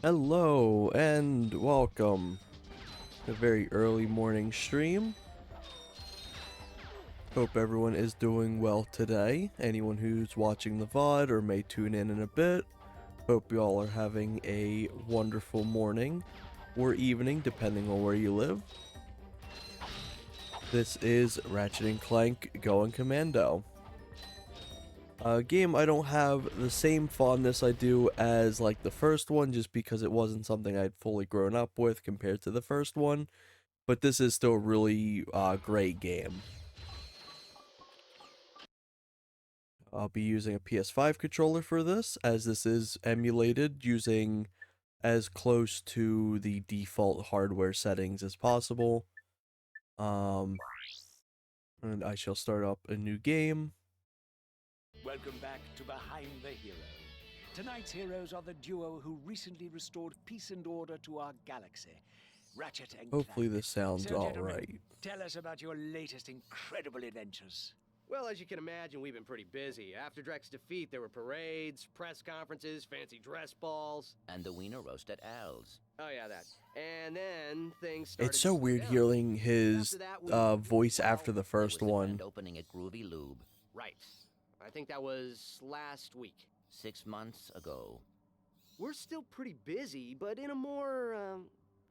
Hello and welcome to a very early morning stream. Hope everyone is doing well today. Anyone who's watching the VOD or may tune in a bit, hope you all are having a wonderful morning or evening depending on where you live. This is Ratchet and Clank going Commando. A game I don't have the same fondness I do as like the first one, just because it wasn't something I'd fully grown up with compared to the first one, but this is still a really great game. I'll be using a PS5 controller for this, as this is emulated using as close to the default hardware settings as possible. And I shall start up a new game. Welcome back to Behind the Hero. Tonight's heroes are the duo who recently restored peace and order to our galaxy, Ratchet and Hopefully Clank. this sounds So, gentlemen, alright. tell us about your latest incredible adventures. Well, as you can imagine, we've been pretty busy. After Drek's defeat, there were parades, press conferences, fancy dress balls. And the wiener roast at Al's. Oh yeah, that. And then things started It's so to slow weird down. hearing his After that, voice after the It was first the one. grand opening at Groovy Lube Right. I think that was last week. 6 months ago. We're still pretty busy, but in a more,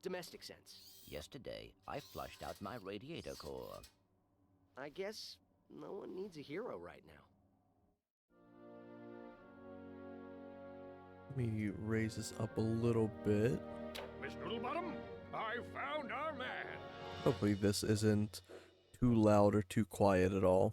domestic sense. Yesterday, I flushed out my radiator core. I guess no one needs a hero right now. Let me raise this up a little bit. Miss Noodlebottom, I found our man. Hopefully this isn't too loud or too quiet at all.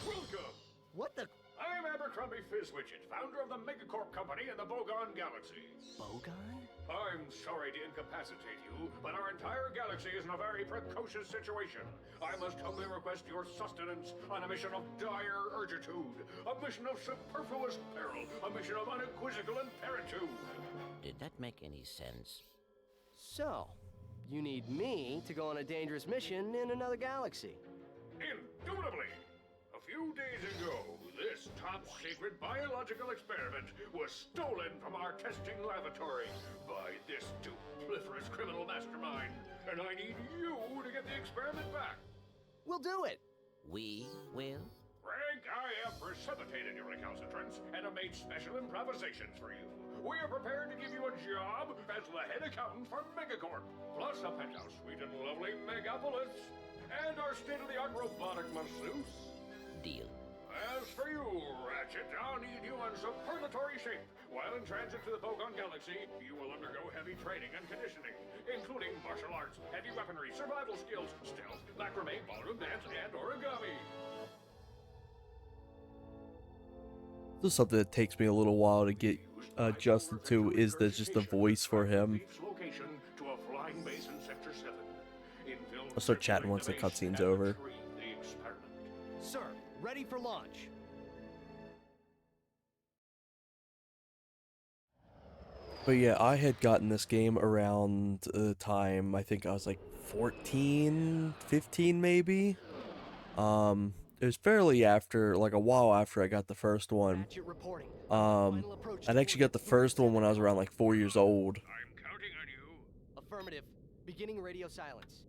Welcome. What the? I'm Abercrombie Fizzwidget, founder of the Megacorp Company in the Bogon Galaxy. Bogon? I'm sorry to incapacitate you, but our entire galaxy is in a very precocious situation. I must humbly request your sustenance on a mission of dire urgitude, a mission of superfluous peril, a mission of unequivocal imperitude. Did that make any sense? So, you need me to go on a dangerous mission in another galaxy. Indubitably. A few days ago, this top-secret biological experiment was stolen from our testing laboratory by this dupliferous criminal mastermind, and I need you to get the experiment back. We'll do it. We will? Frank, I have precipitated your recalcitrance and have made special improvisations for you. We are prepared to give you a job as the head accountant for Megacorp, plus a penthouse suite in lovely Megapolis, and our state-of-the-art robotic masseuse. Deal. As for you, Ratchet, I'll need you in superlatory shape. While in transit to the Bogon Galaxy, you will undergo heavy training and conditioning, including martial arts, heavy weaponry, survival skills, stealth, macrame, ballroom dance, and origami. This is something that takes me a little while to get adjusted to, is just the voice for him. Location to a flying base in Sector 7. I'll start chatting once the cutscene's over. Sir, ready for launch. But yeah, I had gotten this game around the time, I think I was like 14, 15 maybe. It was fairly after, like a while after I got the first one. Ratchet reporting. I'd actually got the first one when I was around like 4 years old. I'm counting on you. Affirmative. Beginning radio silence.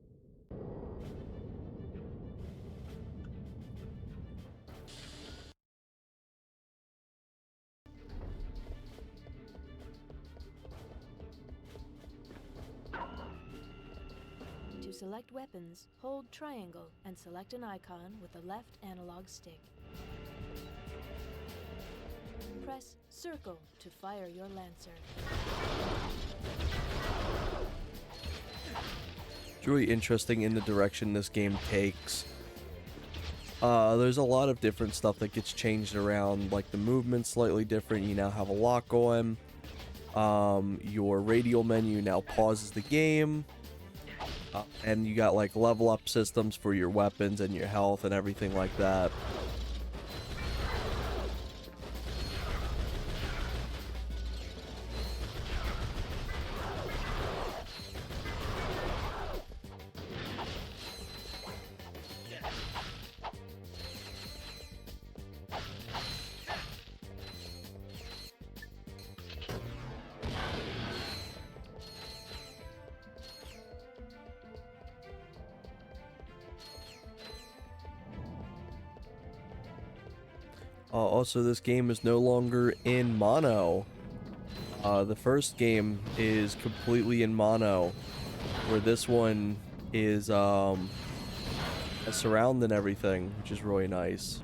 To select weapons, hold triangle and select an icon with the left analog stick. Press circle to fire your Lancer. It's really interesting in the direction this game takes. There's a lot of different stuff that gets changed around, like the movement's slightly different. You now have a lock on. Your radial menu now pauses the game. And you got like level up systems for your weapons and your health and everything like that. Also, this game is no longer in mono. The first game is completely in mono, where this one is a surround and everything, which is really nice.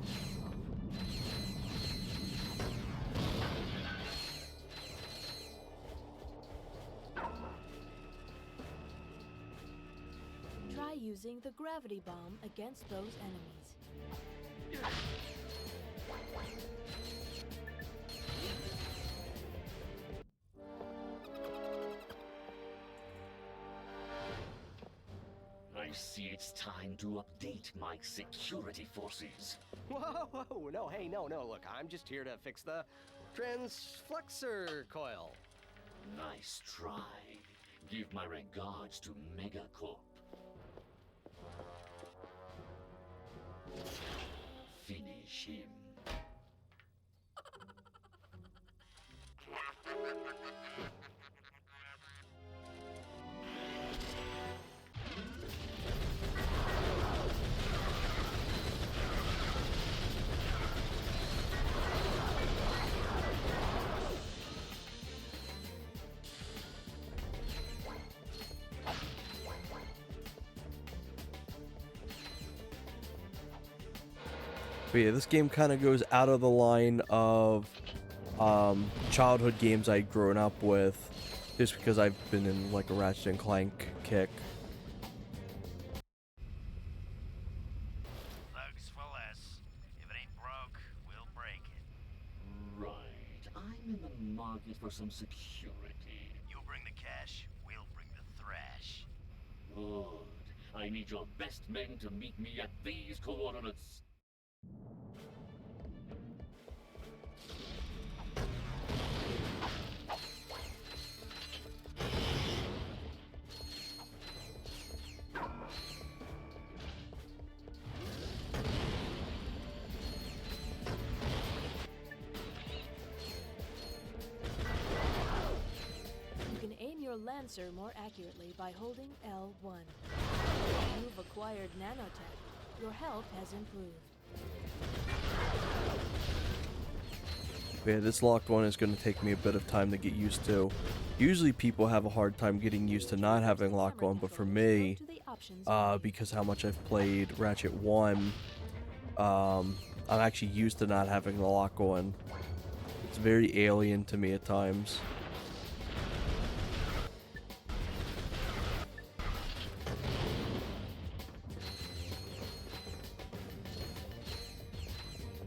Try using the gravity bomb against those enemies. I see it's time to update my security forces. Whoa, whoa, no, hey, no, look, I'm just here to fix the transflexor coil. Nice try. Give my regards to Megacorp. Finish him. But yeah, this game kind of goes out of the line of childhood games I'd grown up with, just because I've been in like a Ratchet and Clank kick. Lugs for less. If it ain't broke, we'll break it. Right. I'm in the market for some security. You'll bring the cash, we'll bring the thrash. Good. I need your best men to meet me at these coordinates. You can aim your Lancer more accurately by holding L1. You've acquired nanotech. Your health has improved. Yeah, this locked one is going to take me a bit of time to get used to. Usually people have a hard time getting used to not having lock on, but for me, because how much I've played Ratchet 1, I'm actually used to not having the lock on. It's very alien to me at times.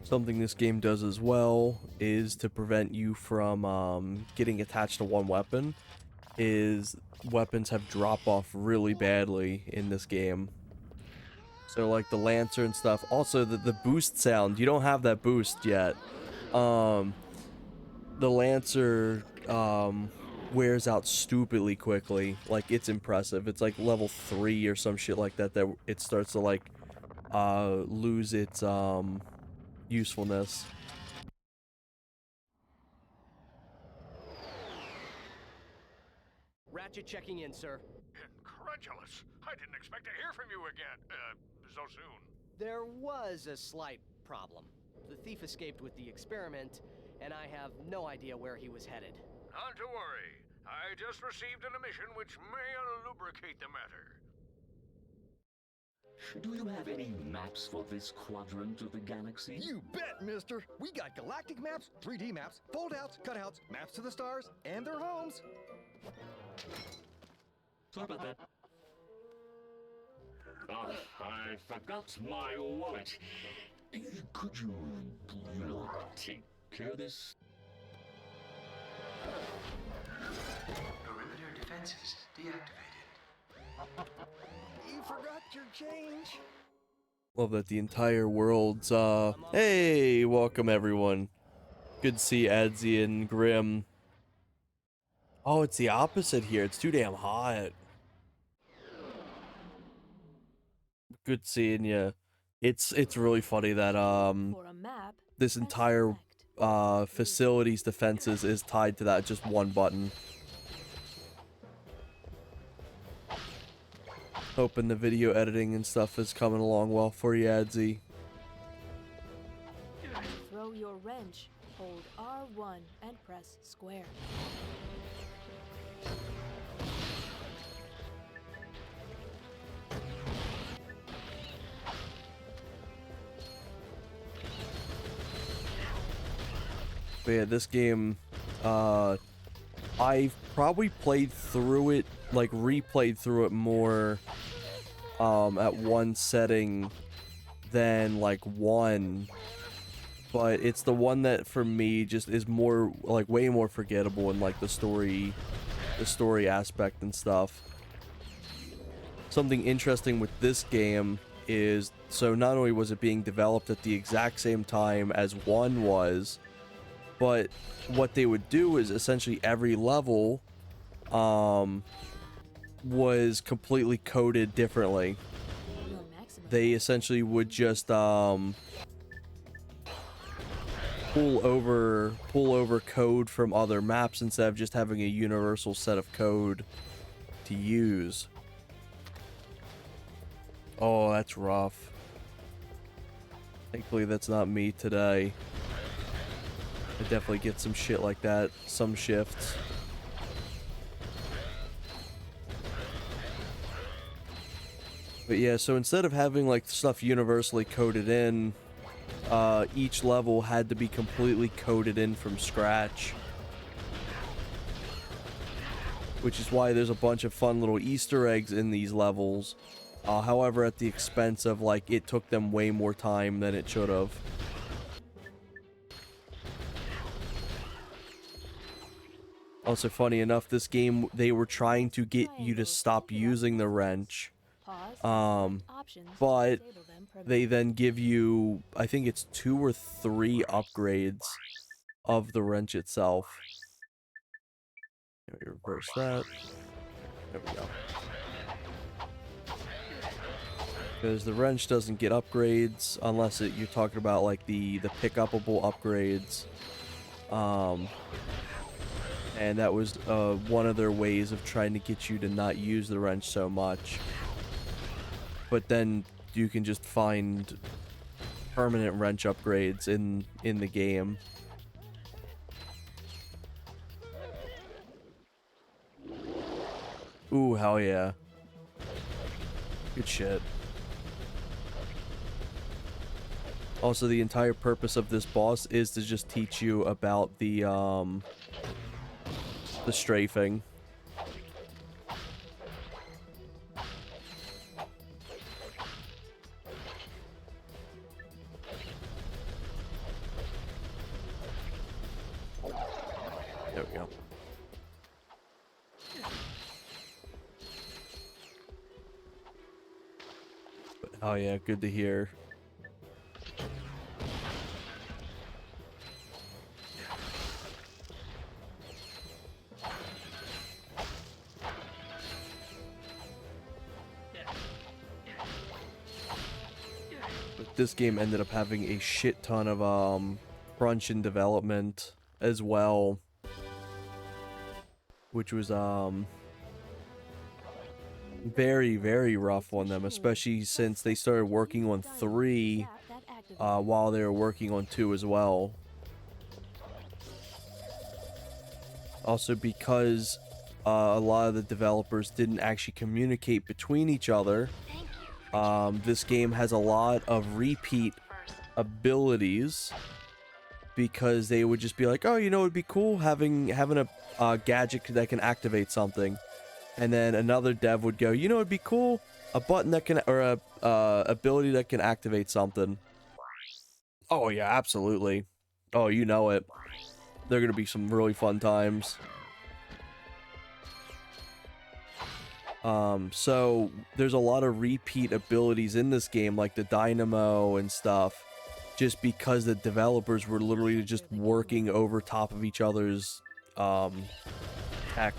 Something this game does as well is to prevent you from getting attached to one weapon, is weapons have drop off really badly in this game. So like the Lancer and stuff. Also the boost sound, you don't have that boost yet. The Lancer wears out stupidly quickly. Like, it's impressive. It's like level 3 or some shit like that that it starts to like lose its usefulness. Ratchet checking in, sir. Incredulous. I didn't expect to hear from you again. So soon. There was a slight problem. The thief escaped with the experiment, and I have no idea where he was headed. Not to worry. I just received an emission which may lubricate the matter. Do you have any maps for this quadrant of the galaxy? You bet, mister! We got galactic maps, 3D maps, fold-outs, cutouts, maps to the stars, and their homes. Sorry about that. Oh, I forgot my wallet. Could you, take care of this? Perimeter defenses deactivated. You forgot your change. Love that the entire world's hey, welcome everyone. Good to see Adzi and Grim. Oh, it's the opposite here. It's too damn hot. Good seeing you. It's really funny that this entire facility's defenses is tied to that just one button. Hoping the video editing and stuff is coming along well for you, Adzi. throw your wrench, hold R1 and press square. But yeah, this game, I've probably played through it, like replayed through it more at one setting than like one, but it's the one that for me just is more like way more forgettable in like the story aspect and stuff. Something interesting with this game is, so not only was it being developed at the exact same time as one was, but what they would do is essentially every level was completely coded differently. They essentially would just pull over code from other maps instead of just having a universal set of code to use. Oh, that's rough. Thankfully that's not me today. I definitely get some shit like that, some shifts. But yeah, so instead of having like stuff universally coded in, each level had to be completely coded in from scratch. Which is why there's a bunch of fun little Easter eggs in these levels. However, at the expense of like, it took them way more time than it should have. Also, funny enough, this game, they were trying to get you to stop using the wrench. But they then give you, I think it's 2 or 3 upgrades of the wrench itself. Let me reverse that. There we go. Because the wrench doesn't get upgrades unless you're talking about like the pick-upable upgrades. And that was one of their ways of trying to get you to not use the wrench so much. But then you can just find permanent wrench upgrades in the game. Ooh, hell yeah. Good shit. Also, the entire purpose of this boss is to just teach you about the strafing. There we go. But, oh yeah, good to hear. This game ended up having a shit ton of crunch in development as well, which was very, very rough on them, especially since they started working on 3 while they were working on 2 as well. Also, because a lot of the developers didn't actually communicate between each other, this game has a lot of repeat abilities, because they would just be like, oh, you know, it'd be cool having a gadget that can activate something, and then another dev would go, you know, it'd be cool a button that can, or a ability that can activate something. Oh yeah, absolutely. Oh, you know it. They're gonna be some really fun times. So there's a lot of repeat abilities in this game, like the dynamo and stuff, just because the developers were literally just working over top of each other's tech.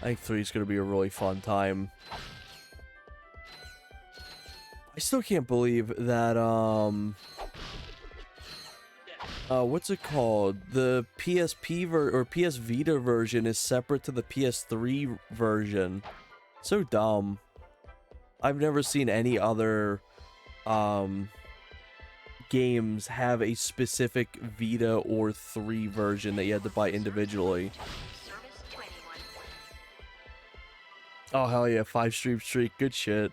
I think 3 is going to be a really fun time. I still can't believe that what's it called? The or PS Vita version is separate to the PS3 version. So dumb. I've never seen any other games have a specific Vita or 3 version that you had to buy individually. Oh hell yeah, 5 streak, good shit.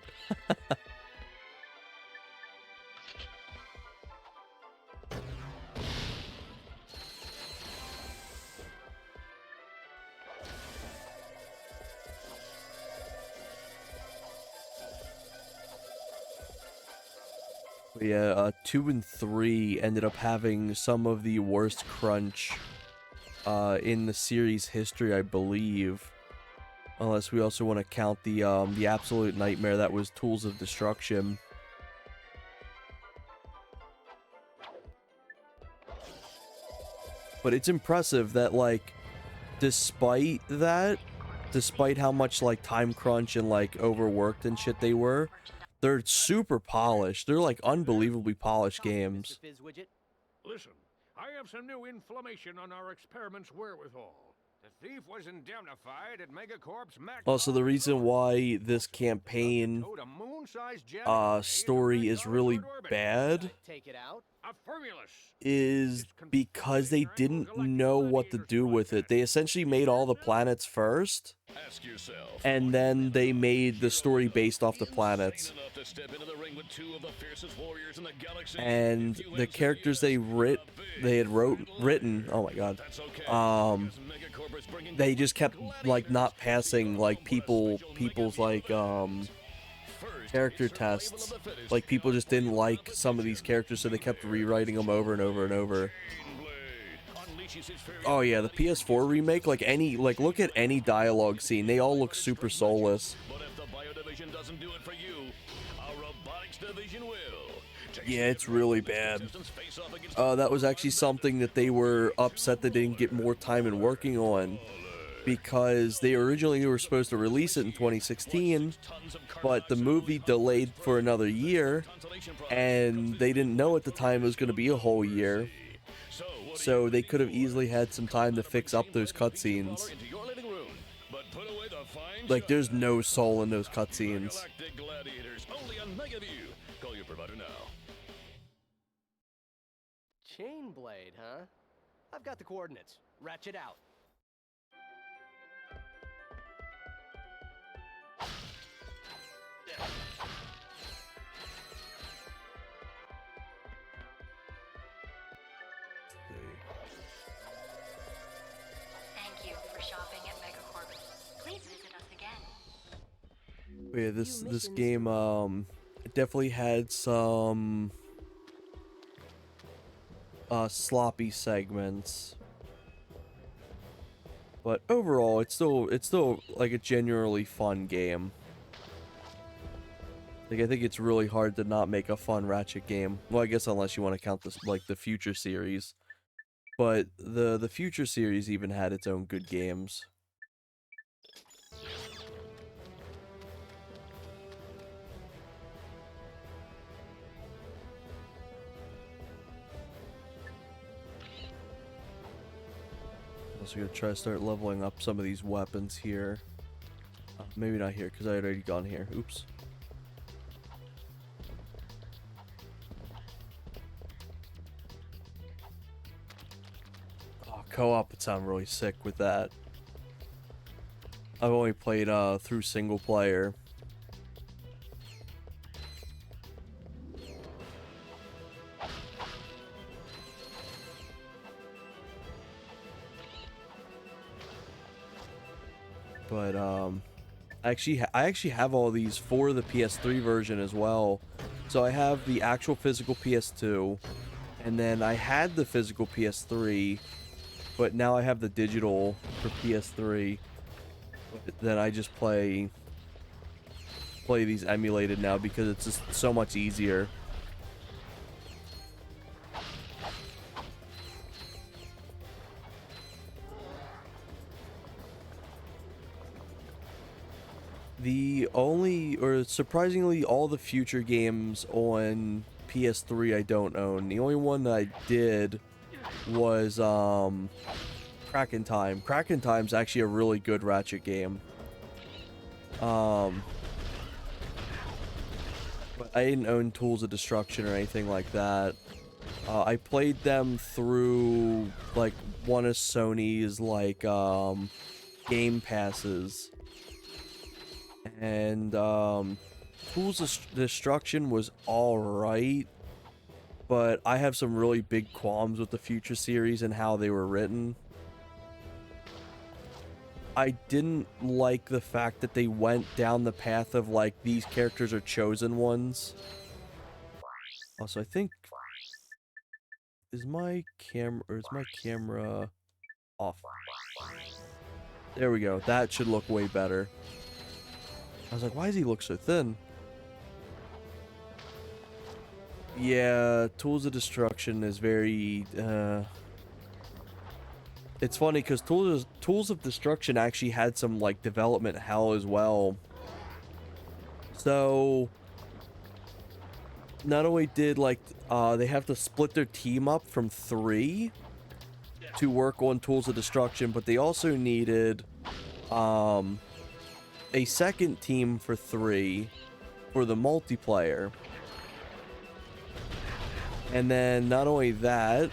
Yeah, 2 and 3 ended up having some of the worst crunch in the series history, I believe. Unless we also want to count the absolute nightmare that was Tools of Destruction. But it's impressive that, like, despite how much, like, time crunch and, like, overworked and shit they were, they're super polished. They're, like, unbelievably polished games. Listen, I have some new information on our experiment's wherewithal. The thief was indemnified at Megacorp's Mac. Also, the reason why this campaign story is really bad is because they didn't know what to do with it. They essentially made all the planets first, and then they made the story based off the planets. And the characters they had written, oh my god, they just kept, like, not passing, like, people's like character tests. Like, people just didn't like some of these characters, so they kept rewriting them over and over and over. Oh yeah, the PS4 remake, like, look at any dialogue scene, they all look super soulless. Yeah, it's really bad. That was actually something that they were upset that they didn't get more time in working on, because they originally were supposed to release it in 2016, but the movie delayed for another year, and they didn't know at the time it was going to be a whole year, so they could have easily had some time to fix up those cutscenes. Like, there's no soul in those cutscenes. Chain blade, huh? I've got the coordinates. Ratchet out. Thank you for shopping at Megacorp. Please visit us again. Yeah, this game definitely had some sloppy segments, but overall it's still like a genuinely fun game. Like, I think it's really hard to not make a fun Ratchet game. Well, I guess unless you want to count this, like, the Future series. But the Future series even had its own good games. Also gonna try to start leveling up some of these weapons here. Maybe not here, because I had already gone here. Oops. Oh, co-op would sound really sick with that. I've only played through single player. But I actually have all these for the PS3 version as well. So I have the actual physical PS2, and then I had the physical PS3, but now I have the digital for PS3. Then I just play these emulated now because it's just so much easier. The only, or surprisingly, all the Future games on PS3 I don't own. The only one that I did was Kraken Time. Kraken Time's actually a really good Ratchet game. But I didn't own Tools of Destruction or anything like that. I played them through like one of Sony's like game passes, and Tools of Destruction was alright, but I have some really big qualms with the Future series and how they were written. I didn't like the fact that they went down the path of like these characters are chosen ones. Also, I think is my camera off? There we go. That should look way better. I was like, why does he look so thin? Yeah, Tools of Destruction is very it's funny because Tools of Destruction actually had some like development hell as well. So not only did like they have to split their team up from 3 to work on Tools of Destruction, but they also needed a second team for 3 for the multiplayer. And then not only that,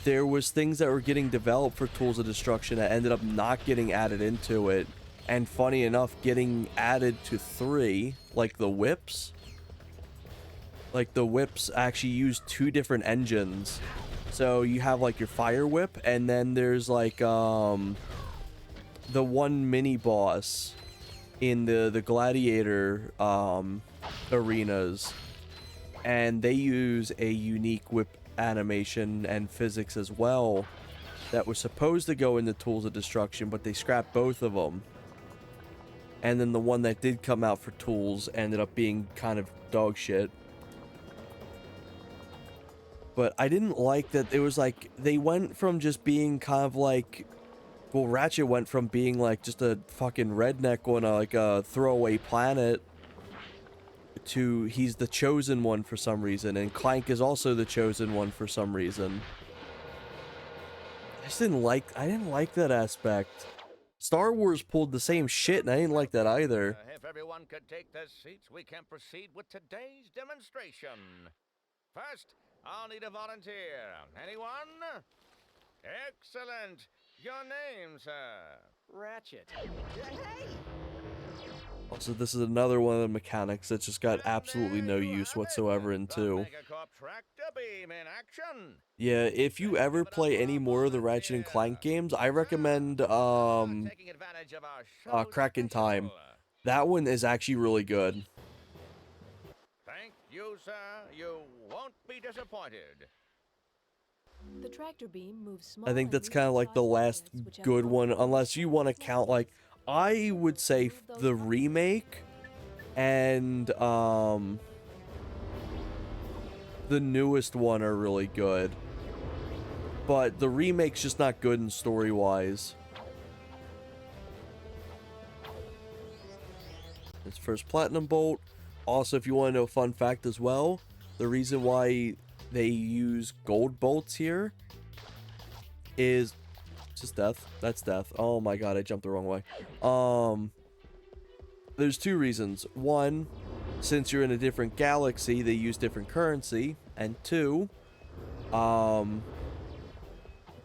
there was things that were getting developed for Tools of Destruction that ended up not getting added into it. And funny enough, getting added to 3, like the whips. Like the whips actually use 2 different engines. So you have like your fire whip, and then there's like the one mini boss in the gladiator arenas, and they use a unique whip animation and physics as well that was supposed to go into Tools of Destruction, but they scrapped both of them. And then the one that did come out for Tools ended up being kind of dog shit. But I didn't like that it was like they went from just being kind of like, well, Ratchet went from being like just a fucking redneck on a throwaway planet to he's the chosen one for some reason, and Clank is also the chosen one for some reason. I didn't like that aspect. Star Wars pulled the same shit, and I didn't like that either. If everyone could take their seats, we can proceed with today's demonstration. First, I'll need a volunteer. Anyone? Excellent. Your name, sir? Ratchet. Hey! Also, this is another one of the mechanics that just got absolutely no use whatsoever in 2. Yeah, if you ever play any more of the Ratchet and Clank games, I recommend Kraken Time. That one is actually really good. Thank you, sir. You won't be disappointed. The tractor beam moves small. I think that's kind of like the last good one, unless you want to count, like, I would say the remake and the newest one are really good. But the remake's just not good in story-wise. It's first Platinum Bolt. Also, if you want to know a fun fact as well, the reason why they use gold bolts here is just death. That's death. Oh my god, I jumped the wrong way. There's 2 reasons. 1, since you're in a different galaxy, they use different currency. And 2,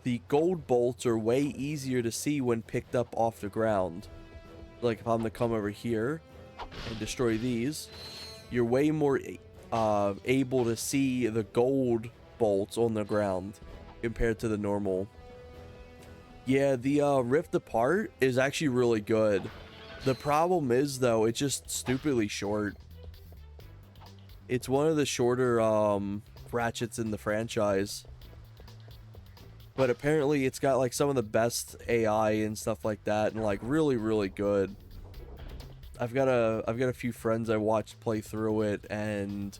the gold bolts are way easier to see when picked up off the ground. Like if I'm to come over here and destroy these, you're way more able to see the gold bolts on the ground compared to the normal. Yeah, the Rift Apart is actually really good. The problem is, though, it's just stupidly short. It's one of the shorter Ratchets in the franchise. But apparently it's got like some of the best AI and stuff like that, and like really, really good. I've got a few friends I watched play through it and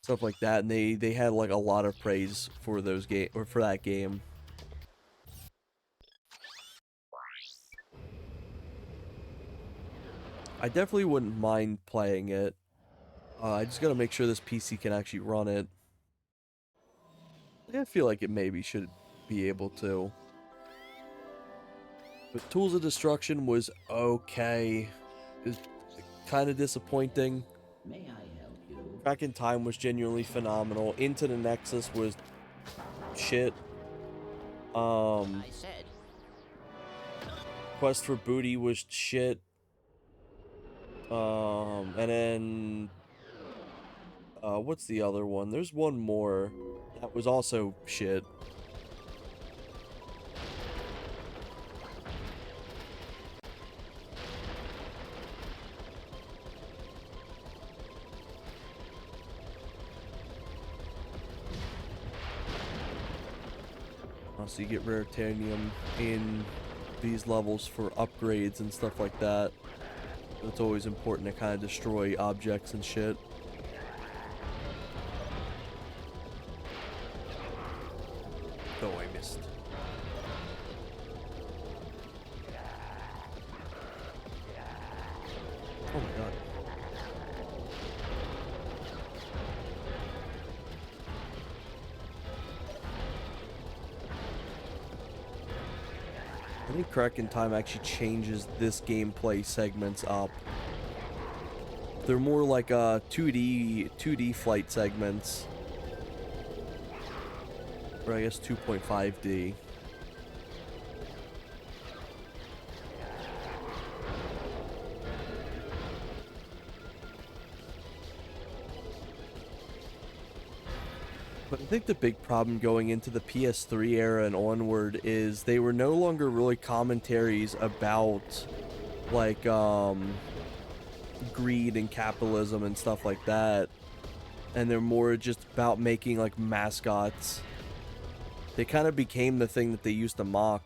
stuff like that, and they had like a lot of praise for those for that game. I definitely wouldn't mind playing it. I just gotta make sure this PC can actually run it. I feel like it maybe should be able to. But Tools of Destruction was okay. It was kind of disappointing. May I help you? Back in Time was genuinely phenomenal. Into the Nexus was shit. I said. Quest for Booty was shit. And then what's the other one? There's one more that was also shit. So you get rare titanium in these levels for upgrades and stuff like that. It's always important to kind of destroy objects and shit. Oh, I missed. Oh my god. I think Crack in Time actually changes this gameplay segments up. They're more like 2D flight segments. Or I guess 2.5D. But I think the big problem going into the PS3 era and onward is they were no longer really commentaries about, like, greed and capitalism and stuff like that. And they're more just about making, like, mascots. They kind of became the thing that they used to mock.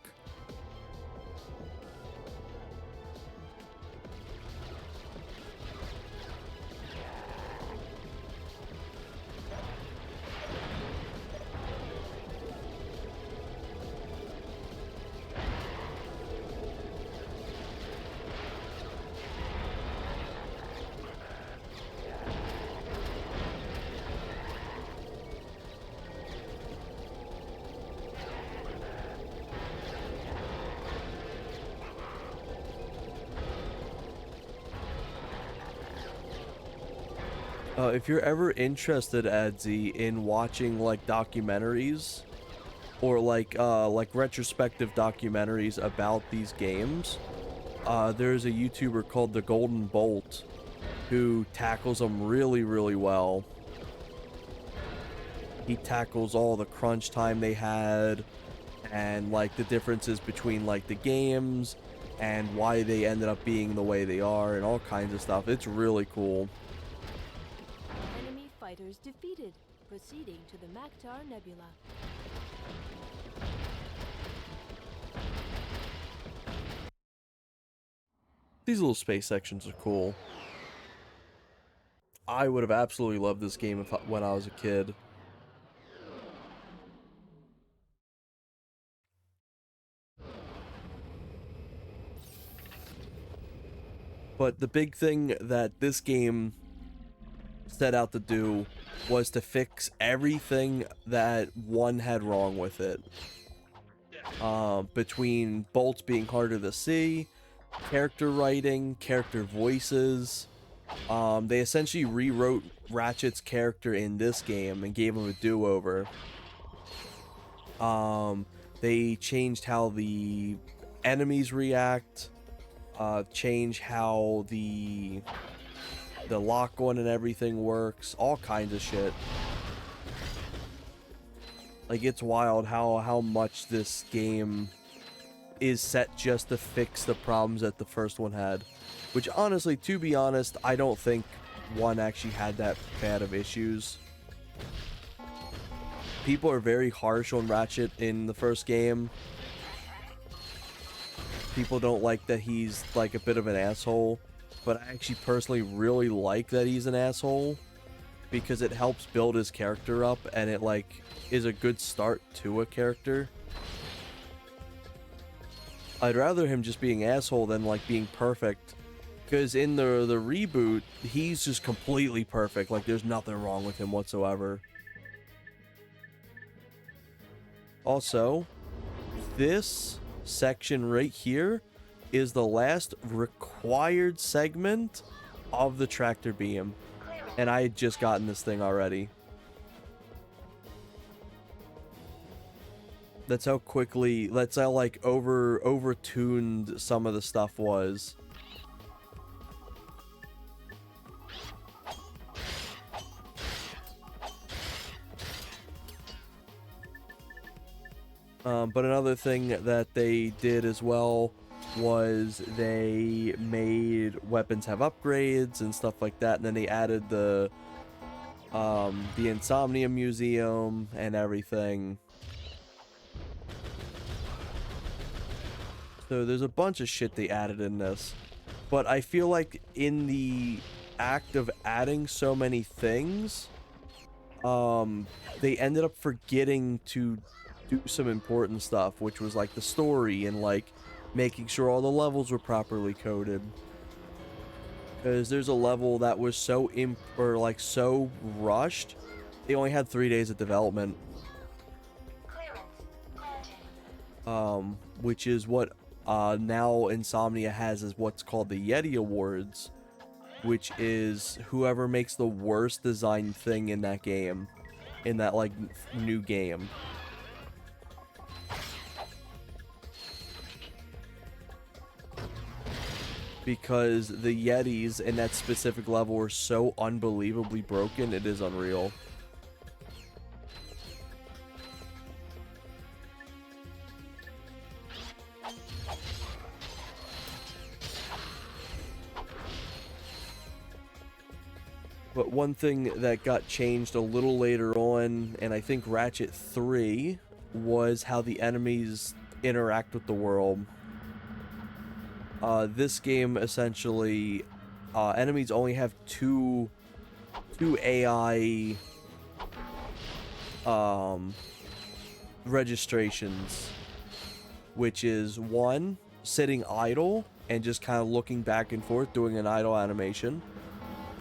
If you're ever interested, Adzi, in watching like documentaries or like retrospective documentaries about these games, there's a YouTuber called the Golden Bolt who tackles them really, really well. He tackles all the crunch time they had and like the differences between like the games and why they ended up being the way they are and all kinds of stuff. It's really cool. Fighters defeated, proceeding to the Maktar Nebula. These little space sections are cool. I would have absolutely loved this game when I was a kid. But the big thing that this game set out to do was to fix everything that one had wrong with it. Between bolts being harder to see, character writing, character voices. They essentially rewrote Ratchet's character in this game and gave him a do-over. They changed how the enemies react, change how the lock on and everything works, all kinds of shit. Like, it's wild how much this game is set just to fix the problems that the first one had. Which, honestly, to be honest, I don't think one actually had that bad of issues. People are very harsh on Ratchet in the first game. People don't like that he's, like, a bit of an asshole. But I actually personally really like that he's an asshole. Because it helps build his character up, and it, like, is a good start to a character. I'd rather him just being asshole than, like, being perfect. Because in the reboot, he's just completely perfect. Like, there's nothing wrong with him whatsoever. Also, this section right here is the last required segment of the tractor beam. And I had just gotten this thing already. That's how quickly, that's how like over-tuned some of the stuff was. But another thing that they did as well was they made weapons have upgrades and stuff like that, and then they added the Insomnia Museum and everything. So there's a bunch of shit they added in this. But I feel like in the act of adding so many things, they ended up forgetting to do some important stuff, which was like the story and like making sure all the levels were properly coded. Because there's a level that was so so rushed, they only had 3 days of development. Which is what now Insomnia has is what's called the Yeti Awards, which is whoever makes the worst designed thing in that game, in that like new game. Because the Yetis in that specific level are so unbelievably broken, it is unreal. But one thing that got changed a little later on, and I think Ratchet 3, was how the enemies interact with the world. This game essentially, enemies only have two AI registrations, which is one, sitting idle and just kind of looking back and forth doing an idle animation,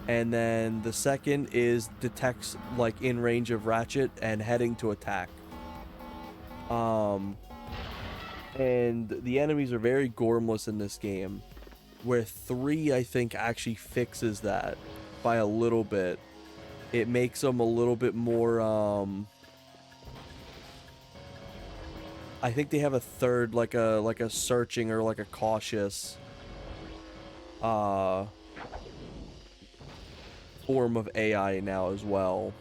and then the second is detects like in range of Ratchet and heading to attack. And the enemies are very gormless in this game, where 3 I think actually fixes that by a little bit. It makes them a little bit more I think they have a third, like a searching or like a cautious form of AI now as well.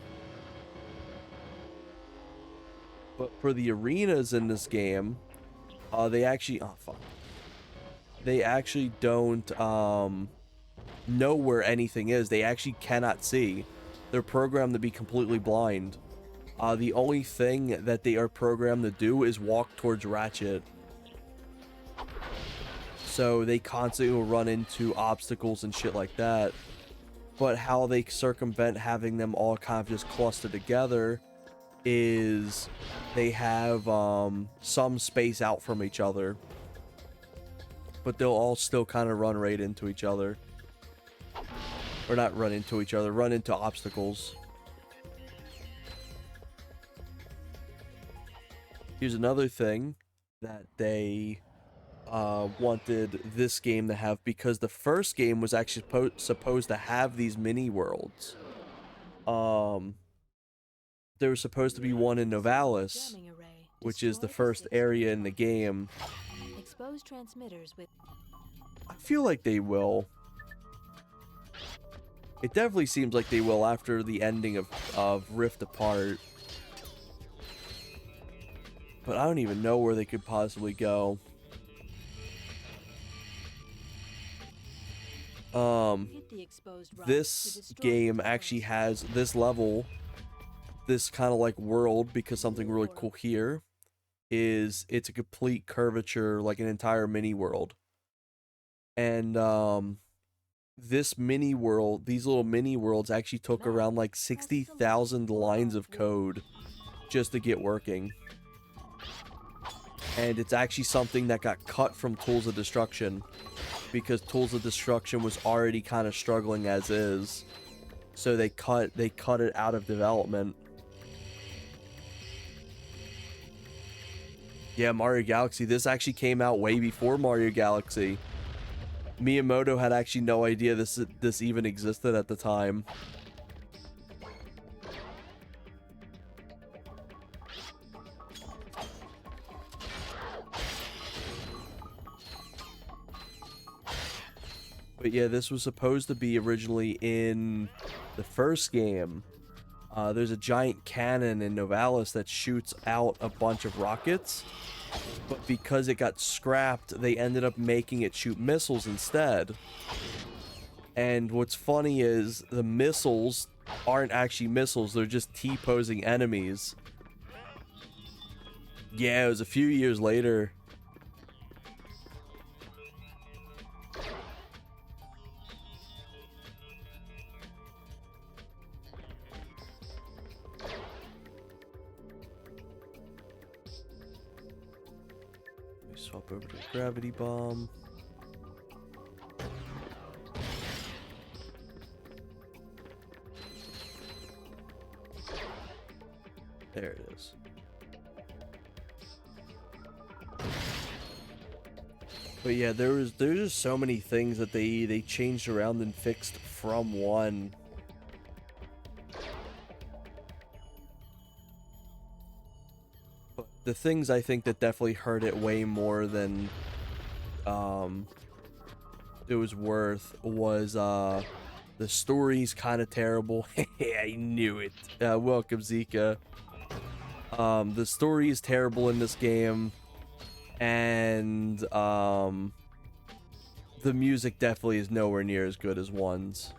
But for the arenas in this game, they actually they actually don't know where anything is. They actually cannot see. They're programmed to be completely blind. The only thing that they are programmed to do is walk towards Ratchet. So they constantly will run into obstacles and shit like that. But how they circumvent having them all kind of just cluster together is they have some space out from each other, but they'll all still kind of run right into each other, or not run into each other, run into obstacles. Here's another thing that they wanted this game to have, because the first game was actually supposed to have these mini worlds. There was supposed to be one in Novalis, which is the first area in the game. Expose transmitters with... I feel like they will. It definitely seems like they will after the ending of Rift Apart. But I don't even know where they could possibly go. This game actually has this level, this kind of like world, because something really cool here is it's a complete curvature, like an entire mini world. And this mini world, these little mini worlds actually took around like 60,000 lines of code just to get working. And it's actually something that got cut from Tools of Destruction, because Tools of Destruction was already kind of struggling as is. So they cut it out of development. Yeah, Mario Galaxy. This actually came out way before Mario Galaxy. Miyamoto had actually no idea this even existed at the time. But yeah, this was supposed to be originally in the first game. There's a giant cannon in Novalis that shoots out a bunch of rockets. But because it got scrapped, they ended up making it shoot missiles instead. And what's funny is the missiles aren't actually missiles, they're just T-posing enemies. Yeah, it was a few years later. Swap over to the gravity bomb. There it is. But yeah, there's just so many things that they changed around and fixed from 1. But the things I think that definitely hurt it way more than it was worth was the story's kind of terrible. I knew it. Welcome, Zika. The story is terrible in this game, and the music definitely is nowhere near as good as 1's.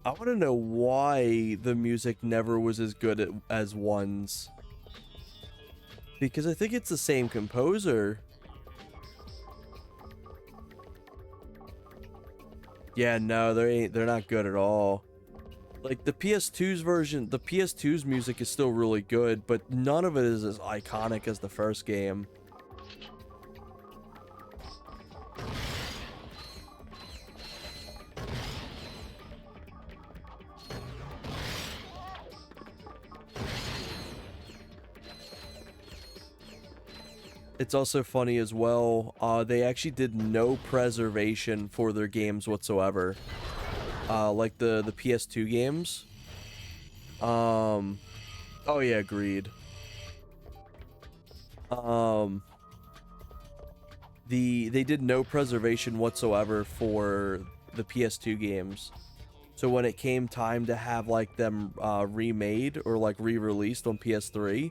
I want to know why the music never was as good as 1's. Because I think it's the same composer. Yeah, no, they're not good at all. Like the PS2's version, the PS2's music is still really good, but none of it is as iconic as the first game. It's also funny as well, they actually did no preservation for their games whatsoever. Like the PS2 games. Oh yeah, agreed. They did no preservation whatsoever for the PS2 games. So when it came time to have like them remade or like re-released on PS3,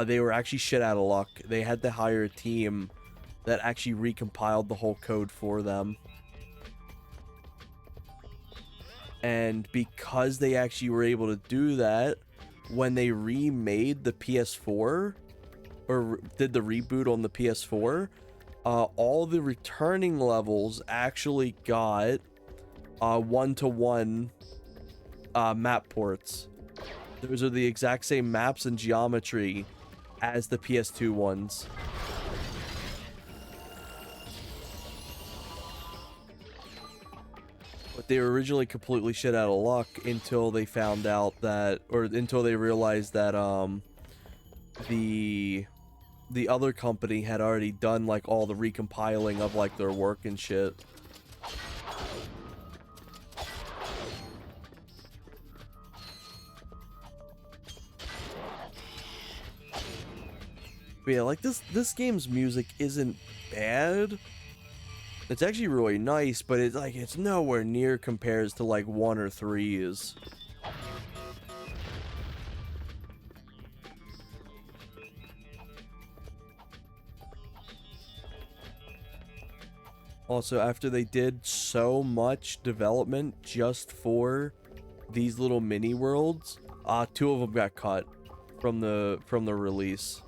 they were actually shit out of luck. They had to hire a team that actually recompiled the whole code for them. And because they actually were able to do that, when they remade the PS4, or did the reboot on the PS4, all the returning levels actually got one-to-one map ports. Those are the exact same maps and geometry as the PS2 ones. But they were originally completely shit out of luck until they found out that, or until they realized that the other company had already done like all the recompiling of like their work and shit. But yeah, like this game's music isn't bad. It's actually really nice, but it's like it's nowhere near compares to like 1 or 3's. Also, after they did so much development just for these little mini worlds, 2 of them got cut from the release.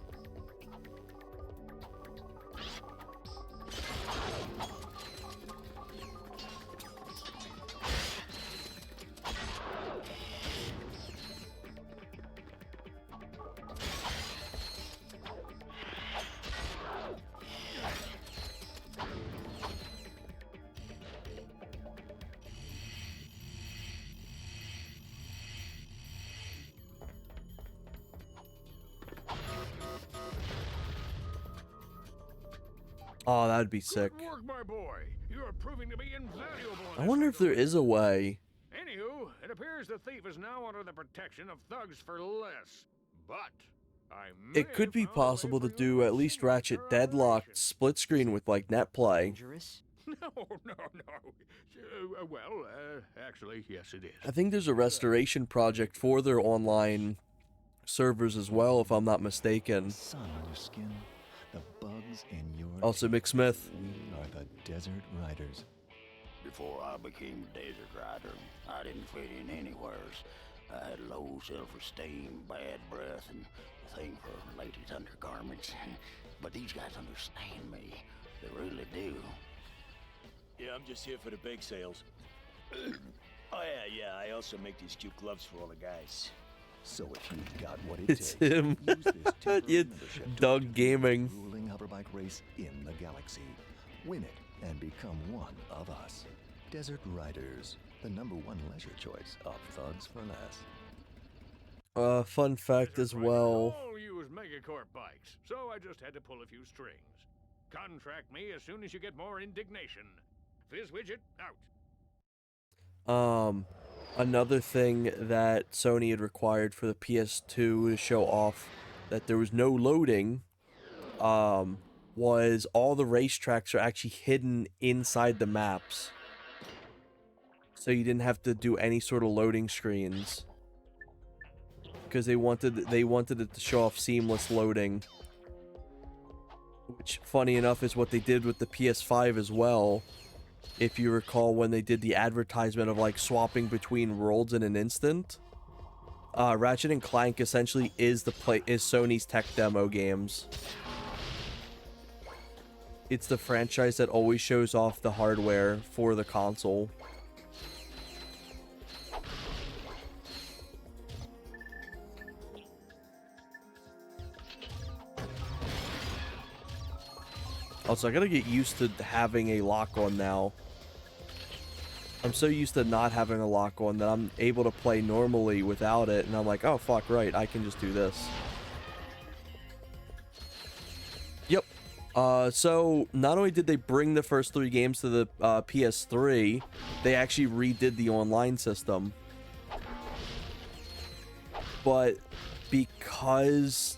Oh, that'd be sick. Good work, my boy. You are proving to be invaluable. I wonder if there is a way. Anywho, it appears the thief is now under the protection of thugs for less. But It could be possible to do at least Ratchet deadlocked split screen with like net play. Dangerous? No. Actually, yes, it is. I think there's a restoration project for their online servers as well, if I'm not mistaken. Sun on your skin, the bugs in your Also, Mick Smith. We are the Desert Riders. Before I became a desert rider, I didn't fit in anywheres. I had low self-esteem, bad breath, and a thing for ladies' undergarments. But these guys understand me. They really do. Yeah, I'm just here for the bake sales. Oh yeah, I also make these cute gloves for all the guys. So if you've got what it It's takes, him. use this temporary Yeah, membership to Doug Gaming. the ruling hoverbike race in the galaxy. Win it and become one of us. Desert Riders, the #1 leisure choice of thugs for less. Fun fact as well. All use Megacorp bikes, so I just had to pull a few strings. Contract me as soon as you get more indignation. Fizz Widget, out. Another thing that Sony had required for the PS2 to show off that there was no loading, was all the racetracks are actually hidden inside the maps. So you didn't have to do any sort of loading screens. Because they wanted it to show off seamless loading. Which, funny enough, is what they did with the PS5 as well. If you recall when they did the advertisement of like swapping between worlds in an instant. Ratchet and Clank essentially is Sony's tech demo games. It's the franchise that always shows off the hardware for the console. Also, I gotta get used to having a lock-on now. I'm so used to not having a lock-on that I'm able to play normally without it, and I'm like, oh, fuck, right, I can just do this. Yep. So, not only did they bring the first 3 games to the PS3, they actually redid the online system. But because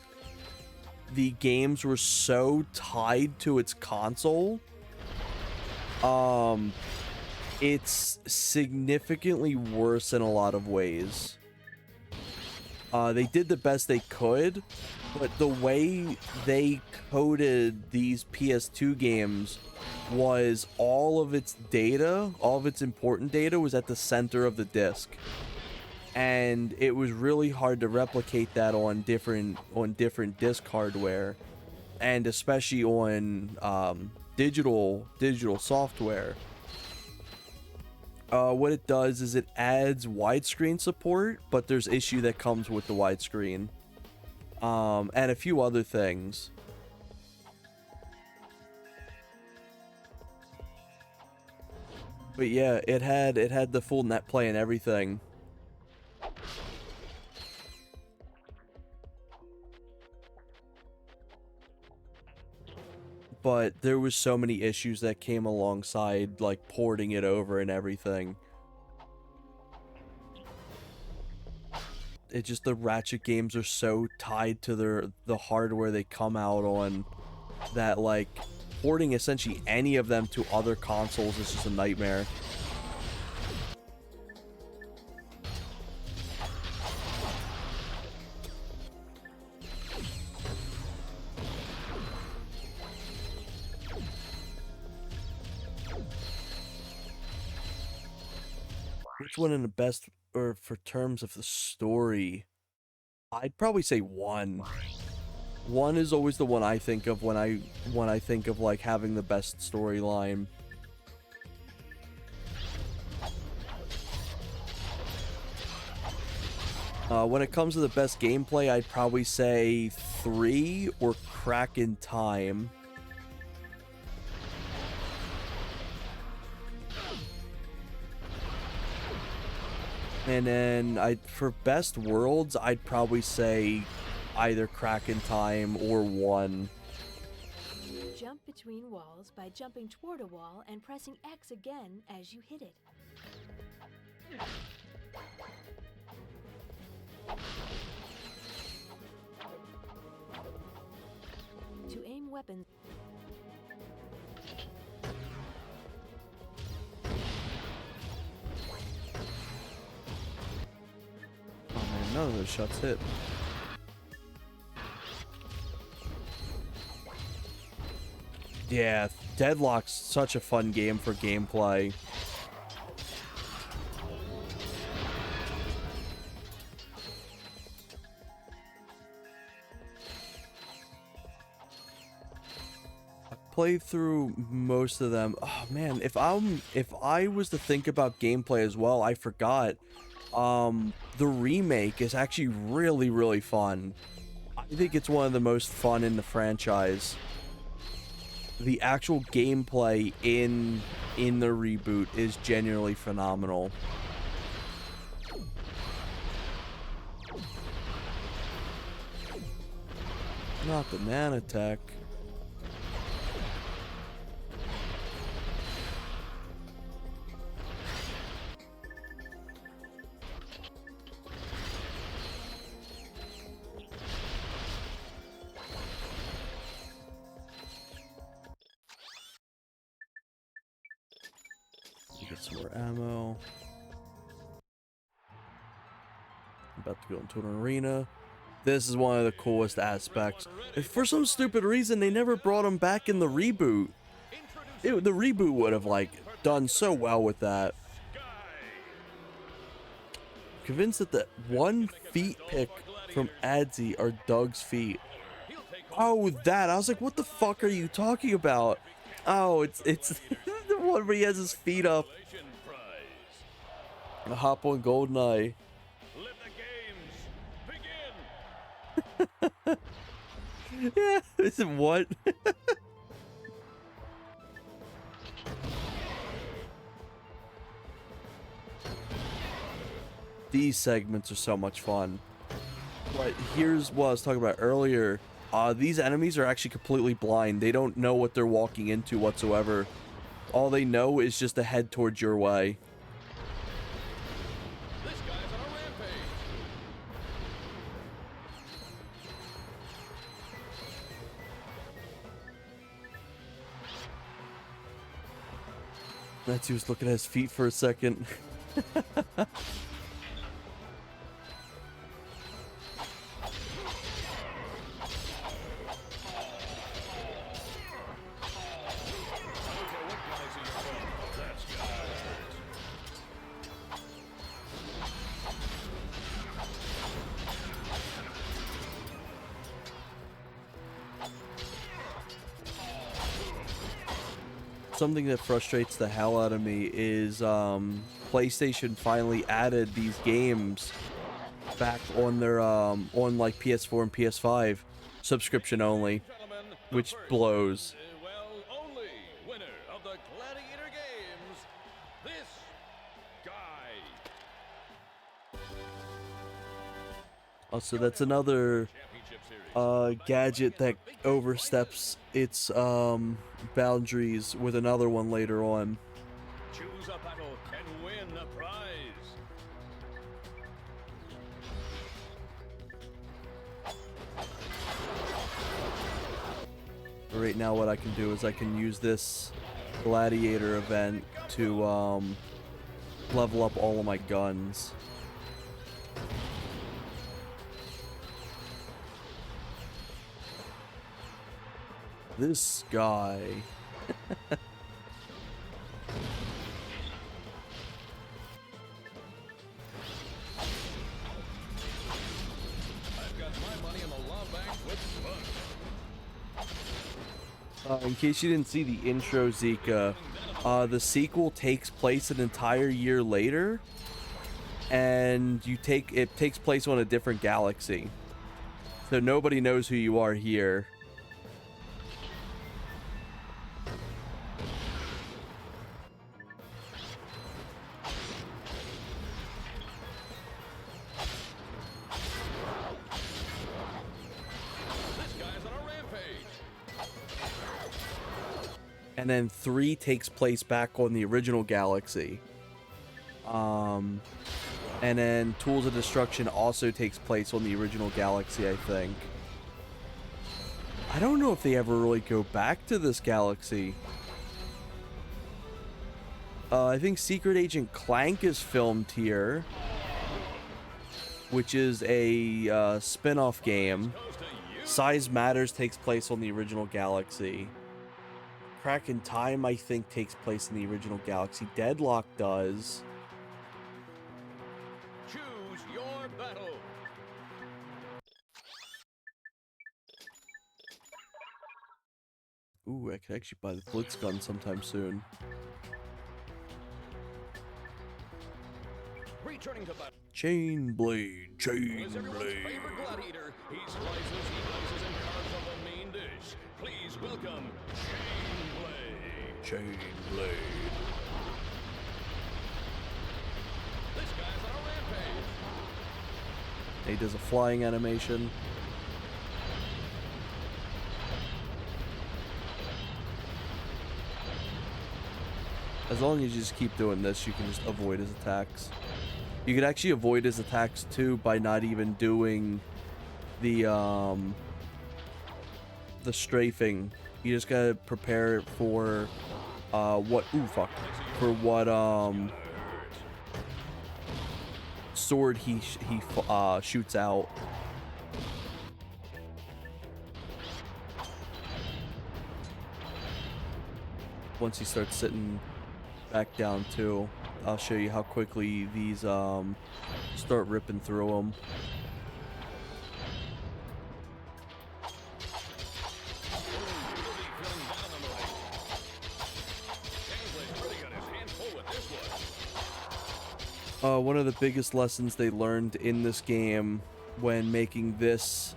the games were so tied to its console, it's significantly worse in a lot of ways. They did the best they could, but the way they coded these PS2 games was all of its data, all of its important data was at the center of the disc. And it was really hard to replicate that on different disc hardware, and especially on digital software. What it does is it adds widescreen support, but there's issue that comes with the widescreen, and a few other things. But yeah, it had the full net play and everything. But there was so many issues that came alongside, like porting it over and everything. It just, the Ratchet games are so tied to the hardware they come out on that, like, porting essentially any of them to other consoles is just a nightmare. Which one in the best, or for terms of the story? I'd probably say 1. 1 is always the one I think of when I think of like having the best storyline. When it comes to the best gameplay, I'd probably say 3 or Crack in Time. And then for best worlds, I'd probably say either Crack in Time or 1. Jump between walls by jumping toward a wall and pressing X again as you hit it. To aim weapons, Oh man, none of those shots hit. Yeah, Deadlock's such a fun game for gameplay. Played through most of them. Oh man, if I was to think about gameplay as well, I forgot. The remake is actually really fun. I think it's one of the most fun in the franchise. The actual gameplay in the reboot is genuinely phenomenal. Not the nanotech. Get some more ammo. I'm about to go into an arena. This is one of the coolest aspects. For some stupid reason, they never brought him back in the reboot. The reboot would have, like, done so well with that. Convinced that the one feet pick from Adzi are Doug's feet. Oh, that. I was like, what the fuck are you talking about? Oh, it's the one where he has his feet up. A hop on GoldenEye. Yeah, is it what? These segments are so much fun. But here's what I was talking about earlier. These enemies are actually completely blind. They don't know what they're walking into whatsoever. All they know is just to head towards your way. This guy's on a rampage. He was looking at his feet for a second. Something that frustrates the hell out of me is PlayStation finally added these games back on their on like PS4 and PS5 subscription only, which blows. Well, only winner of the Gladiator Games, this guy. Also, that's another gadget that oversteps its boundaries with another one later on. Choose a battle and win a prize. Right now what I can do is I can use this gladiator event to level up all of my guns. This guy. I've got my money in the law bank with Spuds. In case you didn't see the intro, Zika, the sequel takes place an entire year later, and it takes place on a different galaxy, so nobody knows who you are here. This guy's on a rampage. And then 3 takes place back on the original galaxy. And then Tools of Destruction also takes place on the original galaxy, I think. I don't know if they ever really go back to this galaxy. I think Secret Agent Clank is filmed here, which is a spin-off game. Size Matters takes place on the original galaxy. Crack in Time, I think, takes place in the original galaxy. Deadlock does. Choose your battle. Ooh, I could actually buy the Blitz gun sometime soon. Returning to battle. Chain Blade, Chain Is everyone's Blade. favorite gladiator. He slices, he dices, and carves up a main dish. Please welcome Chain Blade. Chain Blade. This guy's on a rampage. He does a flying animation. As long as you just keep doing this, you can just avoid his attacks. You could actually avoid his attacks too by not even doing the strafing. You just gotta prepare for what sword he shoots out. Once he starts sitting back down too, I'll show you how quickly these start ripping through them. One of the biggest lessons they learned in this game when making this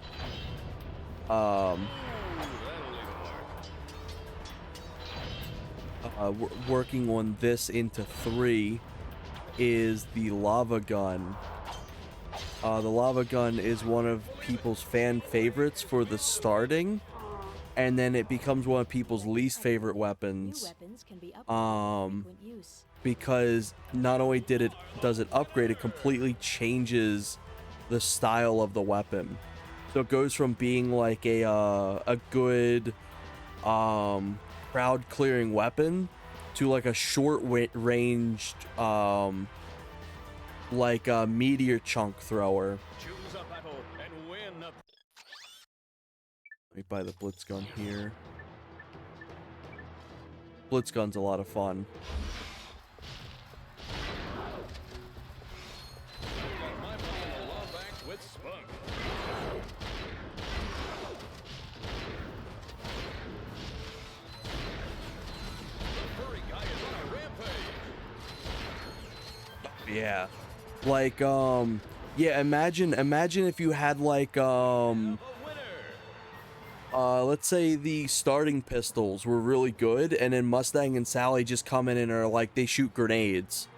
working on this into 3 is the lava gun. The lava gun is one of people's fan favorites for the starting, and then it becomes one of people's least favorite weapons. Because not only does it upgrade, it completely changes the style of the weapon. So it goes from being like a good crowd clearing weapon to like a short ranged like a meteor chunk thrower. Choose a battle and win a... Let me buy the Blitz gun here. Blitz gun's a lot of fun. Yeah. Like, yeah, imagine if you had like, let's say the starting pistols were really good, and then Mustang and Sally just come in and are like, they shoot grenades.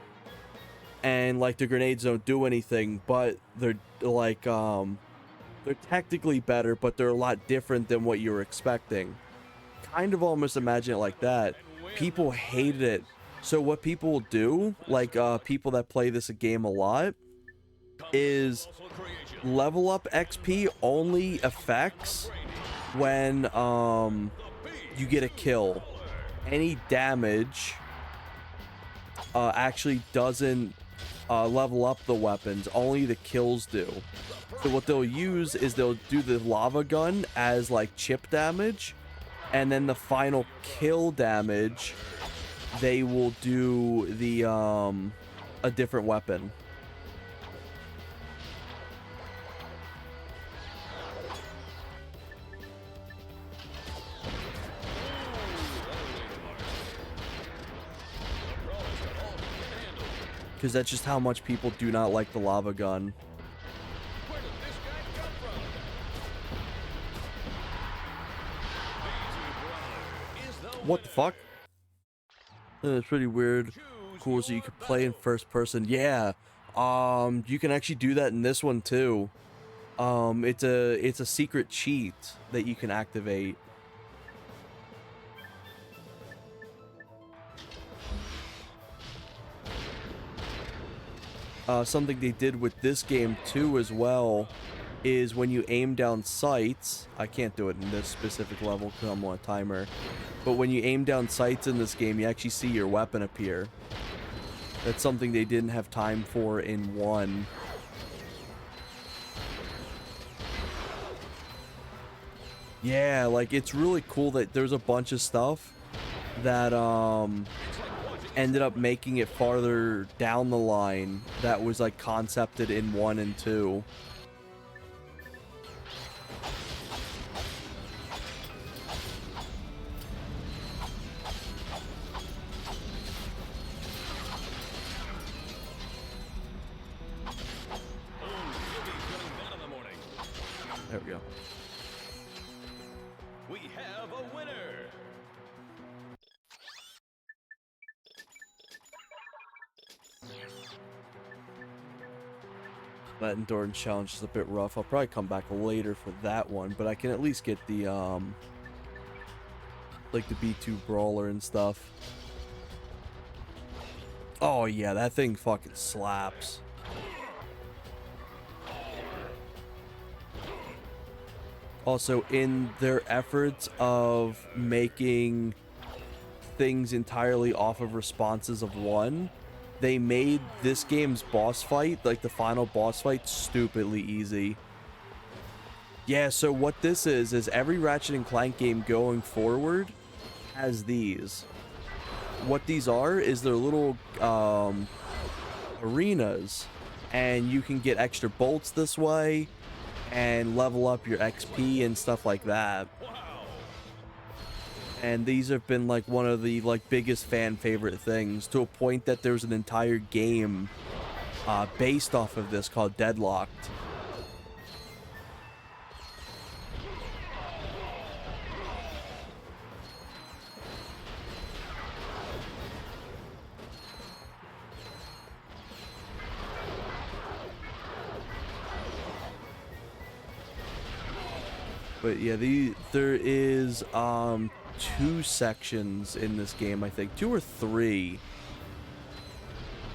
And like the grenades don't do anything, but they're like, they're technically better, but they're a lot different than what you were expecting. Kind of almost imagine it like that. People hated it. So what people will do, like people that play this game a lot, is level up XP only affects when you get a kill. Any damage actually doesn't level up the weapons, only the kills do. So what they'll use is they'll do the lava gun as like chip damage, and then the final kill damage they will do the a different weapon. Because that's just how much people do not like the lava gun. What the fuck? It's pretty weird. Cool, so you could play in first person. Yeah. You can actually do that in this one too. It's a secret cheat that you can activate. something they did with this game too as well is when you aim down sights, I can't do it in this specific level because I'm on a timer, but when you aim down sights in this game, you actually see your weapon appear. That's something they didn't have time for in 1. Yeah, like, it's really cool that there's a bunch of stuff that ended up making it farther down the line that was like concepted in 1 and 2. There we go. We have a winner. That endurance challenge is a bit rough. I'll probably come back later for that one, but I can at least get the like the B2 brawler and stuff. Oh yeah, that thing fucking slaps. Also, in their efforts of making things entirely off of responses of 1, they made this game's boss fight, like the final boss fight, stupidly easy. Yeah, so what this is every Ratchet and Clank game going forward has these. What these are is they're little arenas, and you can get extra bolts this way and level up your XP and stuff like that. And these have been like one of the like biggest fan favorite things, to a point that there's an entire game based off of this called Deadlocked. But yeah, there is 2 sections in this game, I think 2 or 3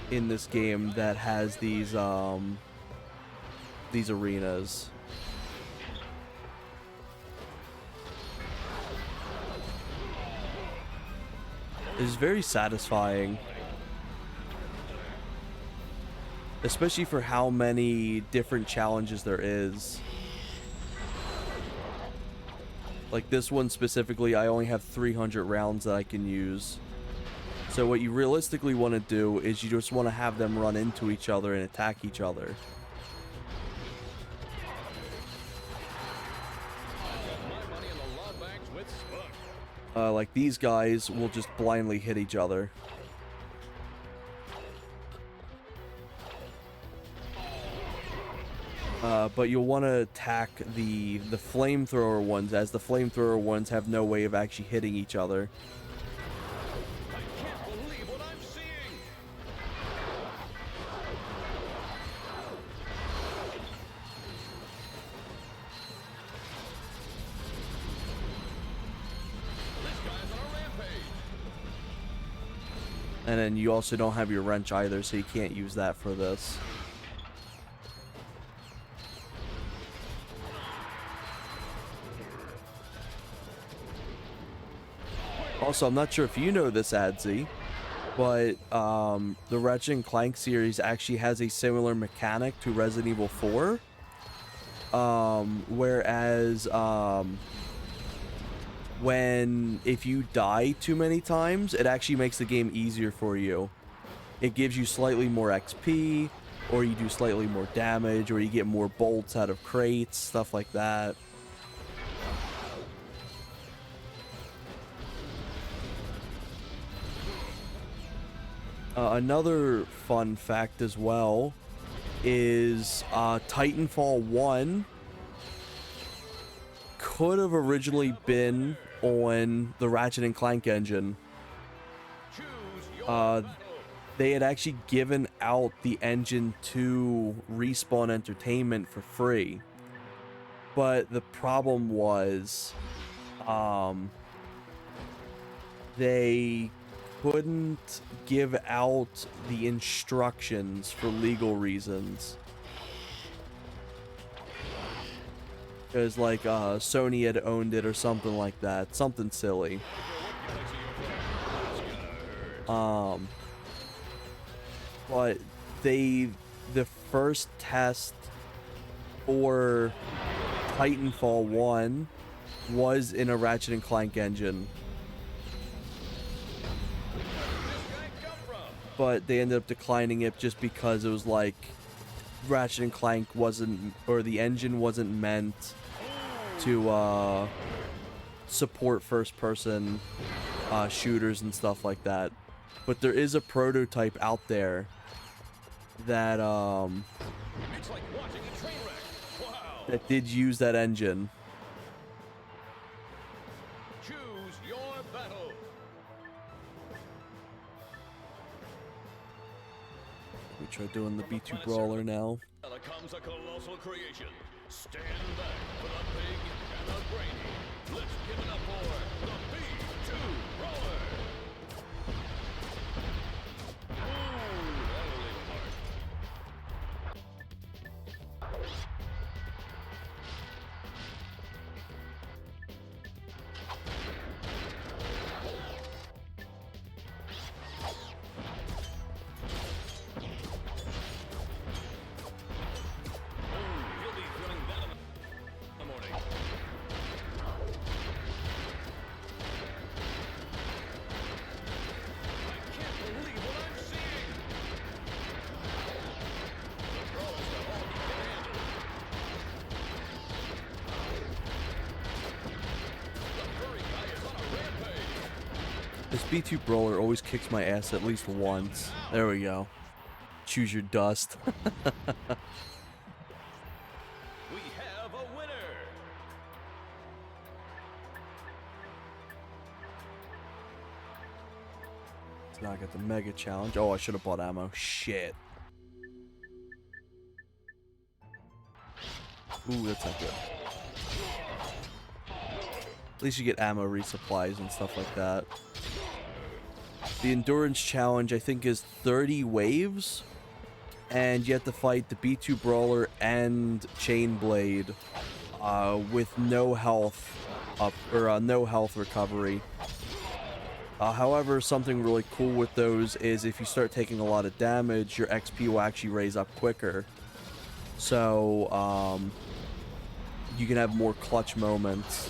in this game that has these arenas. It's very satisfying, especially for how many different challenges there is. Like this one specifically, I only have 300 rounds that I can use. So what you realistically want to do is you just want to have them run into each other and attack each other. Like these guys will just blindly hit each other. But you'll want to attack the flamethrower ones, as the flamethrower ones have no way of actually hitting each other. I can't believe what I'm seeing. This guy's on a rampage. And then you also don't have your wrench either, so you can't use that for this. Also, I'm not sure if you know this, Adzi, but the Ratchet and Clank series actually has a similar mechanic to Resident Evil 4. Whereas if you die too many times, it actually makes the game easier for you. It gives you slightly more XP, or you do slightly more damage, or you get more bolts out of crates, stuff like that. Another fun fact as well is Titanfall 1 could have originally been on the Ratchet and Clank engine. They had actually given out the engine to Respawn Entertainment for free. But the problem was they couldn't give out the instructions for legal reasons. Because, like, Sony had owned it or something like that. Something silly. But the first test for Titanfall 1 was in a Ratchet and Clank engine. But they ended up declining it just because it was like Ratchet and Clank wasn't, or the engine wasn't meant to support first-person shooters and stuff like that. But there is a prototype out there that It's like watching a train wreck. Wow. that did use that engine. Choose your battle. We try doing the B2 Brawler now. Now comes a colossal creation. Stand back for the big and the brainy. Let's give it up for the B2 Brawler. Ooh, that'll leave a mark. You'll be feeling that in the morning. I can't believe what I'm seeing. The Brawlers got all he can handle. The furry guy is on a rampage. This B2 Brawler always kicks my ass at least once. There we go. Choose your dust. We have a winner. So now I got the Mega Challenge. Oh, I should have bought ammo. Shit. Ooh, that's not good. At least you get ammo resupplies and stuff like that. The Endurance Challenge, I think, is 30 waves. And you have to fight the B2 Brawler and Chainblade with no health up, or no health recovery. However, something really cool with those is if you start taking a lot of damage, your XP will actually raise up quicker. So, you can have more clutch moments.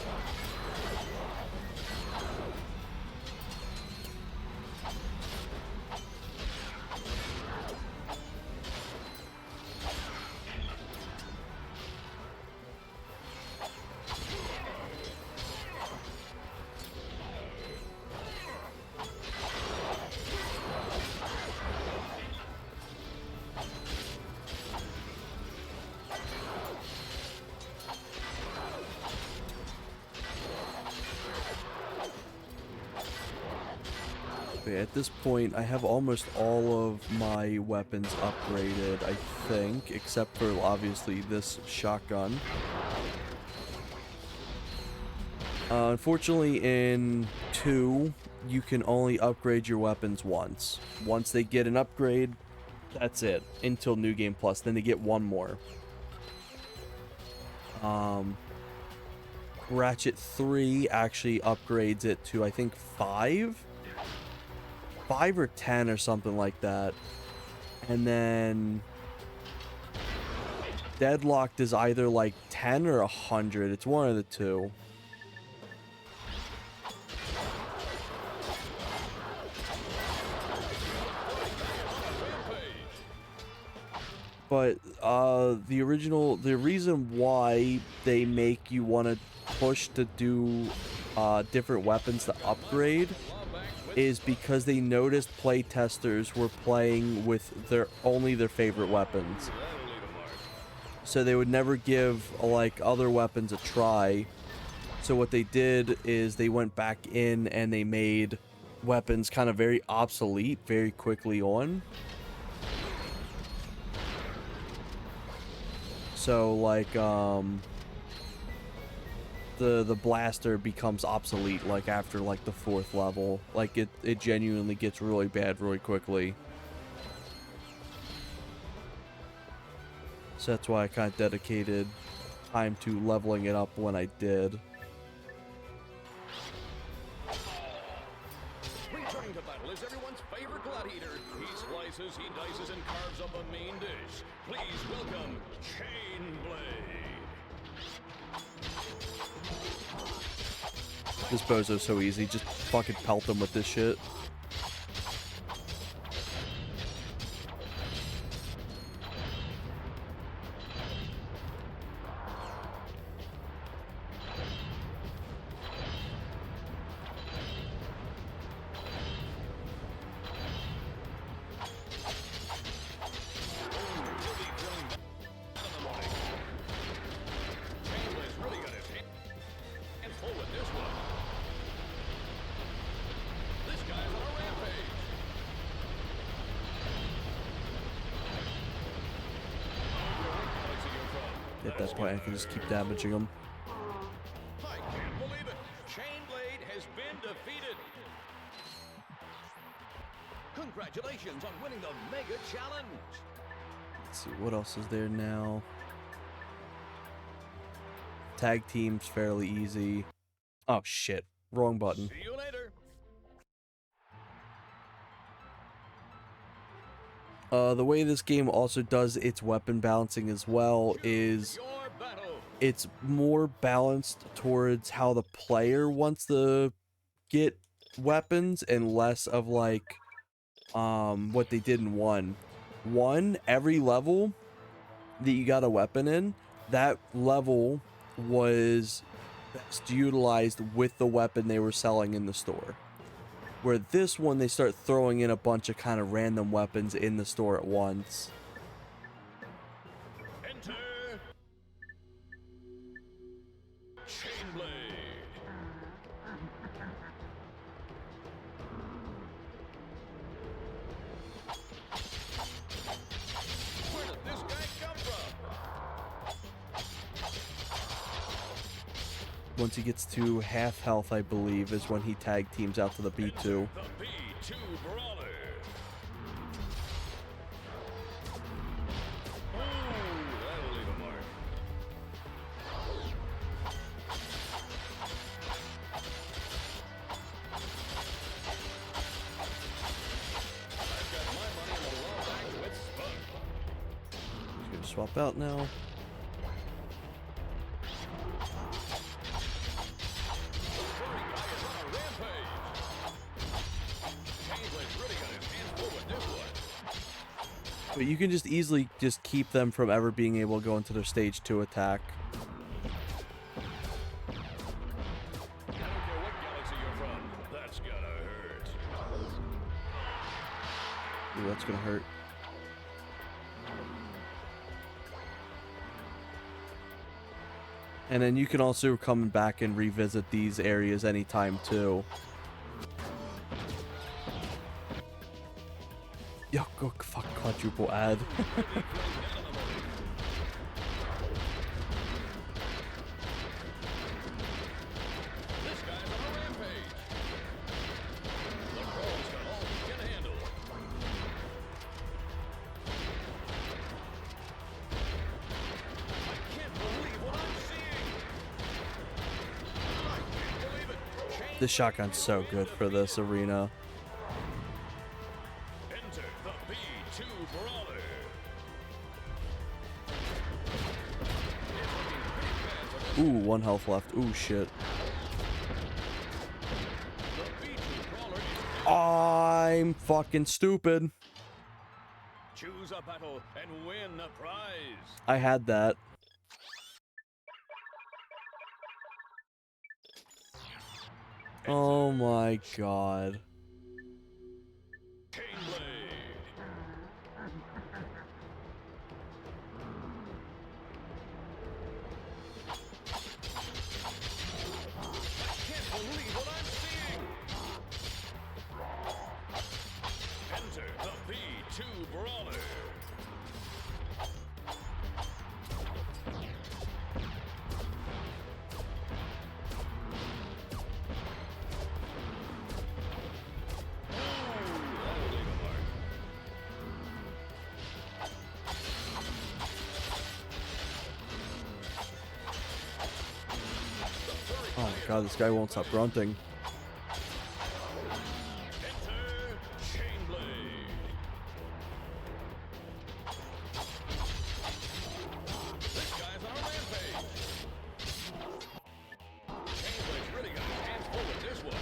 Okay, at this point, I have almost all of my weapons upgraded, I think, except for, obviously, this shotgun. Unfortunately, in 2, you can only upgrade your weapons once. Once they get an upgrade, that's it, until New Game Plus. Then they get one more. Ratchet 3 actually upgrades it to, I think, 5? 5 or 10 or something like that. And then Deadlocked is either like 10 or 100. It's one of the two. But the reason why they make you want to push to do different weapons to upgrade is because they noticed playtesters were playing with only their favorite weapons. So they would never give like other weapons a try. So what they did is they went back in and they made weapons kind of very obsolete very quickly on. So like the blaster becomes obsolete like after like the 4th level. Like it genuinely gets really bad really quickly. So that's why I kind of dedicated time to leveling it up when I did. Returning to battle is everyone's favorite gladiator. He slices, he dices, and carves up a mean dish. Please welcome Chainblade. This bozo's so easy. Just fucking pelt them with this shit. At that point, I can just keep damaging them. I can't believe it. Chainblade has been defeated. Congratulations on winning the Mega Challenge. Let's see, what else is there now? Tag team's fairly easy. Oh, shit. Wrong button. See you later. The way this game also does its weapon balancing as well is it's more balanced towards how the player wants to get weapons and less of like what they did in 1. Every level that you got a weapon in, that level was best utilized with the weapon they were selling in the store. Where this one, they start throwing in a bunch of kind of random weapons in the store at once. Enter Chainblade. Where did this guy come from? Once he gets to half health, I believe, is when he tag teams out to the B2. The B2 Brawler. Ooh, that'll leave a mark. I've got my money in the low bag with Spunk. Just gonna swap out now. But you can just easily just keep them from ever being able to go into their stage 2 attack. I don't care what galaxy you're from. That's gotta hurt. Ooh, that's gonna hurt. And then you can also come back and revisit these areas anytime too. Yo, go fuck quadruple ad. This shotgun's so good for this arena. Enter the B2 Brawler. Ooh, 1 health left. Ooh, shit. I'm fucking stupid. Choose a battle and win a prize. I had that. Oh my god. Enter the B2 Brawler. God, this guy won't stop grunting. Enter Chainblade. This guy's on a rampage. Chainblade's really got his hands full with this one.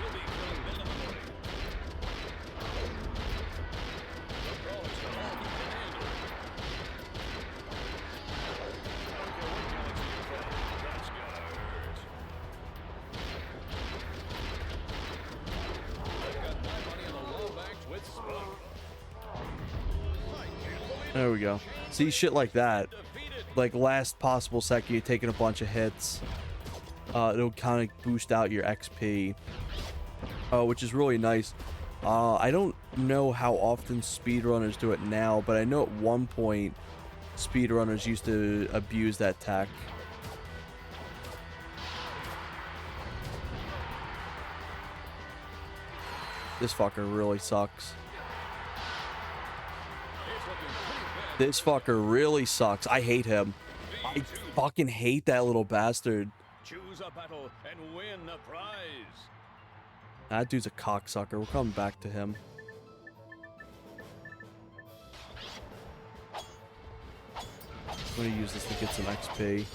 He'll be feeling that in the morning. The brawlers are all he can handle. I don't care what galaxy you're from, that's gotta hurt. I've got my money on the Lombax with Spunk. I can't believe There we go. See, shit like that. Like, last possible second, you're taking a bunch of hits. It'll kind of boost out your XP. Which is really nice. I don't know how often speedrunners do it now, but I know at one point, speedrunners used to abuse that tech. This fucker really sucks. This fucker really sucks. I hate him. I fucking hate that little bastard. Choose a battle and win a prize. That dude's a cocksucker. We're coming back to him. I'm gonna use this to get some XP.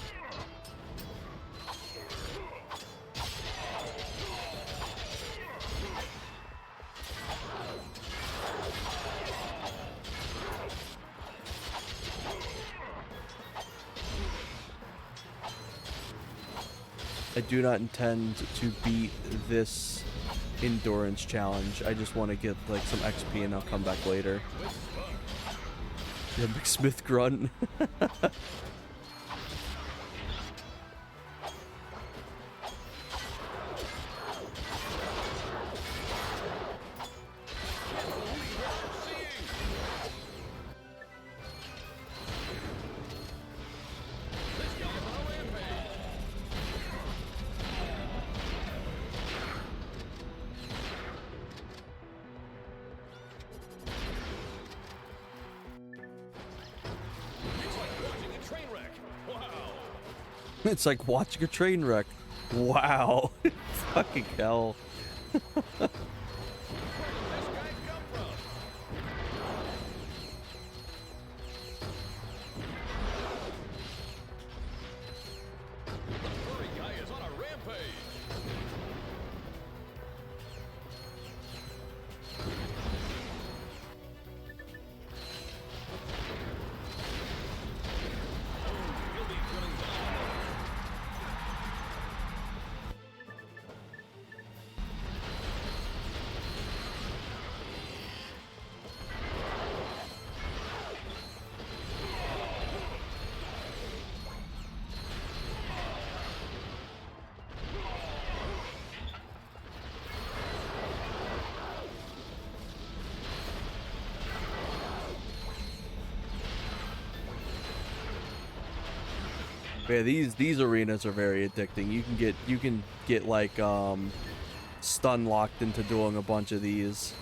I do not intend to beat this endurance challenge. I just want to get like some XP and I'll come back later. Yeah, McSmith grunt. It's like watching a train wreck. Wow. Fucking hell. Yeah, these arenas are very addicting. You can get like stun locked into doing a bunch of these.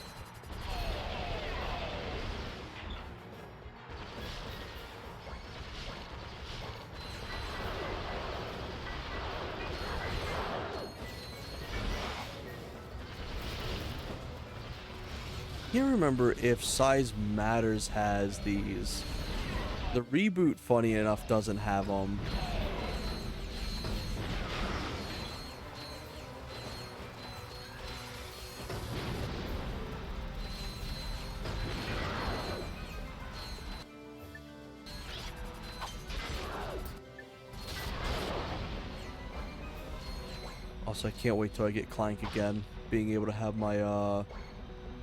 I can't remember if Size Matters has these. The reboot, funny enough, doesn't have them. Also, I can't wait till I get Clank again. Being able to have my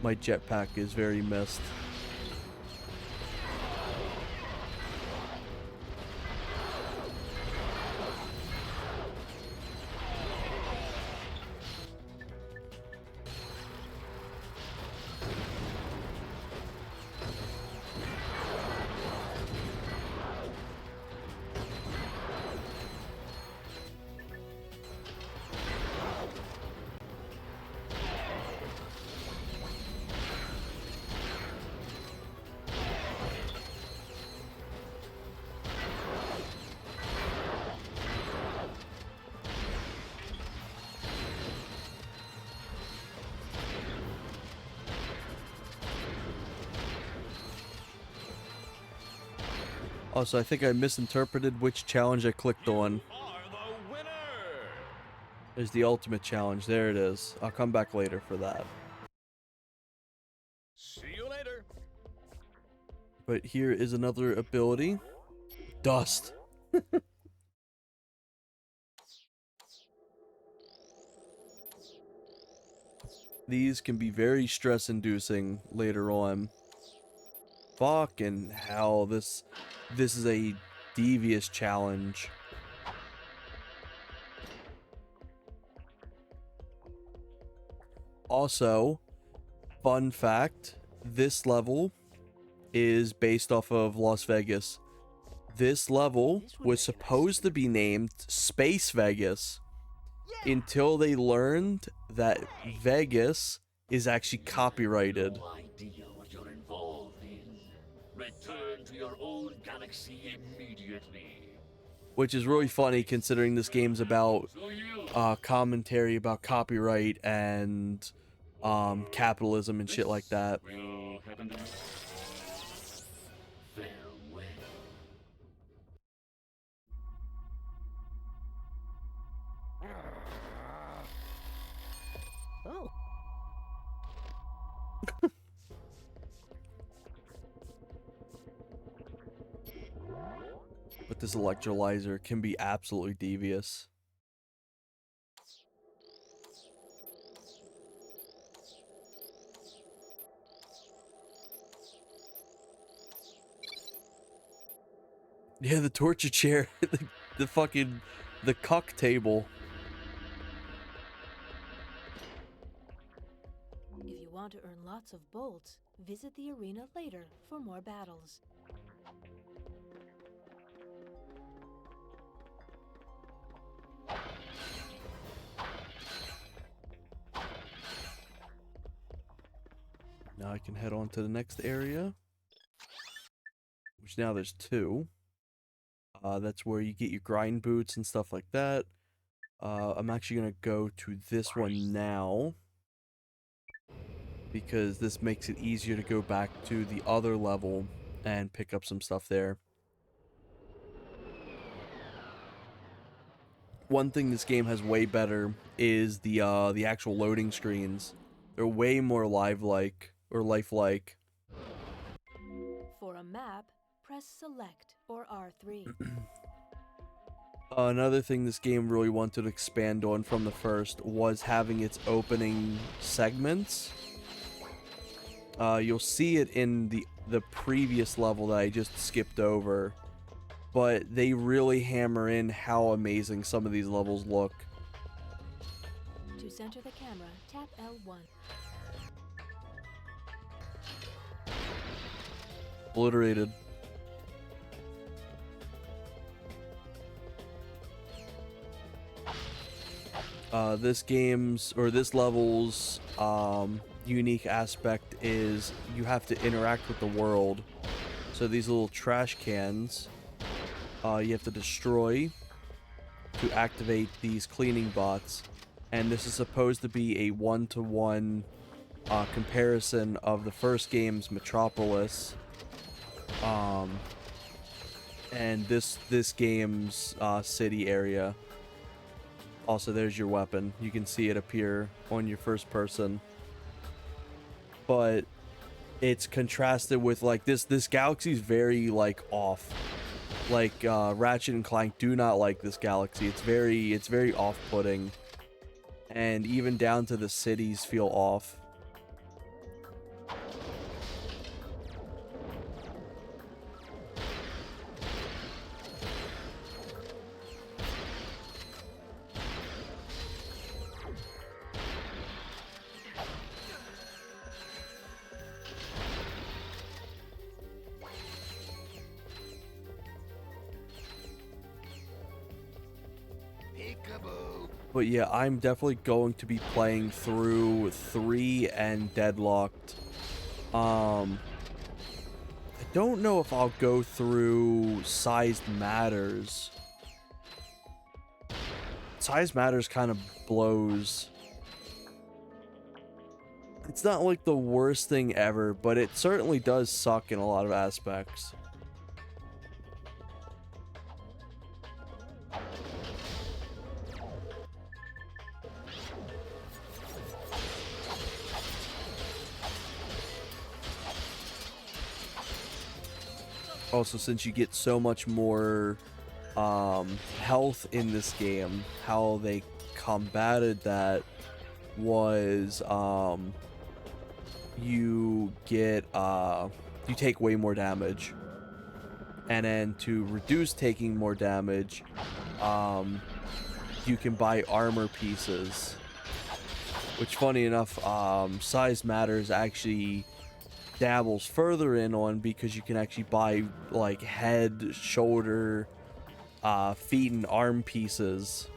my jetpack is very missed. Also, I think I misinterpreted which challenge I clicked on. There's the ultimate challenge. There it is. I'll come back later for that. See you later. But here is another ability. Dust. These can be very stress-inducing later on. Fucking hell, this is a devious challenge. Also, fun fact, this level is based off of Las Vegas. This level was supposed to be named Space Vegas until they learned that Vegas is actually copyrighted. No idea what you're involved in. Return to your old galaxy immediately. Which is really funny considering this game's about commentary about copyright and capitalism and shit like that. Will happen to farewell. Oh. But this electrolyzer can be absolutely devious. Yeah, the torture chair, the fucking, the cuck table. If you want to earn lots of bolts, visit the arena later for more battles. Now I can head on to the next area, which now there's two. That's where you get your grind boots and stuff like that. I'm actually going to go to this one now, because this makes it easier to go back to the other level and pick up some stuff there. One thing this game has way better is the actual loading screens. They're way more lifelike. For a map, press select or R3. Another thing this game really wanted to expand on from the first was having its opening segments. You'll see it in the previous level that I just skipped over, but they really hammer in how amazing some of these levels look. To center the camera, tap L1. Obliterated. This level's unique aspect is you have to interact with the world. So these little trash cans, you have to destroy to activate these cleaning bots, and this is supposed to be a one-to-one comparison of the first game's Metropolis, and this game's city area. Also, there's your weapon. You can see it appear on your first person. But it's contrasted with, like, this galaxy's very, like, off. Like, Ratchet and Clank do not like this galaxy. It's very off-putting. And even down to the cities feel off. But yeah, I'm definitely going to be playing through 3 and Deadlocked. I don't know if I'll go through Sized Matters. Sized Matters kind of blows. It's not like the worst thing ever, but it certainly does suck in a lot of aspects. Also, since you get so much more health in this game, how they combated that was you get you take way more damage, and then to reduce taking more damage, you can buy armor pieces, which, funny enough, Size Matters actually dabbles further in on, because you can actually buy like head, shoulder, feet, and arm pieces.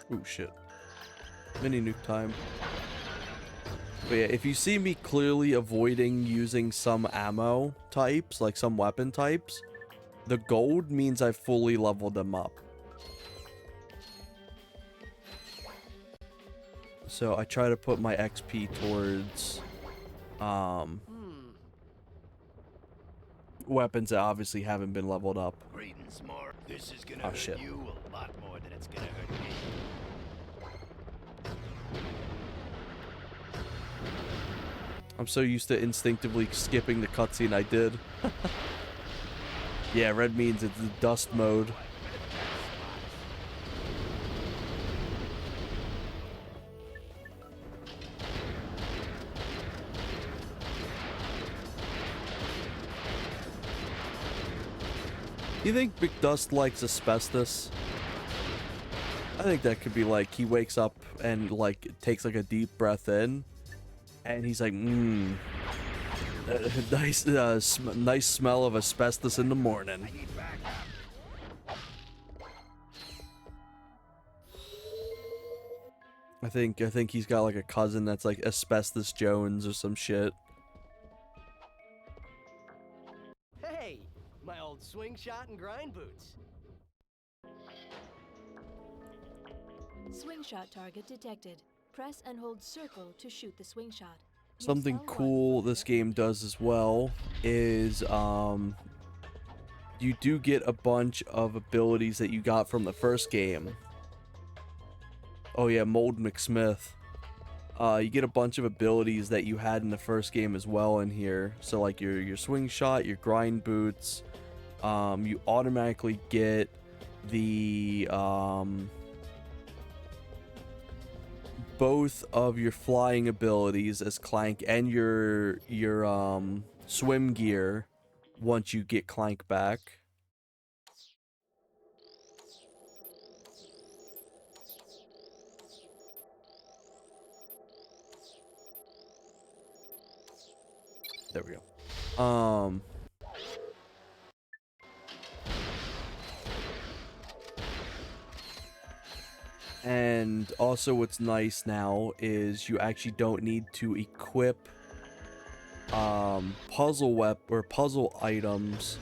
Oh shit. Mini nuke time. But yeah, if you see me clearly avoiding using some ammo types, like some weapon types, the gold means I fully leveled them up. So I try to put my XP towards weapons that obviously haven't been leveled up. Greetings, Mark. This is gonna Oh, hurt shit. you a lot more than it's gonna hurt me. I'm so used to instinctively skipping the cutscene I did. Yeah, red means it's the dust mode. You think Big Dust likes asbestos? I think that could be like, he wakes up and like takes like a deep breath in, and he's like, nice, nice smell of asbestos in the morning. I think he's got like a cousin that's like Asbestos Jones or some shit. Hey, my old swing shot and grind boots. Swing shot target detected. Press and hold circle to shoot the swing shot. Something cool this game does as well is you do get a bunch of abilities that you got from the first game. Oh yeah, Mold McSmith. You get a bunch of abilities that you had in the first game as well in here. So like your swing shot, your grind boots. You automatically get the both of your flying abilities as Clank and your swim gear once you get Clank back. There we go. And also what's nice now is you actually don't need to equip puzzle items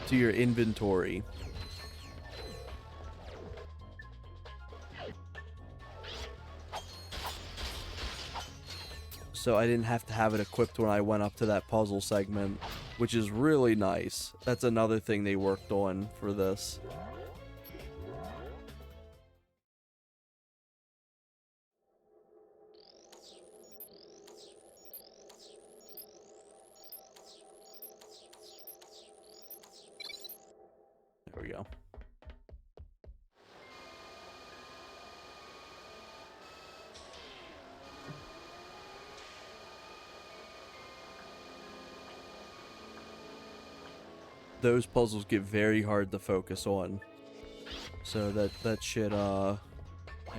to your inventory. So I didn't have to have it equipped when I went up to that puzzle segment, which is really nice. That's another thing they worked on for this. There we go. Those puzzles get very hard to focus on. So that shit I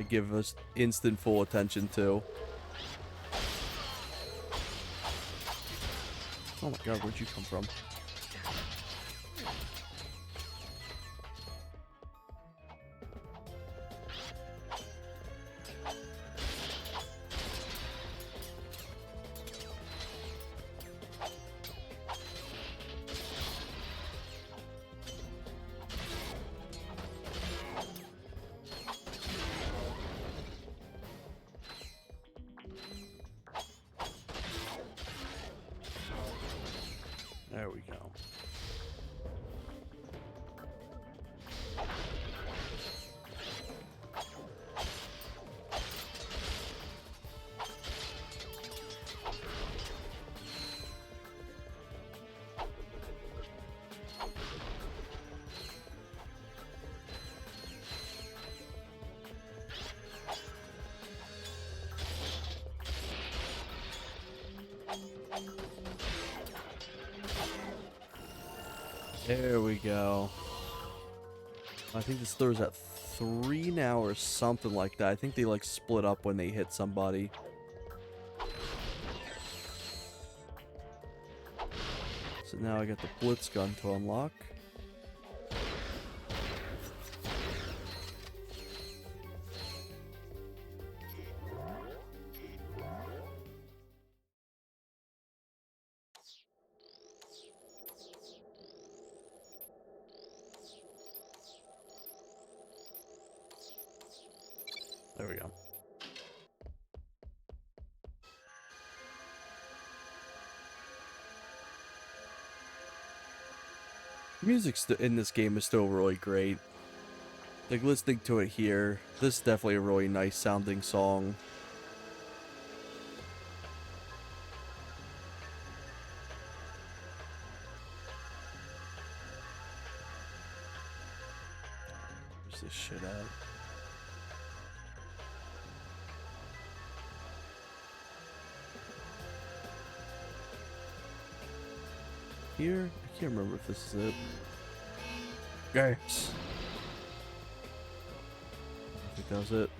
give us instant full attention to. Oh my god, where'd you come from? There we go. I think this throws at 3 now or something like that. I think they like split up when they hit somebody. So now I got the Blitz gun to unlock. There we go. Music in this game is still really great. Like, listening to it here, this is definitely a really nice sounding song. Where's this shit at? Here? I can't remember if this is it. Yes. I think that was it.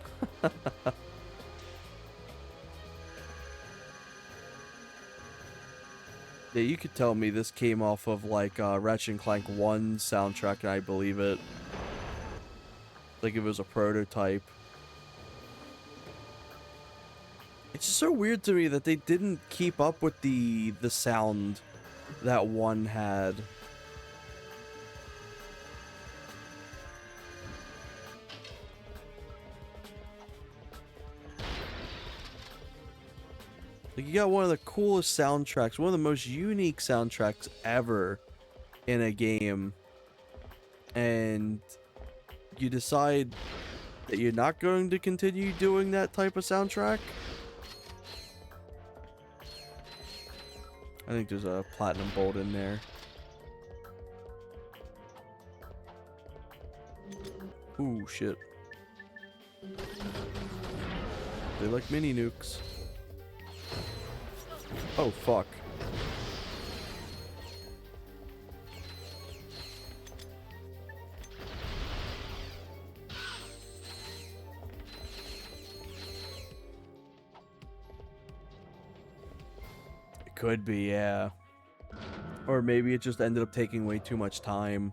Yeah, you could tell me this came off of like Ratchet and Clank 1 soundtrack, and I believe it. Like it was a prototype. It's just so weird to me that they didn't keep up with the sound that 1 had. Like, you got one of the coolest soundtracks, one of the most unique soundtracks ever in a game, and you decide that you're not going to continue doing that type of soundtrack? I think there's a platinum bolt in there. Ooh, shit. They like mini nukes. Oh, fuck. It could be, yeah. Or maybe it just ended up taking way too much time.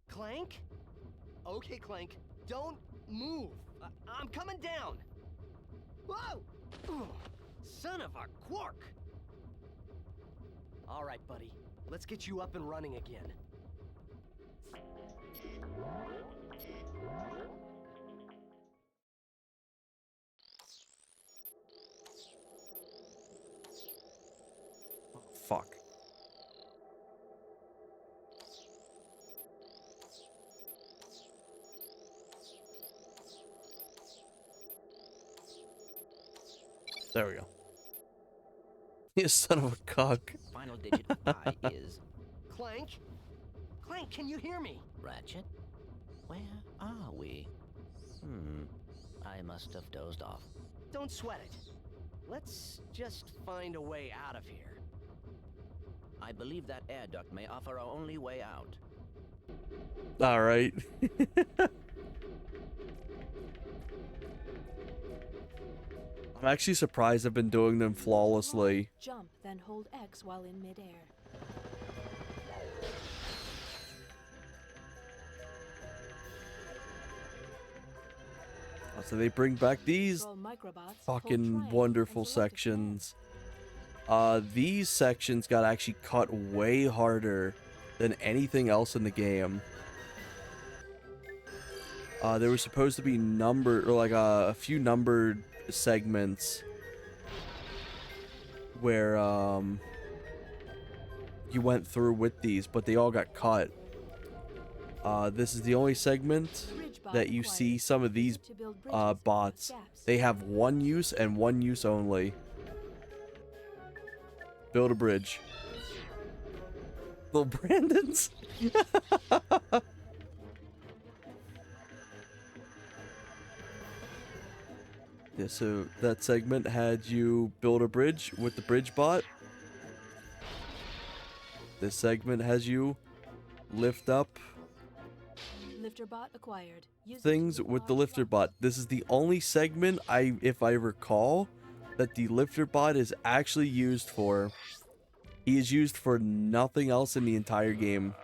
Clank? Okay, Clank. Don't move. I'm coming down. Whoa! Ugh, son of a quark! All right, buddy. Let's get you up and running again. Oh, fuck. There we go. You son of a cock. Final digit of I is... Clank? Clank, can you hear me? Ratchet? Where are we? I must have dozed off. Don't sweat it. Let's just find a way out of here. I believe that air duct may offer our only way out. Alright. I'm actually surprised I've been doing them flawlessly. Jump, then hold X while in midair. So they bring back these fucking wonderful sections. These sections got actually cut way harder than anything else in the game. There was supposed to be numbered, or like a few numbered segments where you went through with these, but they all got cut. This is the only segment that you see some of these bots. They have one use and one use only. Build a bridge. Little Brandons. Yeah, so that segment had you build a bridge with the bridge bot. This segment has you lift up Lifter bot acquired. Use it things with with the large lifter bot. This is the only segment, if I recall, that the lifter bot is actually used for. He is used for nothing else in the entire game.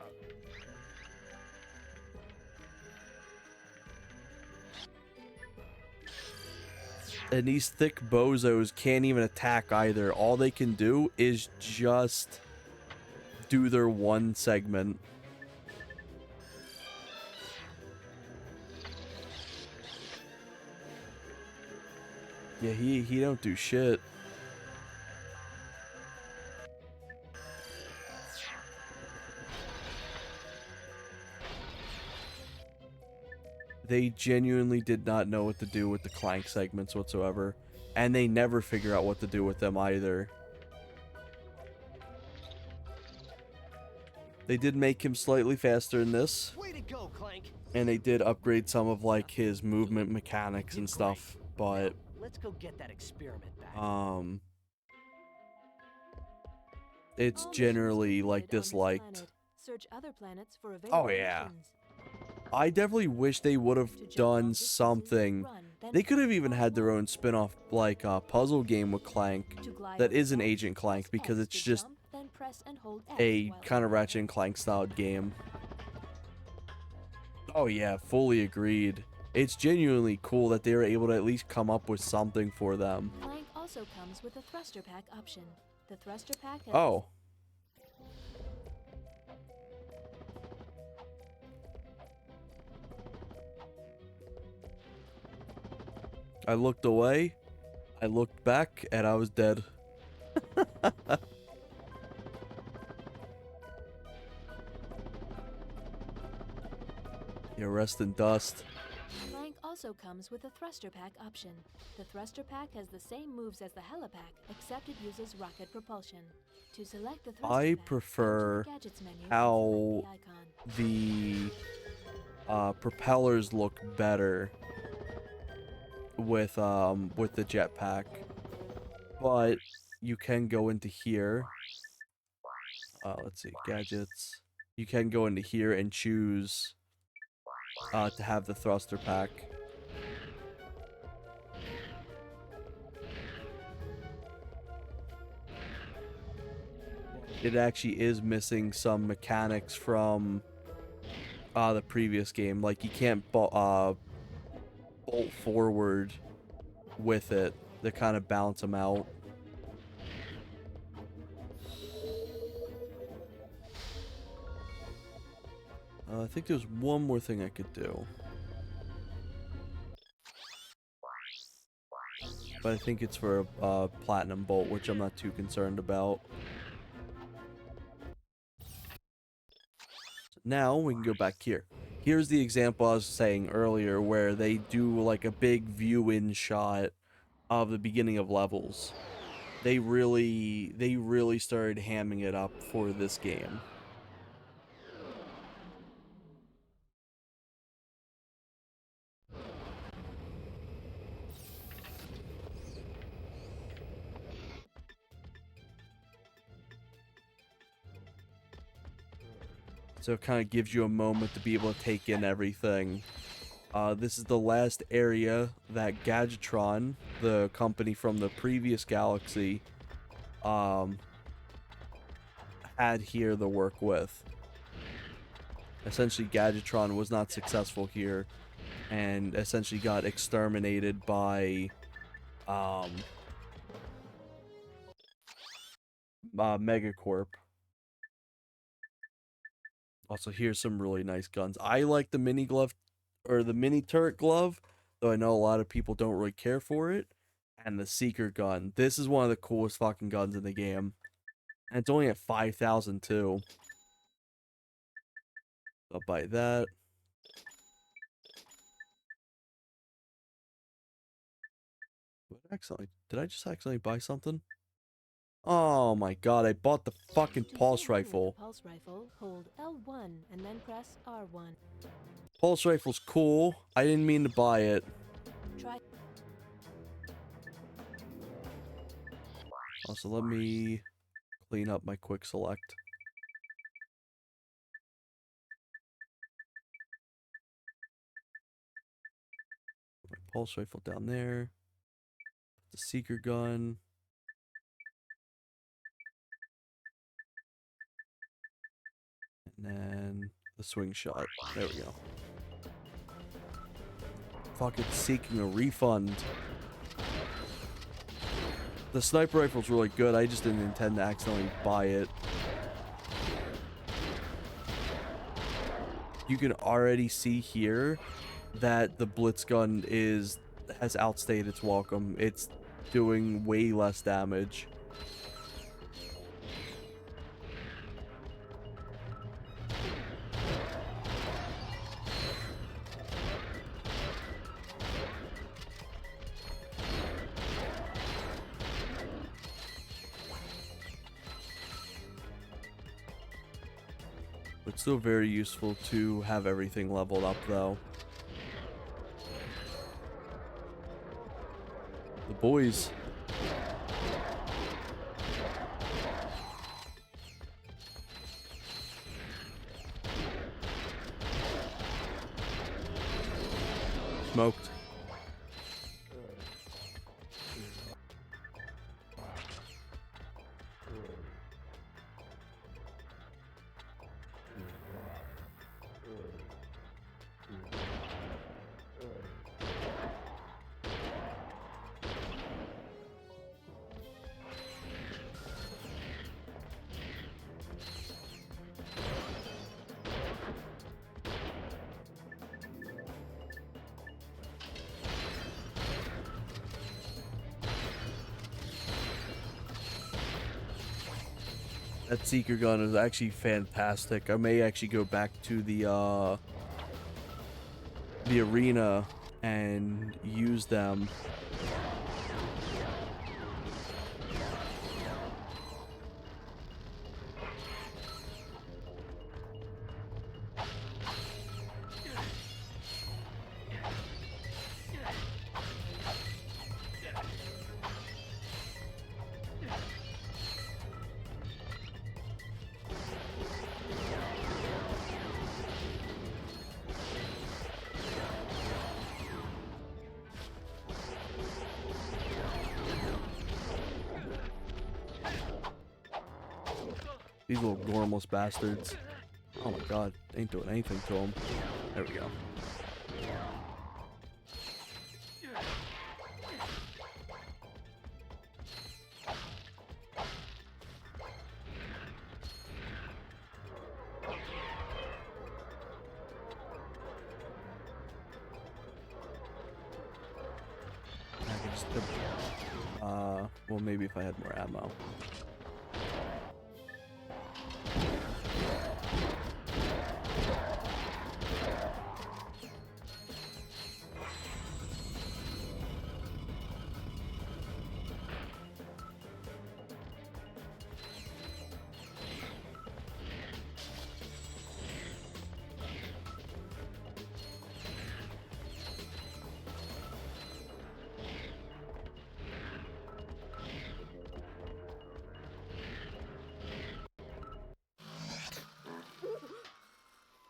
And these thick bozos can't even attack either. All they can do is just do their one segment. Yeah, he don't do shit. They genuinely did not know what to do with the Clank segments whatsoever. And they never figure out what to do with them either. They did make him slightly faster in this. Way to go, Clank. And they did upgrade some of like his movement mechanics and stuff, but Let's go get that experiment back. it's All missions generally like completed on this disliked. planet. Search other planets for available Oh yeah. missions. I definitely wish they would have done something. They could have even had their own spin-off like puzzle game with Clank that isn't Agent Clank, because it's just Then press and hold X a while kind of Ratchet and Clank styled game. Oh yeah, fully agreed. It's genuinely cool that they were able to at least come up with something for them. Clank also comes with a thruster pack option. The thruster pack has Oh. I looked away, I looked back, and I was dead. You rest in dust. Clank also comes with a thruster pack option. The thruster pack has the same moves as the helipack, except it uses rocket propulsion. To select the thruster I pack, prefer go to the gadgets menu and how select the icon. the propellers look better with the jetpack, but you can go into here. Let's see, gadgets. You can go into here and choose to have the thruster pack. It actually is missing some mechanics from the previous game. Like, you can't bolt forward with it. They kind of balance them out. I think there's one more thing I could do. But I think it's for a platinum bolt, which I'm not too concerned about. So now we can go back here. Here's the example I was saying earlier, where they do like a big view-in shot of the beginning of levels. They really started hamming it up for this game. So it kind of gives you a moment to be able to take in everything. This is the last area that Gadgetron, the company from the previous galaxy, had here to work with. Essentially, Gadgetron was not successful here, and essentially got exterminated by Megacorp. Also, here's some really nice guns. I like the mini glove, or the mini turret glove, though I know a lot of people don't really care for it. And the Seeker gun. This is one of the coolest fucking guns in the game. And it's only at 5,000 too. I'll buy that. Did I just accidentally buy something? Oh my god, I bought the fucking pulse rifle. Pulse rifle, hold L1 and then press R1. Pulse rifle's cool. I didn't mean to buy it. Try. Also, let me clean up my quick select. pulse rifle down there. The seeker gun. And then the swing shot. There we go. Fucking seeking a refund. The sniper rifle's really good. I just didn't intend to accidentally buy it. You can already see here that the blitz gun has outstayed its welcome. It's doing way less damage. It's still very useful to have everything leveled up, though. The boys. Smoked. That seeker gun is actually fantastic. I may actually go back to the arena and use them. These little gormless bastards. Oh my god, ain't doing anything to them. There we go. Well, maybe if I had more ammo.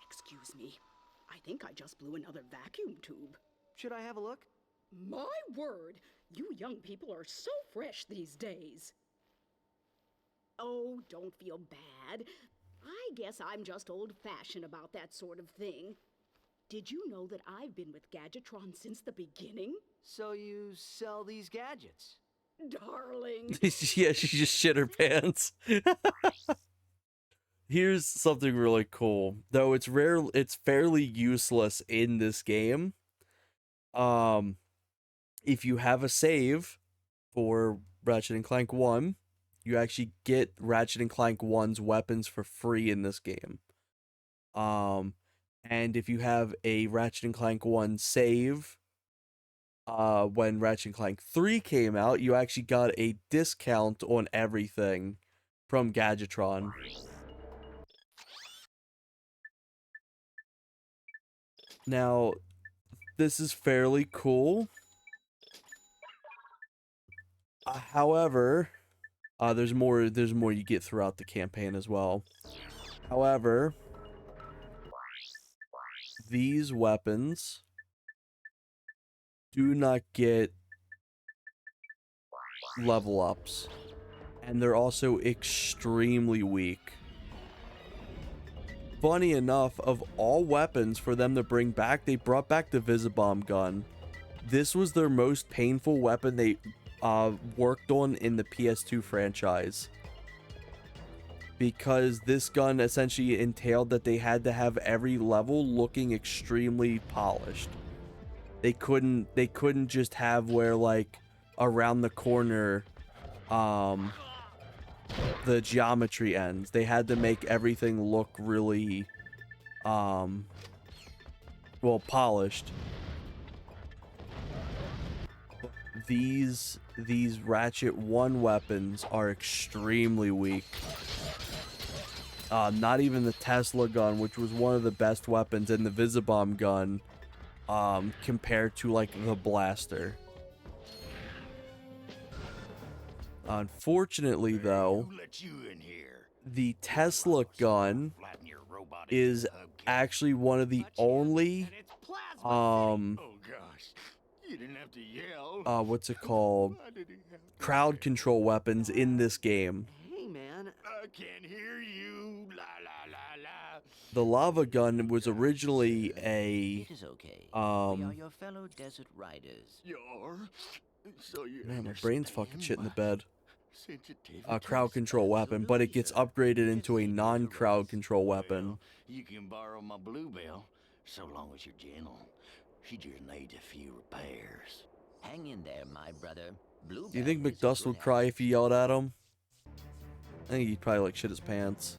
Excuse me. I think I just blew another vacuum tube. Should I have a look? My word! You young people are so fresh these days. Oh, don't feel bad. I guess I'm just old-fashioned about that sort of thing. Did you know that I've been with Gadgetron since the beginning? So you sell these gadgets? Darling! Yeah, she just shit her pants. Here's something really cool. Though it's fairly useless in this game. If you have a save for Ratchet and Clank 1, you actually get Ratchet and Clank 1's weapons for free in this game. And if you have a Ratchet and Clank 1 save, when Ratchet and Clank 3 came out, you actually got a discount on everything from Gadgetron. Now, this is fairly cool. However, there's more you get throughout the campaign as well. However, these weapons do not get level ups. And they're also extremely weak. Funny enough, of all weapons for them to bring back, they brought back the Visibomb gun. This was their most painful weapon they worked on in the PS2 franchise. Because this gun essentially entailed that they had to have every level looking extremely polished. They couldn't just have where, like, around the corner the geometry ends. They had to make everything look really well, polished. These Ratchet 1 weapons are extremely weak. Not even the Tesla gun, which was one of the best weapons, and the Visibomb gun compared to, like, the blaster. Unfortunately, though, the Tesla gun is actually one of the only what's it called, crowd control weapons in this game. Hey, man. I can't hear you. La la la la. The lava gun was originally a It is okay. We are your fellow desert riders. man, my brain's fucking shit in the bed. A crowd control weapon, but it gets upgraded into a non-crowd control weapon. You can borrow my Bluebell, so long as you're gentle. She just needs a few repairs. Hang in there, my brother. Do you think McDust would cry if you yelled at him? I think he'd probably like shit his pants.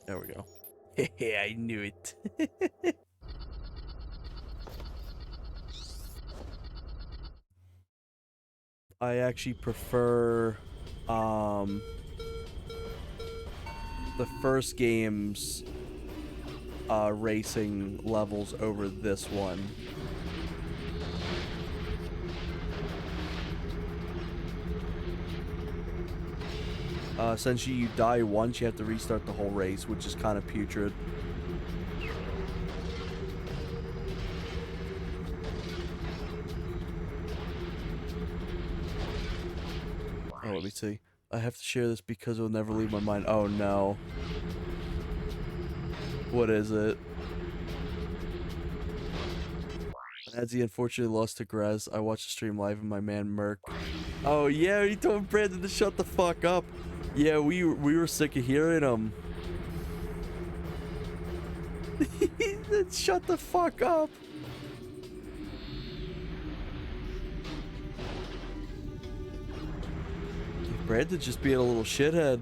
There we go. I knew it. I actually prefer the first game's racing levels over this one. Essentially, you die once, you have to restart the whole race, which is kind of putrid. Oh, let me see. I have to share this because it'll never leave my mind. Oh, no. What is it? As he unfortunately lost to Grez, I watched the stream live and my man Merc. Oh, yeah, he told Brandon to shut the fuck up. Yeah, we were sick of hearing him. He said, shut the fuck up. Brandon just being a little shithead.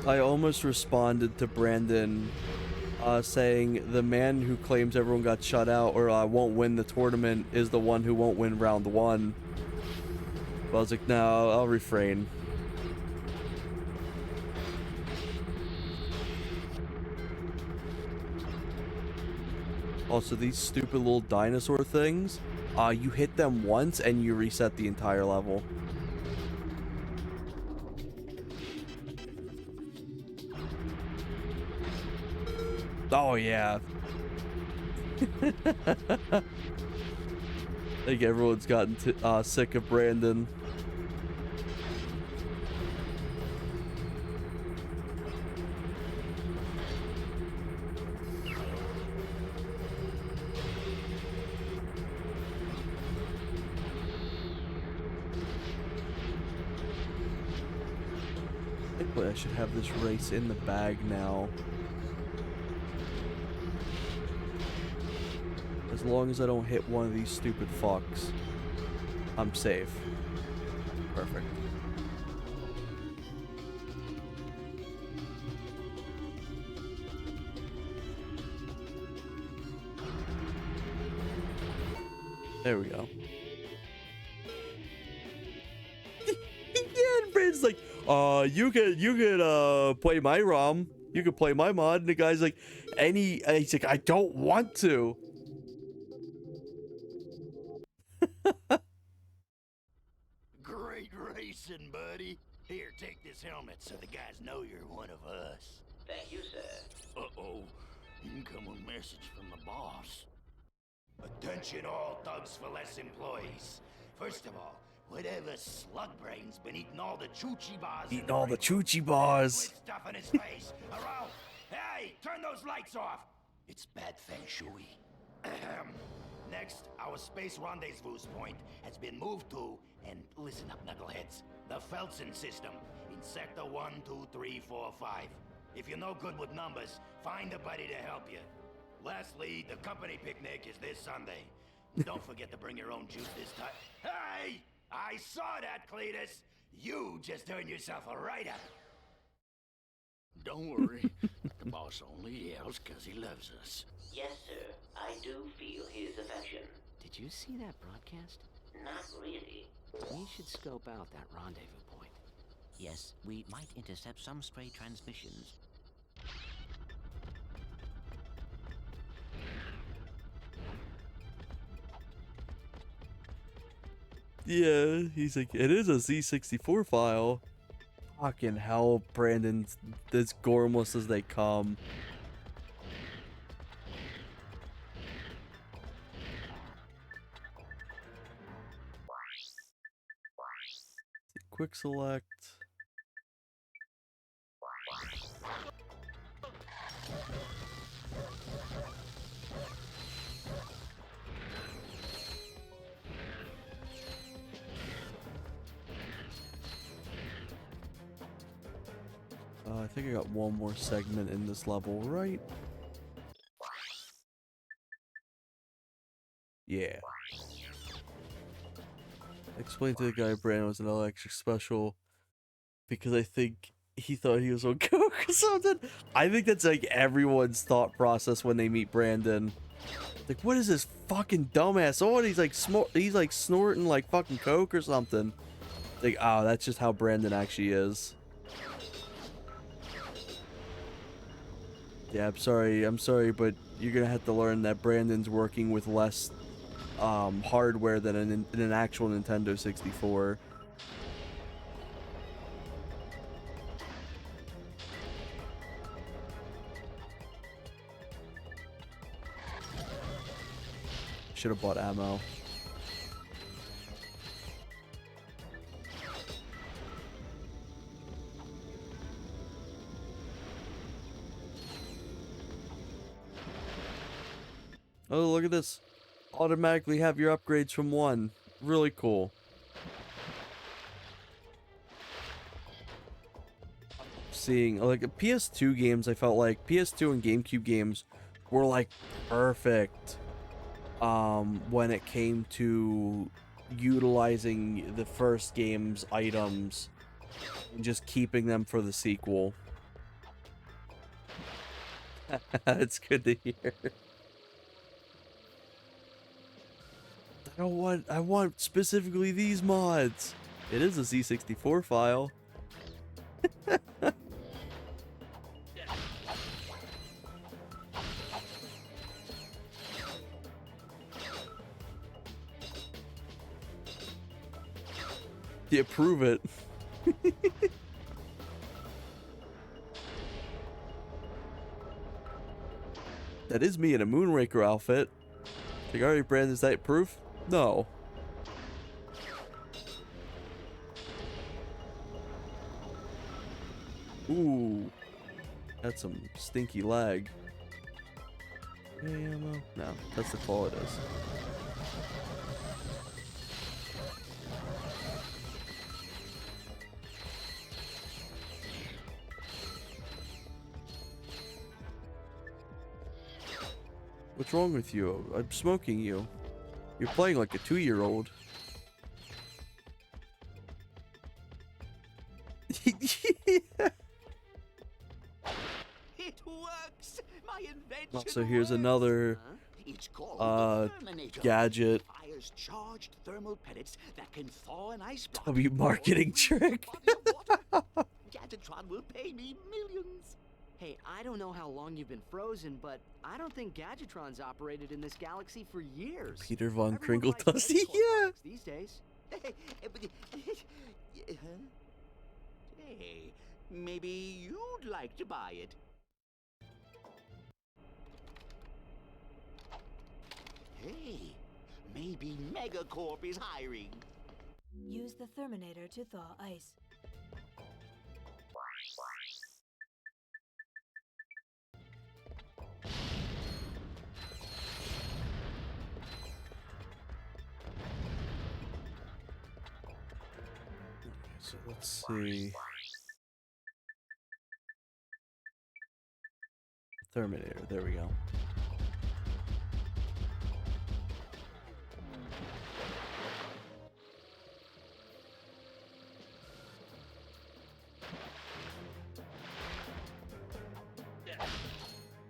I almost responded to Brandon saying the man who claims everyone got shut out or won't win the tournament is the one who won't win round one. But I was like, no, I'll refrain. Also, these stupid little dinosaur things, you hit them once and you reset the entire level. Oh, yeah. I think everyone's gotten sick of Brandon. I should have this race in the bag now. As long as I don't hit one of these stupid fucks, I'm safe. Perfect. There we go. Yeah, and Brandon's like, you could play my ROM. You could play my mod. And the guy's like, he's like, I don't want to. Great racing, buddy. Here, take this helmet so the guys know you're one of us. Thank you, sir. Uh-oh. Incoming message from the boss. Attention all Thugs for Less employees. First of all, whatever slug brain's been eating all the choochie bars. Eating all the choochie bars. Quit stuffing his face. Around. Hey, turn those lights off. It's bad feng shui. Ahem. Next, our space rendezvous point has been moved to, and listen up, knuckleheads, the Felsen system in Sector 1, 2, 3, 4, 5. If you're no good with numbers, find a buddy to help you. Lastly, the company picnic is this Sunday. Don't forget to bring your own juice this time. Hey! I saw that, Cletus! You just earned yourself a write-up. Don't worry. The boss only yells because he loves us. Yes, sir. I do feel his affection. Did you see that broadcast? Not really. We should scope out that rendezvous point. Yes, we might intercept some stray transmissions. Yeah, he's like, it is a Z64 file. Fucking hell, Brandon's as gormless as they come. Quick select. I think I got one more segment in this level, right? Yeah. Explain to the guy Brandon was an electric special because I think he thought he was on coke or something. I think that's like everyone's thought process when they meet Brandon. Like, what is this fucking dumbass? Oh, he's like snorting like fucking coke or something. Like, oh, that's just how Brandon actually is. Yeah, I'm sorry, but you're gonna have to learn that Brandon's working with less hardware than an actual Nintendo 64. Should have bought ammo. Oh, look at this. Automatically have your upgrades from 1. Really cool. Seeing, like, PS2 games, I felt like PS2 and GameCube games were, like, perfect. When it came to utilizing the first game's items and just keeping them for the sequel. It's good to hear. I want specifically these mods. It is a Z64 file. Yeah, prove it. That is me in a Moonraker outfit. Like, alright, Brandon, is that proof? No. Ooh. That's some stinky lag. Ammo? No, that's the claw it is. What's wrong with you? I'm smoking you. You're playing like a 2-year-old. Yeah. It works. My invention So here's another gadget use charged thermal pellets that can thaw an ice block. W marketing trick. Gadgetron will pay me millions. Hey, I don't know how long you've been frozen, but I don't think Gadgetron's operated in this galaxy for years. Peter Von Everyone buys Crinkledusty, Megacorp yeah. products these days. Hey, maybe you'd like to buy it. Hey, maybe Megacorp is hiring. Use the Therminator to thaw ice. So let's see. Terminator, there we go.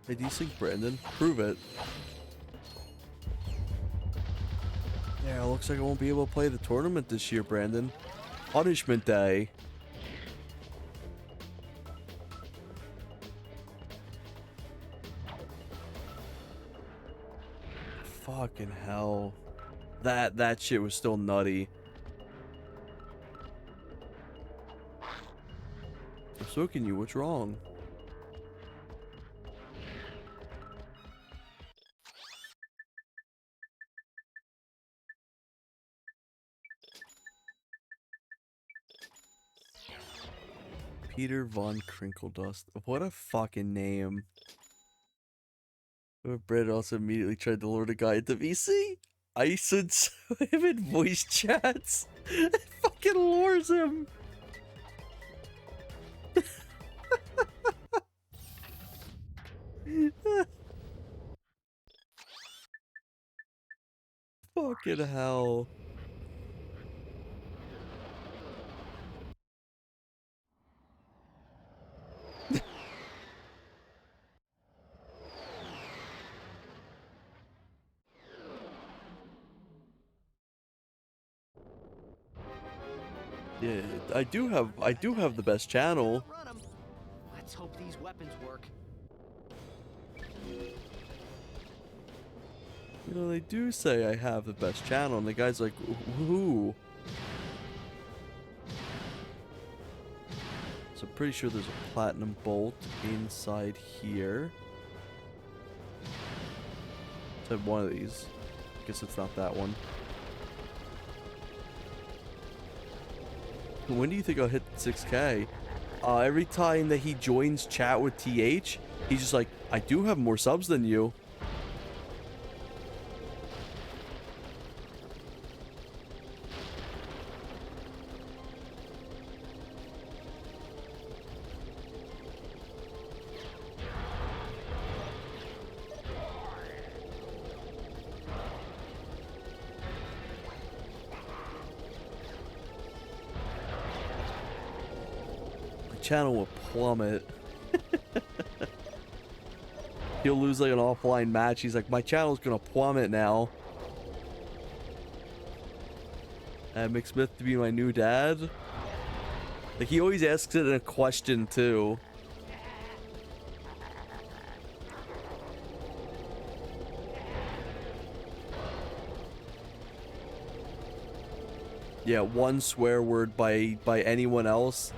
Hey, do you think Brandon? Prove it. Yeah, looks like I won't be able to play the tournament this year, Brandon. Punishment Day. Fucking hell. That shit was still nutty. I'm soaking you, what's wrong? Peter Von Crinkledust. What a fucking name. Brett also immediately tried to lure the guy into VC. Ice and swim in voice chats. It fucking lures him. Fucking hell. Yeah, I do have the best channel. Let's hope these weapons work. You know, they do say I have the best channel, and the guy's like, who? So I'm pretty sure there's a platinum bolt inside here. Let's have one of these. Guess it's not that one. When do you think I'll hit 6K? Every time that he joins chat with TH, he's just like, I do have more subs than you. Channel will plummet. He'll lose like an offline match. He's like, my channel's gonna plummet now. McSmith to be my new dad. Like, he always asks it in a question too. Yeah, one swear word by anyone else.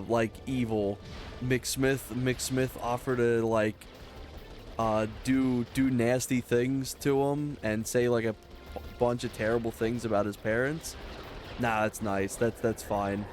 Like evil. McSmith offered to like do nasty things to him and say like a bunch of terrible things about his parents. Nah, that's nice. That's fine.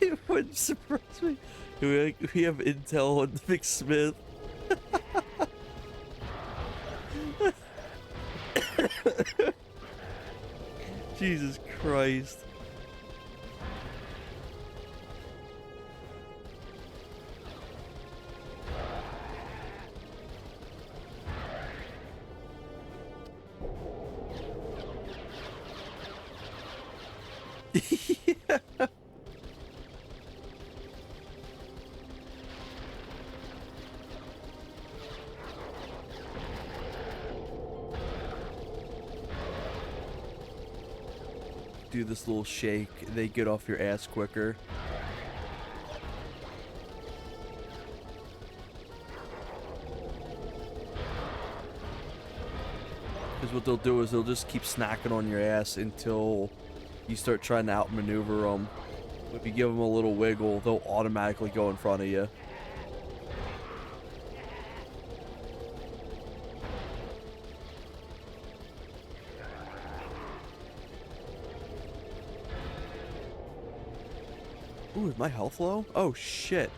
It wouldn't surprise me. We have intel on McSmith. Jesus Christ. Do this little shake, they get off your ass quicker. Because what they'll do is they'll just keep snacking on your ass until you start trying to outmaneuver them. If you give them a little wiggle, they'll automatically go in front of you. Ooh, is my health low? Oh, shit.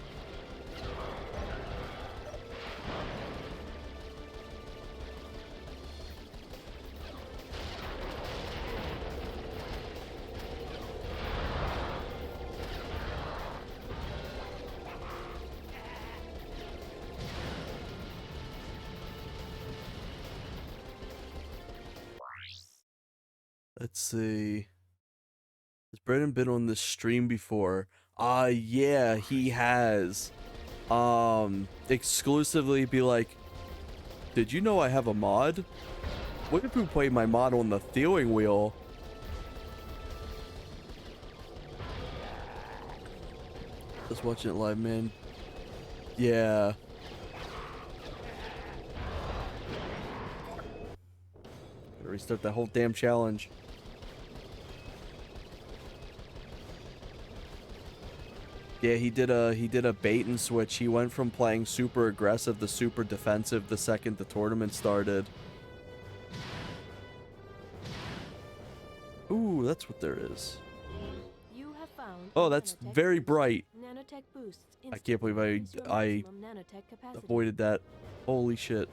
Let's see. Has Brennan been on this stream before? Yeah, he has. Exclusively be like, did you know I have a mod? What if we play my mod on the steering wheel? Just watching it live, man. Yeah. Gotta restart that whole damn challenge. Yeah, he did a bait and switch. He went from playing super aggressive to super defensive the second the tournament started. Ooh, that's what there is. You have found Oh, that's nanotech very boost. bright. Nanotech boosts I can't believe I maximum nanotech capacity. avoided that. Holy shit.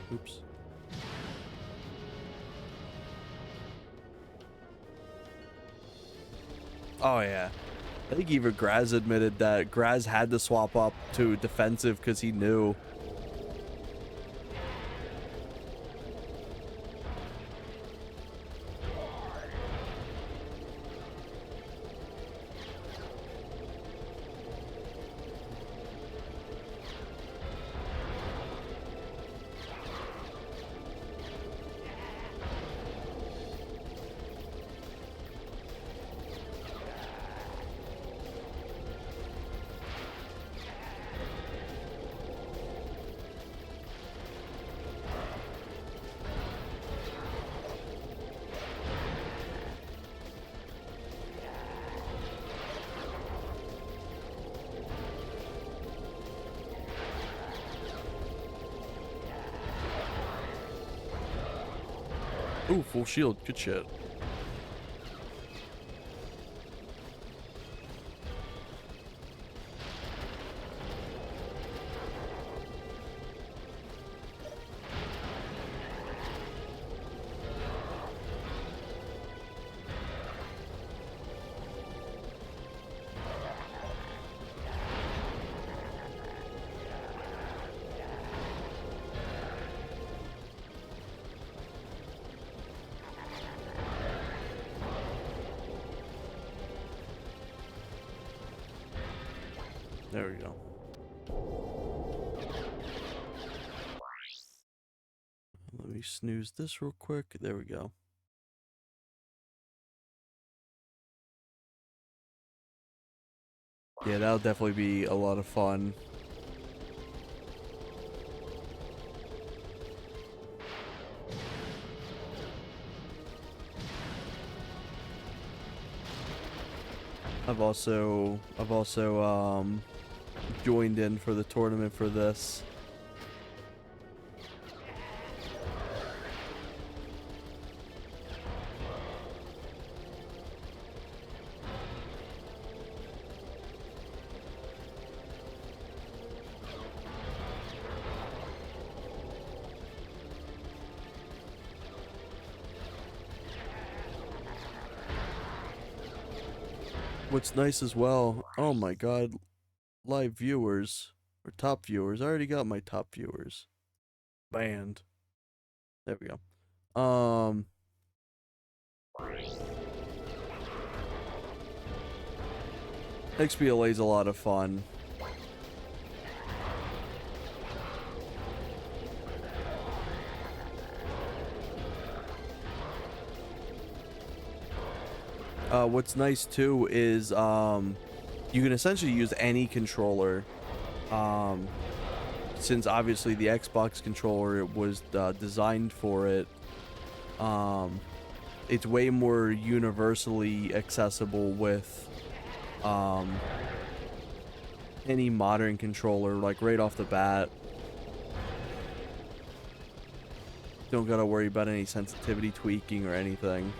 Oops. Oh yeah. I think even Graz admitted that Graz had to swap up to defensive because he knew. Ooh, full shield. Good shit. There we go. Let me snooze this real quick. There we go. Yeah, that'll definitely be a lot of fun. I've also joined in for the tournament for this. What's nice as well, oh my god, live viewers, or top viewers, I already got my top viewers. Banned. There we go. XBLA is a lot of fun. What's nice too is you can essentially use any controller. Since obviously the Xbox controller was designed for it, it's way more universally accessible with any modern controller, like right off the bat. Don't gotta worry about any sensitivity tweaking or anything.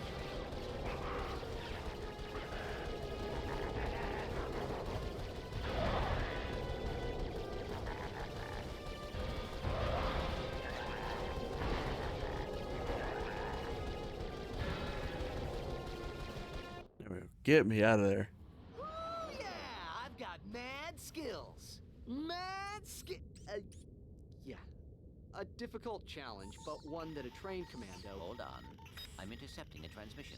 Get me out of there. Ooh, yeah, I've got mad skills. Yeah, a difficult challenge, but one that a trained commando... Hold on. I'm intercepting a transmission.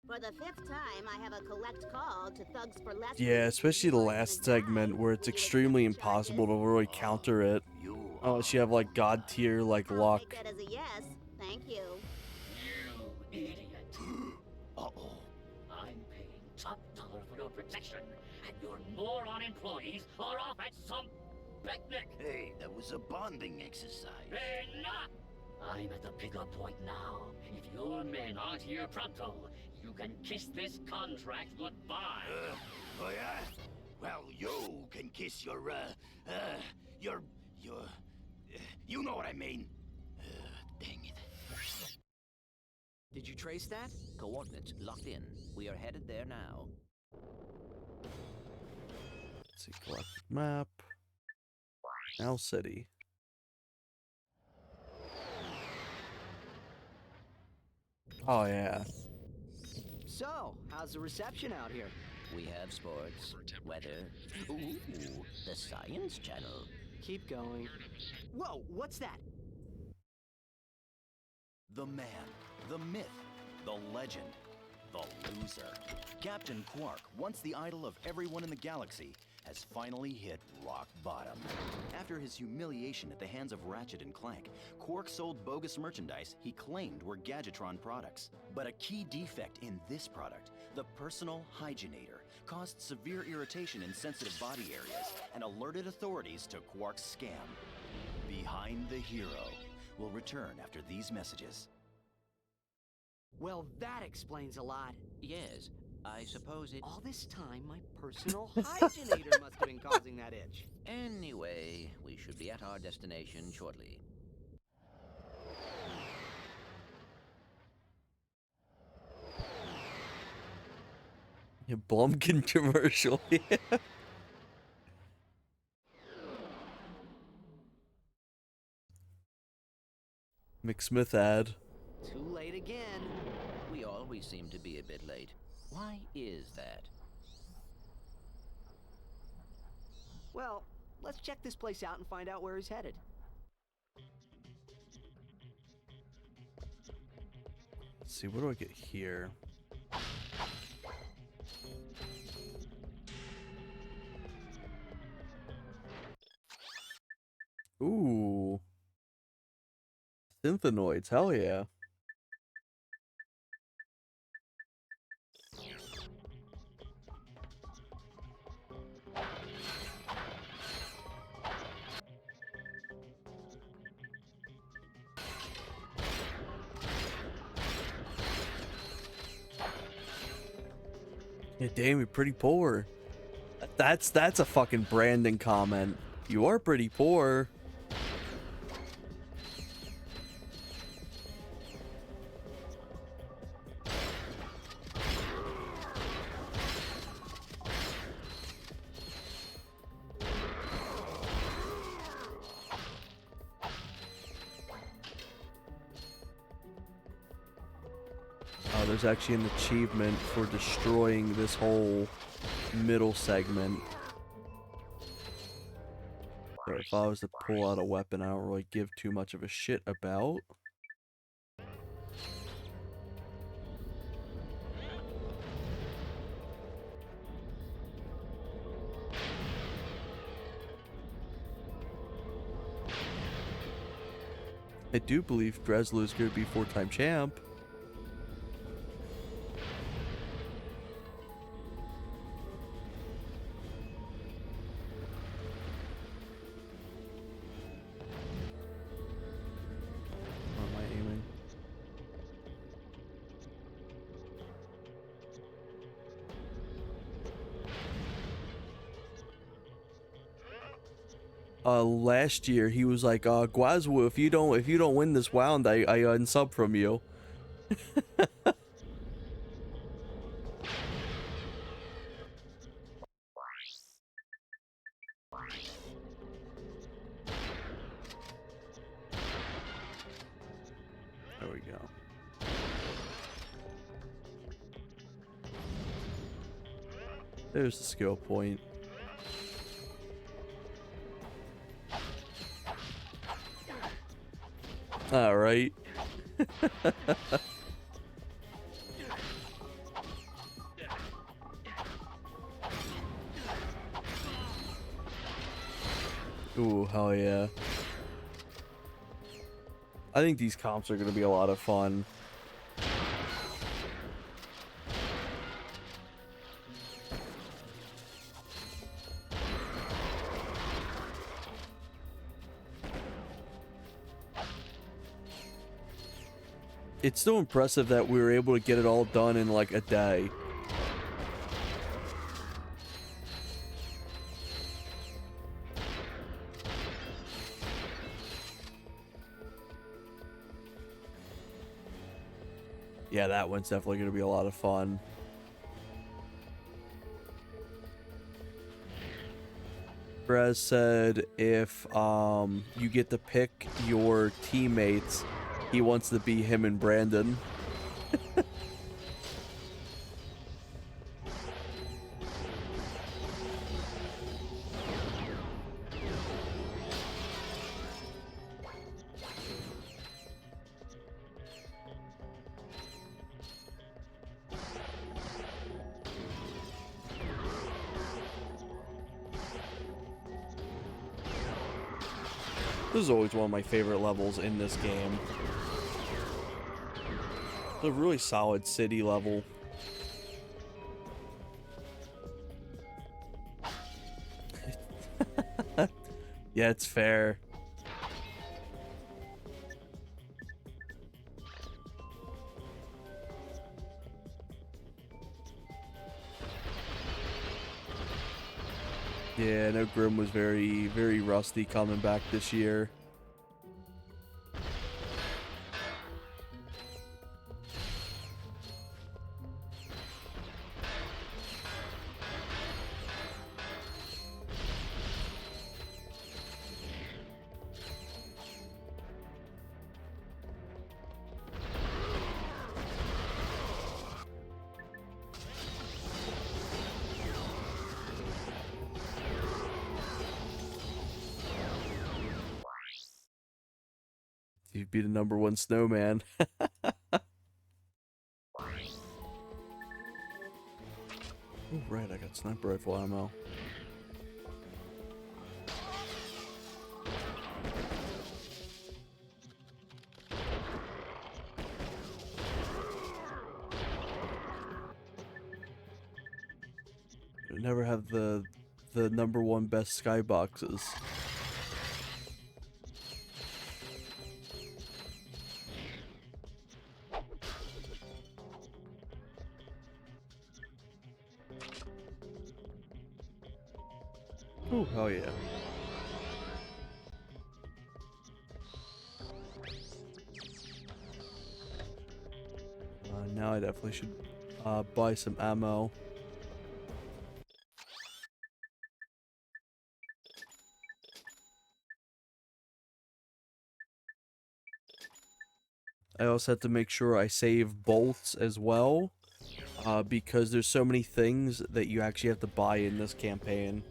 For the 5th time, I have a collect call to Thugs for Less. Yeah, especially the last segment where it's extremely impossible to really counter it. Unless you have like god tier like luck. Take that as a yes. Thank you. You idiot. Uh-oh. I'm paying top dollar for your protection, and your moron employees are off at some picnic. Hey, that was a bonding exercise. Enough! I'm at the pickup point now. If your men aren't here pronto, you can kiss this contract goodbye. Oh yeah? Well, you can kiss your, you know what I mean. Dang it. Did you trace that? Coordinates locked in. We are headed there now. Let's see, galactic map. Now city. Oh yeah. So, how's the reception out here? We have sports, weather, ooh, the Science Channel. Keep going. Whoa, what's that? The man, the myth, the legend, the loser. Captain Quark, once the idol of everyone in the galaxy, has finally hit rock bottom. After his humiliation at the hands of Ratchet and Clank, Quark sold bogus merchandise he claimed were Gadgetron products. But a key defect in this product, the Personal Hygienator, caused severe irritation in sensitive body areas and alerted authorities to Quark's scam. Behind the Hero will return after these messages. Well, that explains a lot. Yes, I suppose it... All this time, my personal hygienator must have been causing that itch. Anyway, we should be at our destination shortly. Yeah, Blumkin commercial. Yeah. McSmith ad. Too late again. We always seem to be a bit late. Why is that? Well, let's check this place out and find out where he's headed. Let's see, what do I get here? Ooh. Synthenoids, hell yeah. Yeah, damn, you're pretty poor. That's a fucking branding comment. You are pretty poor. There's actually an achievement for destroying this whole middle segment. So if I was to pull out a weapon I don't really give too much of a shit about. I do believe Dresler's going to be 4-time champ. Where am I aiming? Last year he was like, Guazwu, if you don't win this round, I unsub from you. There we go. There's the skill point. All right. Ooh, hell yeah. I think these comps are going to be a lot of fun. It's so impressive that we were able to get it all done in like a day. Yeah, that one's definitely going to be a lot of fun. Brez said if you get to pick your teammates, he wants to be him and Brandon. This is always one of my favorite levels in this game. It's a really solid city level. Yeah, it's fair. Yeah, I know Grim was very, very rusty coming back this year. You'd be the #1 snowman. Oh, right, I got sniper rifle ammo. You never have the #1 best skyboxes. Oh, hell yeah. Now I definitely should buy some ammo. I also have to make sure I save bolts as well, because there's so many things that you actually have to buy in this campaign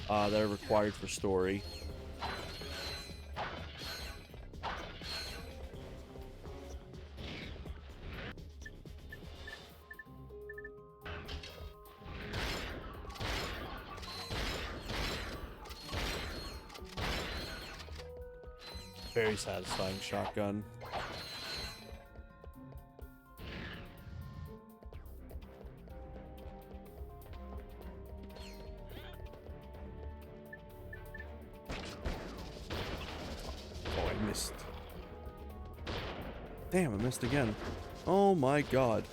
that are required for story. Very satisfying shotgun. Oh, I missed. Damn, I missed again. Oh my god.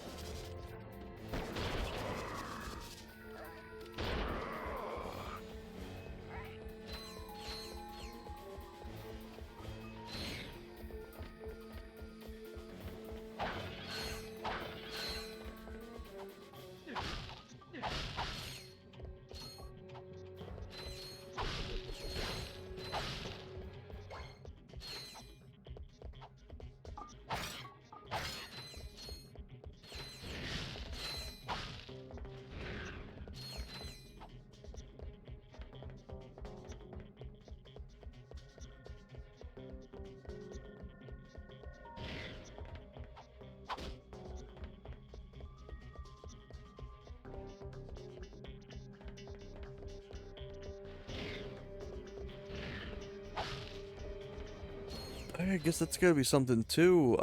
I guess that's gotta be something too,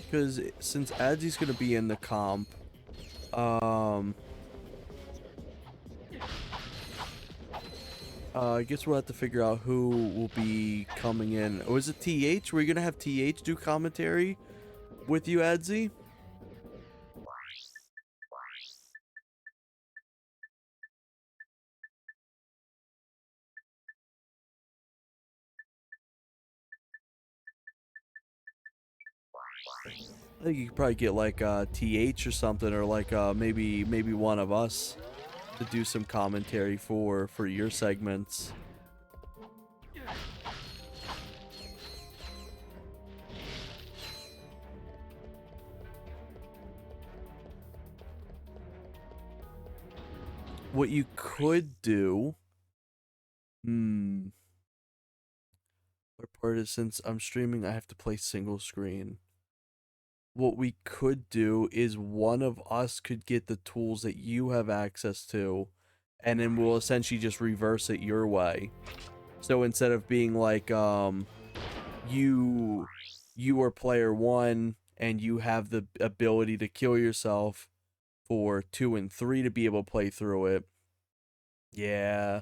because since Adzi's gonna be in the comp, I guess we'll have to figure out who will be coming in. Oh, is it TH? Were you gonna have TH do commentary with you, Adzi? I think you could probably get like TH or something, or like maybe one of us to do some commentary for your segments. What you could do, what part is, since I'm streaming, I have to play single screen. What we could do is one of us could get the tools that you have access to, and then we'll essentially just reverse it your way. So instead of being like, you are player 1 and you have the ability to kill yourself for 2 and 3 to be able to play through it. Yeah.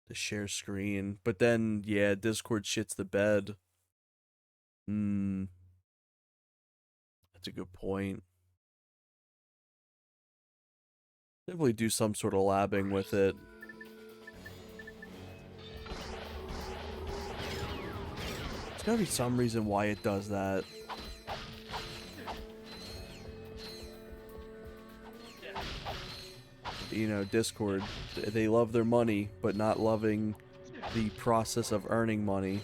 The share screen. But then, yeah, Discord shits the bed. That's a good point. Definitely do some sort of labbing with it. There's gotta be some reason why it does that. You know, Discord, they love their money, but not loving the process of earning money.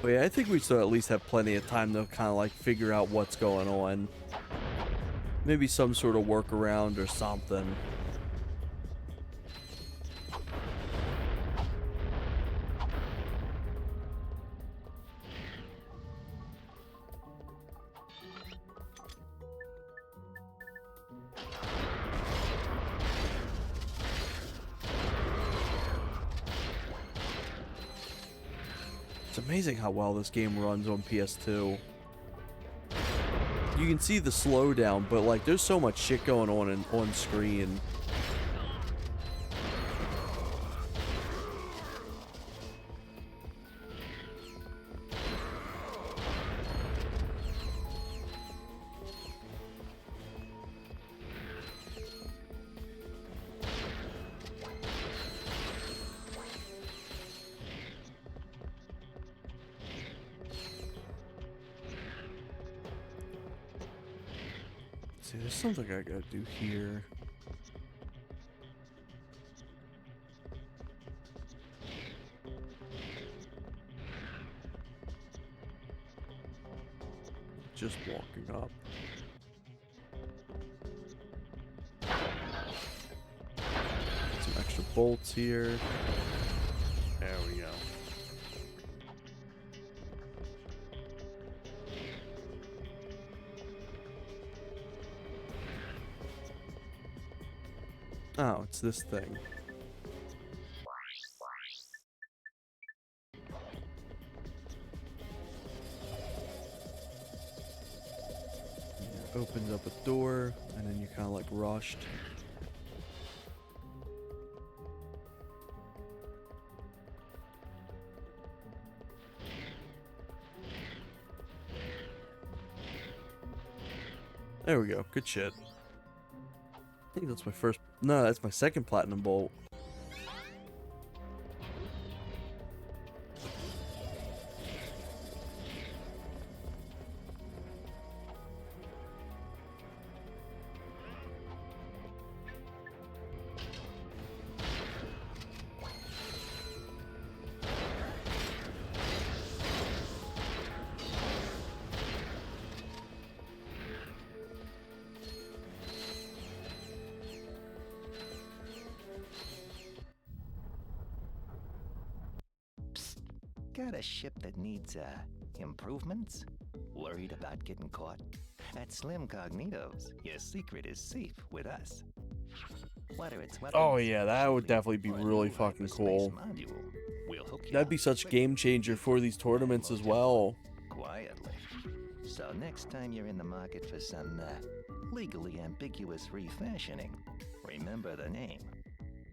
But yeah, I think we still at least have plenty of time to kind of like figure out what's going on. Maybe some sort of workaround or something. It's amazing how well this game runs on PS2. You can see the slowdown, but like there's so much shit going on screen. see, there's something I gotta do here. Just walking up. Some extra bolts here. There we go. Oh, it's this thing. It opens up a door, and then you're kind of like rushed. There we go. Good shit. I think that's my first... No, that's my second platinum bolt. Got a ship that needs, improvements? Worried about getting caught? At Slim Cognitos, your secret is safe with us. Whether it's weapons, Oh yeah, that would definitely be really fucking cool. module, we'll hook you That'd be up such a quick, game changer for these tournaments as well. quietly. So next time you're in the market for some, legally ambiguous refashioning, remember the name.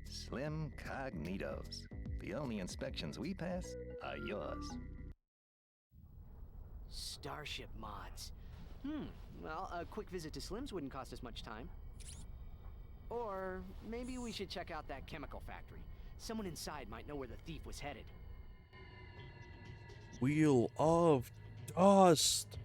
Slim Cognitos. The only inspections we pass are yours. Starship mods. Well, a quick visit to Slim's wouldn't cost us much time. Or maybe we should check out that chemical factory. Someone inside might know where the thief was headed. Wheel of Dust.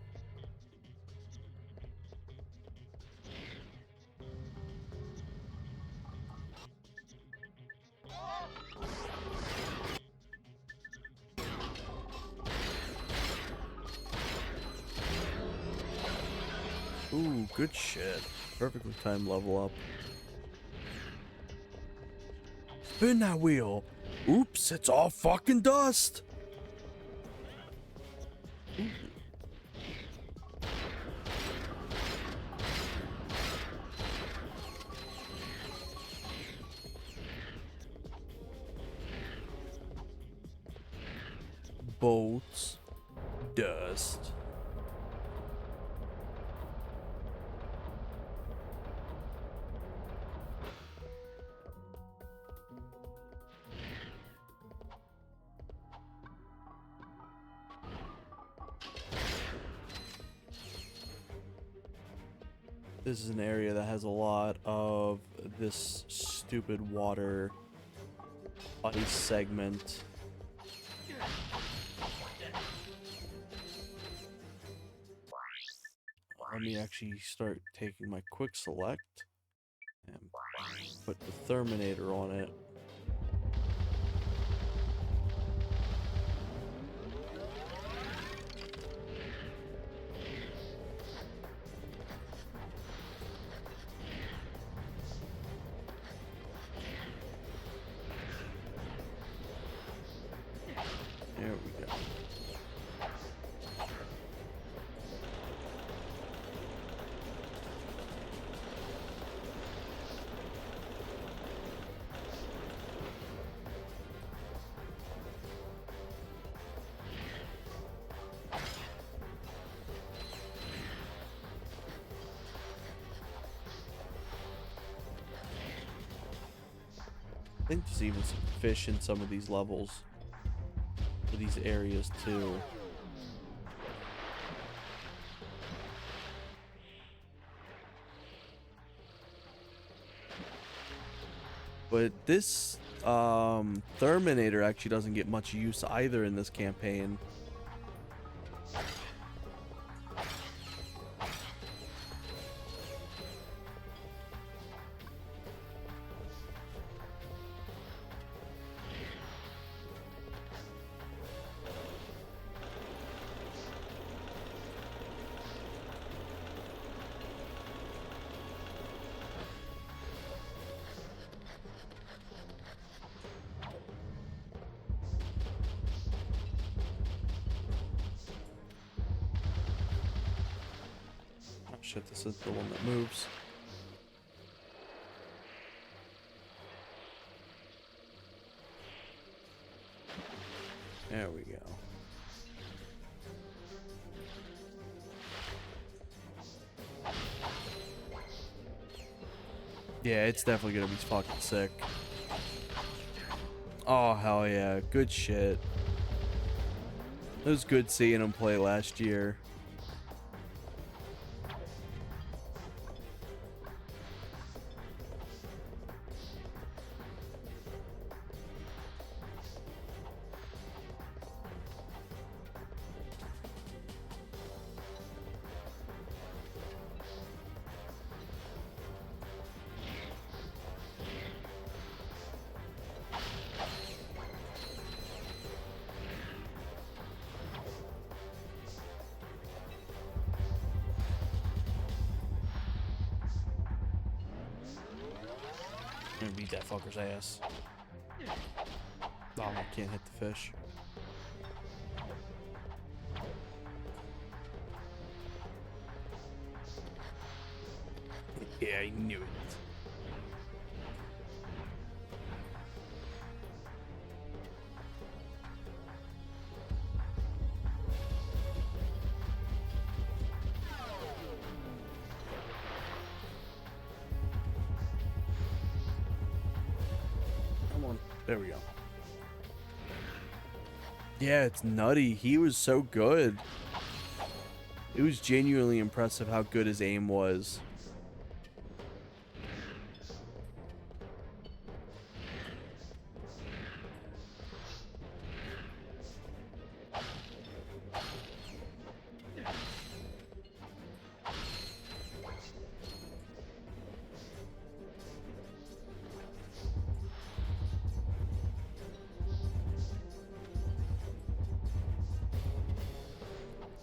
Ooh, good shit. Perfectly timed level up. Spin that wheel. Oops, it's all fucking dust. Ooh. Bolts. Dust. This is an area that has a lot of this stupid water ice segment. Let me actually start taking my quick select and put the Terminator on it. There we go. I think there's even some fish in some of these levels, for these areas too. But this Terminator actually doesn't get much use either in this campaign. shit, this is the one that moves. There we go. Yeah, it's definitely gonna be fucking sick. Oh, hell yeah. Good shit. It was good seeing him play last year. I'm gonna beat that fucker's ass. Oh, I can't hit the fish. Yeah, I knew it. Come on. There we go. Yeah, it's nutty. He was so good. It was genuinely impressive how good his aim was.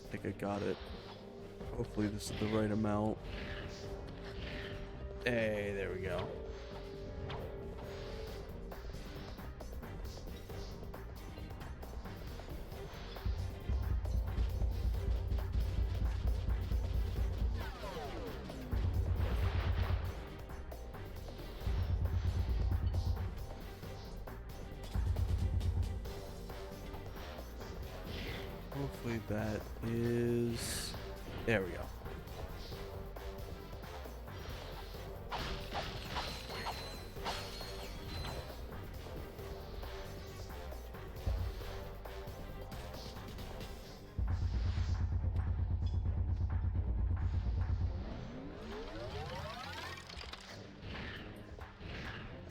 I think I got it. Hopefully this is the right amount. Hey, there we go. Hopefully that is... There we go.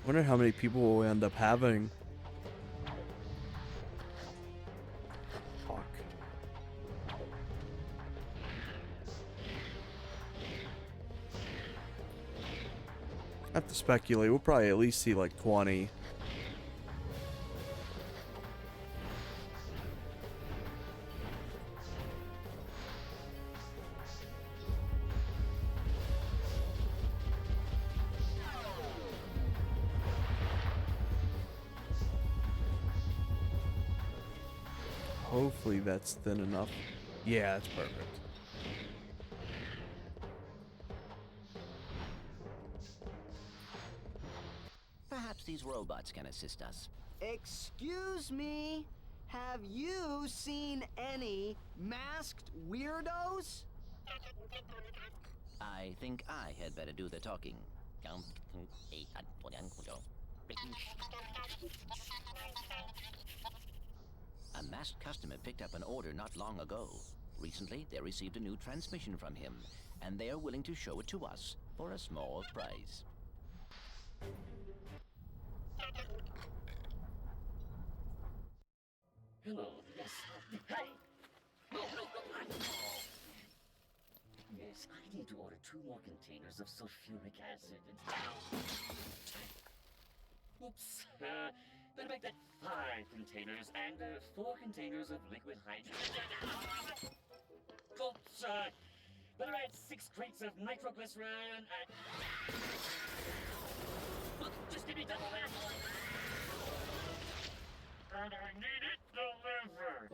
Wonder how many people we'll end up having. Fuck. I have to speculate. We'll probably at least see like 20. Hopefully that's thin enough. Yeah, that's perfect. Perhaps these robots can assist us. Excuse me? Have you seen any masked weirdos? I think I had better do the talking. A masked customer picked up an order not long ago. Recently, they received a new transmission from him, and they are willing to show it to us for a small price. Hello, yes. Hey! Yes, I need to order 2 more containers of sulfuric acid. Oops. Better make that 5 containers and 4 containers of liquid hydrogen. Oops. Better add 6 crates of nitroglycerin and... Look, just give me double that. And I need it delivered.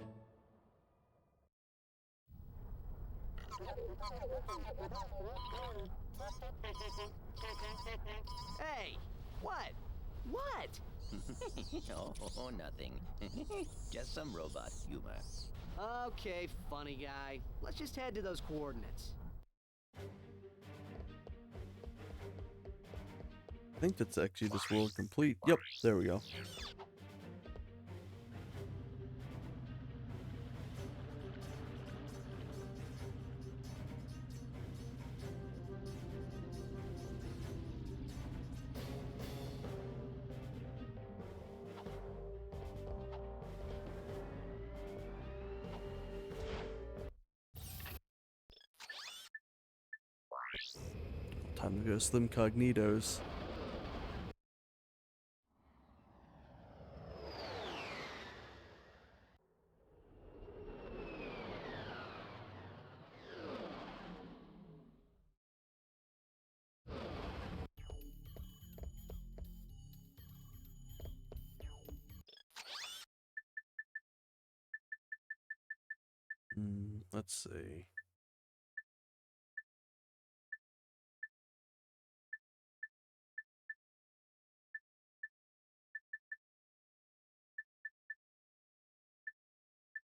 Hey, what? What? Oh, nothing. Just some robot humor. Okay, funny guy. Let's just head to those coordinates. I think that's actually this world complete. Yep, there we go. Time to go Slim Cognitos. Let's see.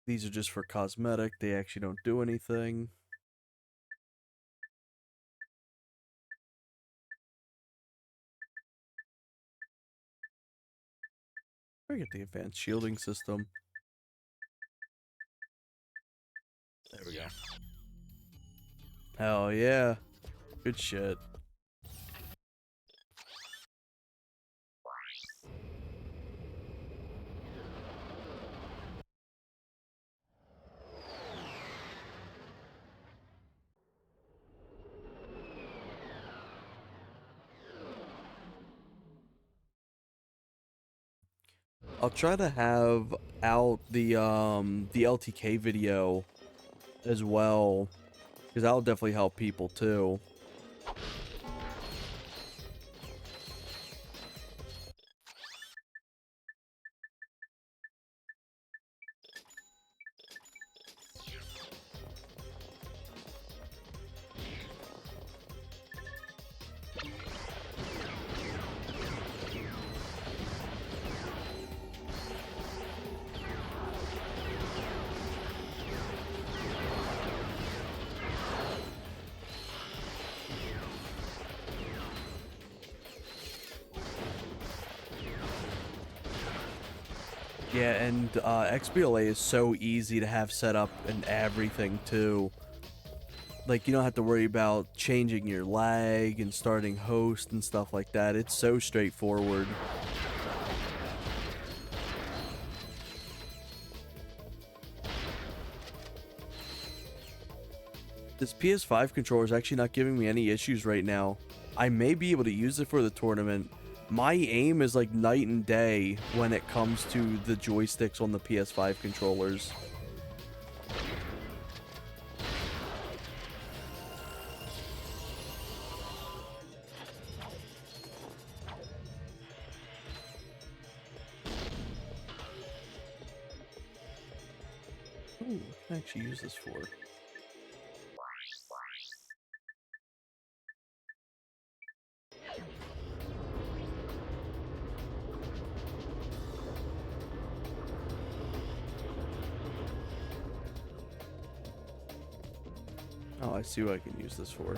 These are just for cosmetic. They actually don't do anything. I get the advanced shielding system. There we go. Hell yeah. Good shit. I'll try to have out the LTK video as well, because that'll definitely help people too. Yeah, and XBLA is so easy to have set up and everything too. Like, you don't have to worry about changing your lag and starting host and stuff like that. It's so straightforward. This PS5 controller is actually not giving me any issues right now. I may be able to use it for the tournament. My aim is like night and day when it comes to the joysticks on the PS5 controllers. Ooh, what can I actually use this for? Oh, I see what I can use this for.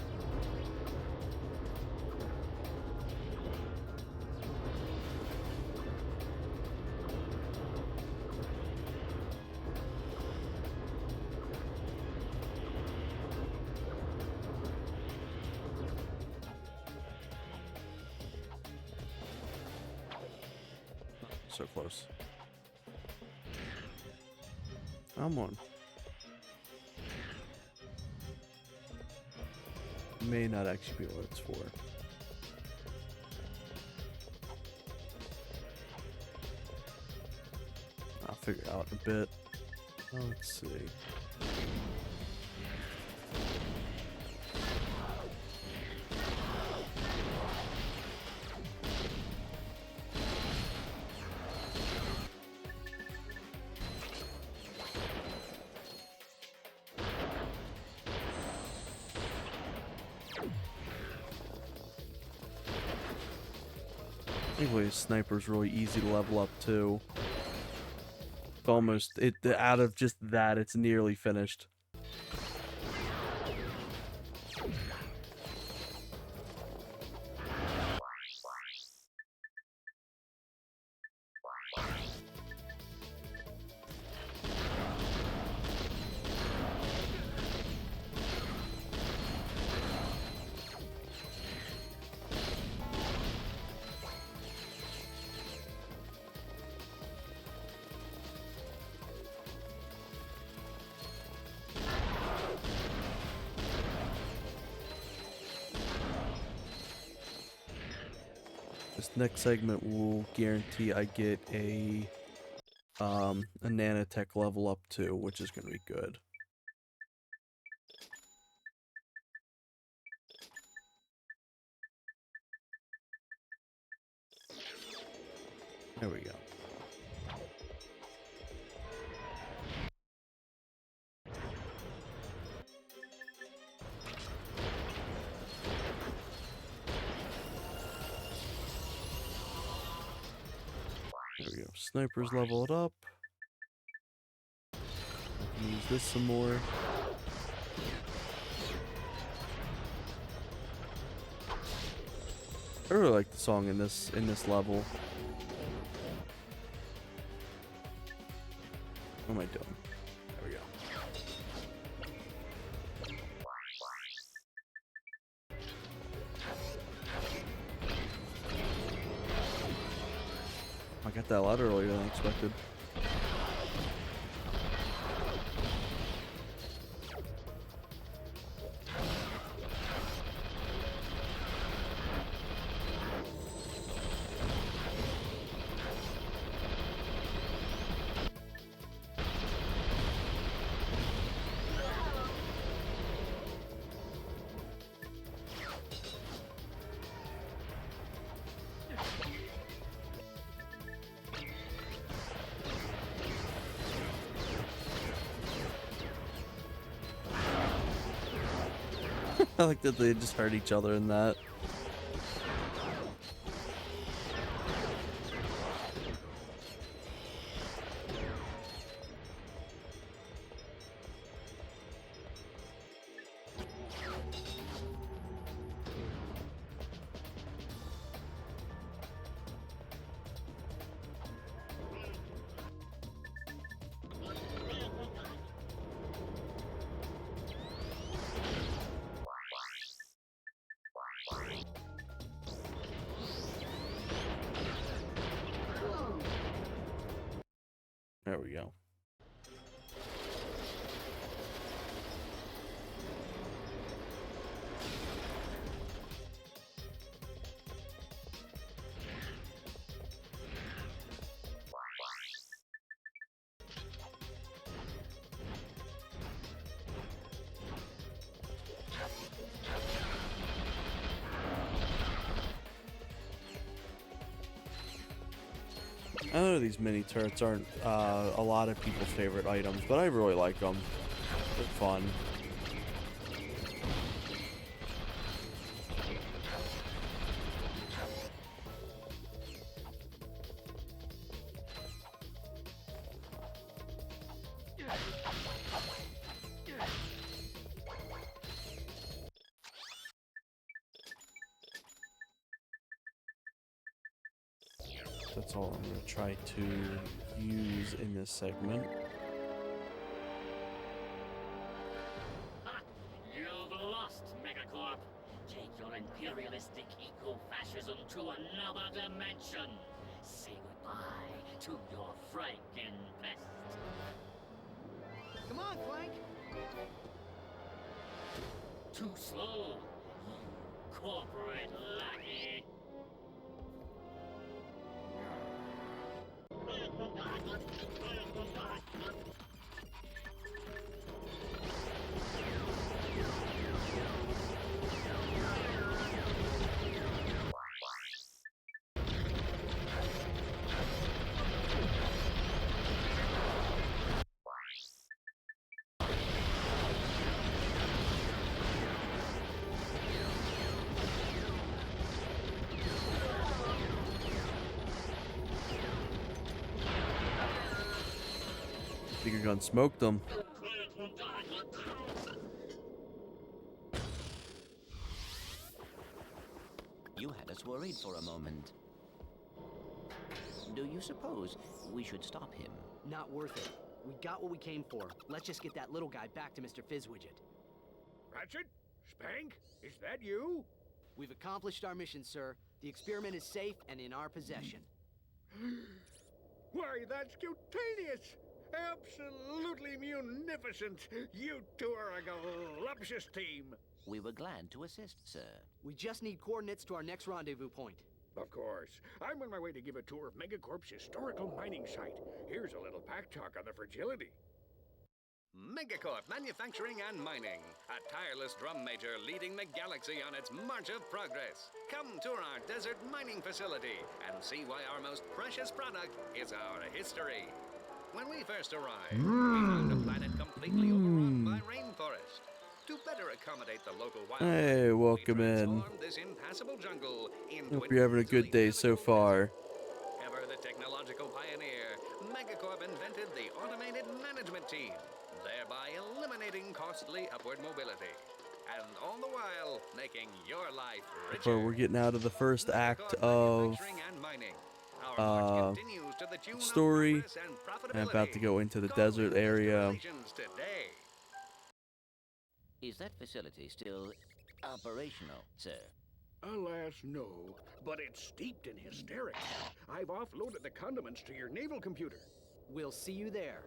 So close. Come on. May not actually be what it's for. I'll figure it out in a bit. Let's see. Anyway, sniper's really easy to level up too. It's almost out of just that, it's nearly finished. This next segment will guarantee I get a nanotech level up too, which is going to be good. There we go. There we go. Snipers leveled up. Use this some more. I really like the song in this level. What am I doing? There we go. I got that a lot earlier than I expected. I like that they just hurt each other in that. There we go. I know these mini turrets aren't a lot of people's favorite items, but I really like them. They're fun. That's all I'm going to try to use in this segment. You've lost, Megacorp. Take your imperialistic eco-fascism to another dimension. Say goodbye to your Frankenfest. Come on, Clank. Too slow, you corporate lackey. Seeker gun smoked them. You had us worried for a moment. Do you suppose we should stop him? Not worth it. We got what we came for. Let's just get that little guy back to Mr. Fizzwidget. Ratchet? Spank? Is that you? We've accomplished our mission, sir. The experiment is safe and in our possession. Why, that's cutaneous! Absolutely munificent! You two are a galuptious team! We were glad to assist, sir. We just need coordinates to our next rendezvous point. Of course. I'm on my way to give a tour of Megacorp's historical mining site. Here's a little pack talk on the fragility. Megacorp Manufacturing and Mining, a tireless drum major leading the galaxy on its march of progress. Come tour our desert mining facility and see why our most precious product is our history. When we first arrived, we found a planet completely overrun by rainforest. To better accommodate the local wildlife, Hey, welcome in. this impassable jungle into Hope you're having a good day so far. Ever the technological pioneer, Megacorp invented the automated management team, thereby eliminating costly upward mobility. And all the while, making your life richer. But we're getting out of the first act of story and about to go into the desert area. Is that facility still operational, sir? Alas, no. But it's steeped in hysterics. I've offloaded the condiments to your naval computer. We'll see you there.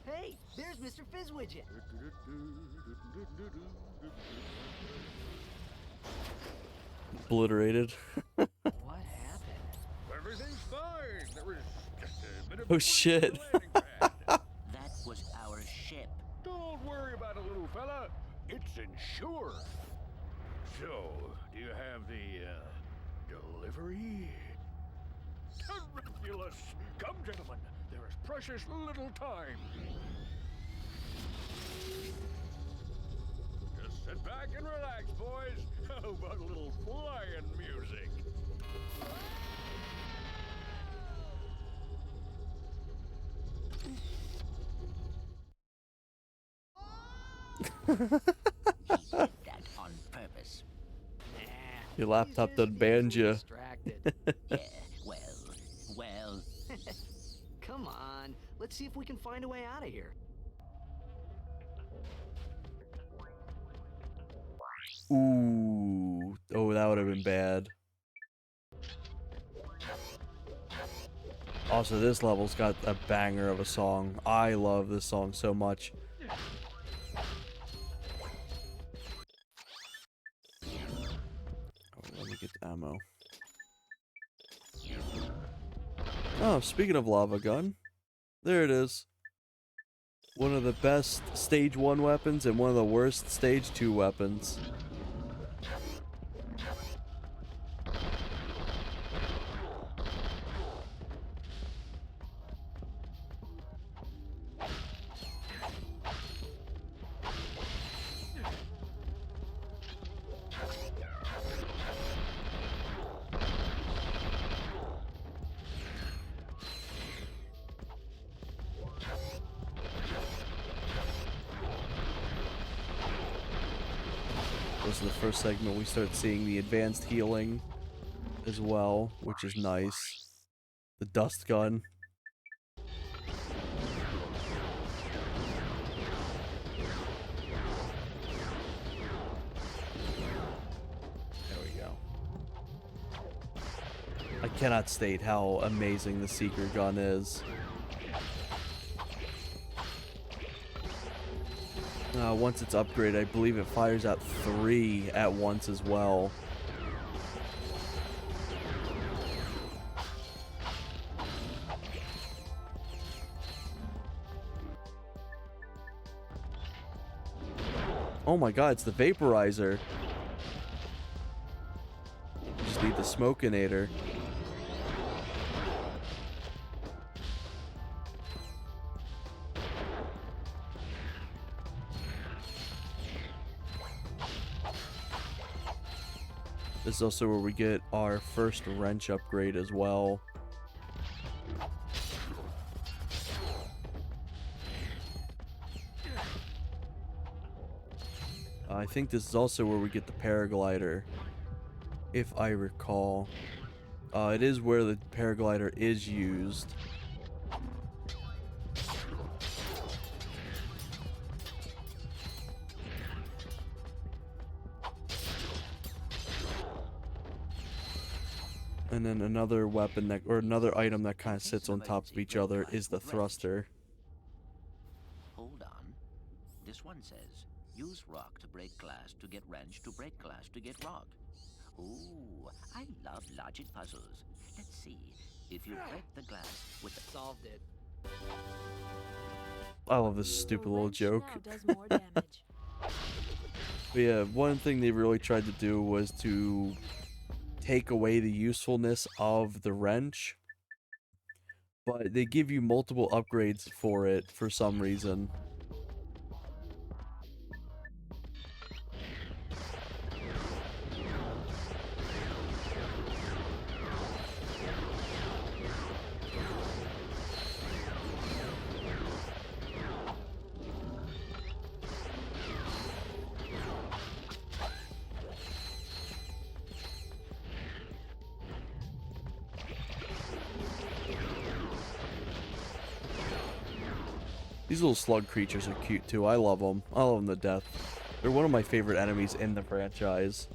Hey, there's Mr. Fizzwidget. Obliterated. What happened? Everything's fine. There was just a bit of Oh shit. That was our ship. Don't worry about it, little fella. It's insured. So, do you have the delivery? Terrifulous. Come, gentlemen. There is precious little time. Just sit back and relax, boys. How about a little flying music? He did that on purpose. Your laptop done banned you. Distracted. Yeah, well. Come on, let's see if we can find a way out of here. Ooh. Oh, that would have been bad. Also, this level's got a banger of a song. I love this song so much. Oh, let me get the ammo. Oh, speaking of lava gun, there it is. One of the best stage 1 weapons and one of the worst stage 2 weapons. This is the first segment we start seeing the advanced healing as well, which is nice. The dust gun. There we go. I cannot state how amazing the Seeker gun is. Once it's upgraded, I believe it fires out 3 at once as well. Oh my god, it's the vaporizer. Just need the smokinator. This is also where we get our first wrench upgrade as well. I think this is also where we get the paraglider, if I recall. It is where the paraglider is used. And then another weapon that, or another item that kind of sits on top of each other is the thruster. Hold on. This one says, use rock to break glass to get wrench to break glass to get rock. Ooh, I love logic puzzles. Let's see. If you break the glass with the... Solved it. I love this stupid little joke. Now does more damage. But yeah, one thing they really tried to do was to take away the usefulness of the wrench, but they give you multiple upgrades for it for some reason. These little slug creatures are cute too. I love them. I love them to death. They're one of my favorite enemies in the franchise.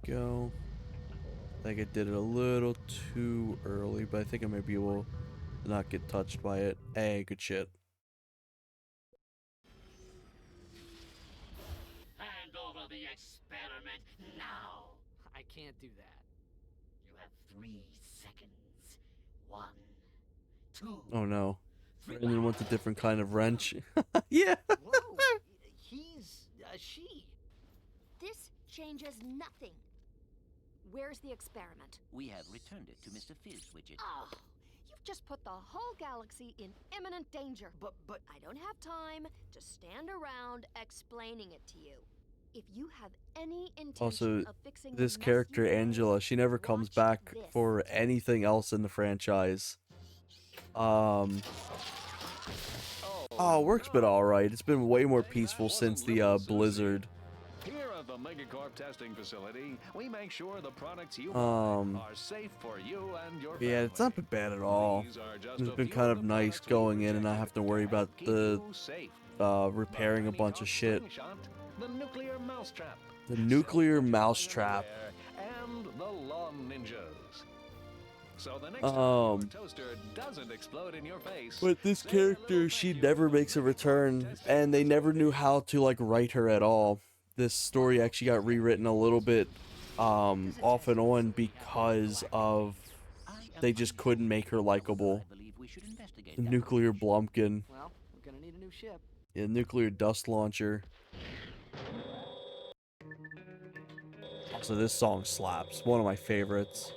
Go. I think I did it a little too early, but I think I may be able to not get touched by it. Hey, good shit. Hand over the experiment now. I can't do that. You have 3 seconds. 1, 2. Oh no. Brandon wants a different kind of wrench. Yeah. Whoa, he's a she. This changes nothing. Where's the experiment? We have returned it to Mr. Fizz Widget. Oh, you've just put the whole galaxy in imminent danger. But I don't have time to stand around explaining it to you. If you have any intention Also, of fixing this the mess character, you made, Angela, she never comes back for anything else in the franchise. Oh, work's been alright. It's been way more peaceful since the Blizzard. Here at the Megacorp testing facility, we make sure the products you are safe for you and your Yeah, it's not been bad at all. It's been kind of nice going in and not have to worry about the repairing a bunch of shit. The nuclear mousetrap. The nuclear mousetrap. And the lawn ninjas. So the next time your toaster doesn't explode in your face. But this character, she never makes a return, and they never knew how to like write her at all. This story actually got rewritten a little bit off and on because of they just couldn't make her likable. Nuclear Blumpkin. Well, we're gonna need a new ship. Yeah, nuclear dust launcher. Also, this song slaps. One of my favorites.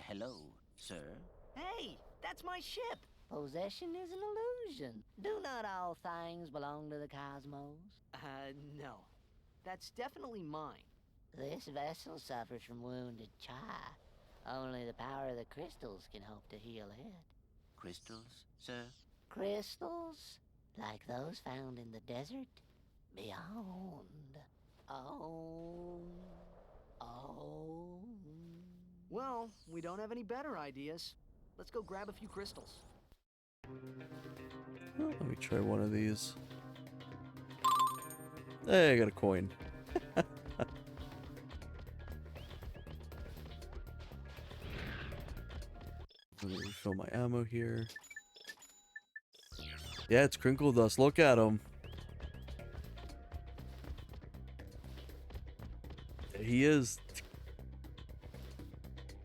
Hello, sir. Hey, that's my ship. Possession is an illusion. Do not all things belong to the cosmos? No. That's definitely mine. This vessel suffers from wounded char. Only the power of the crystals can hope to heal it. Crystals, sir? Crystals? Like those found in the desert? Beyond. Oh. Oh. Well, we don't have any better ideas. Let's go grab a few crystals. Let me try one of these. Hey, I got a coin. Let me refill my ammo here. Yeah, it's Crinkle Dust. Look at him. There he is.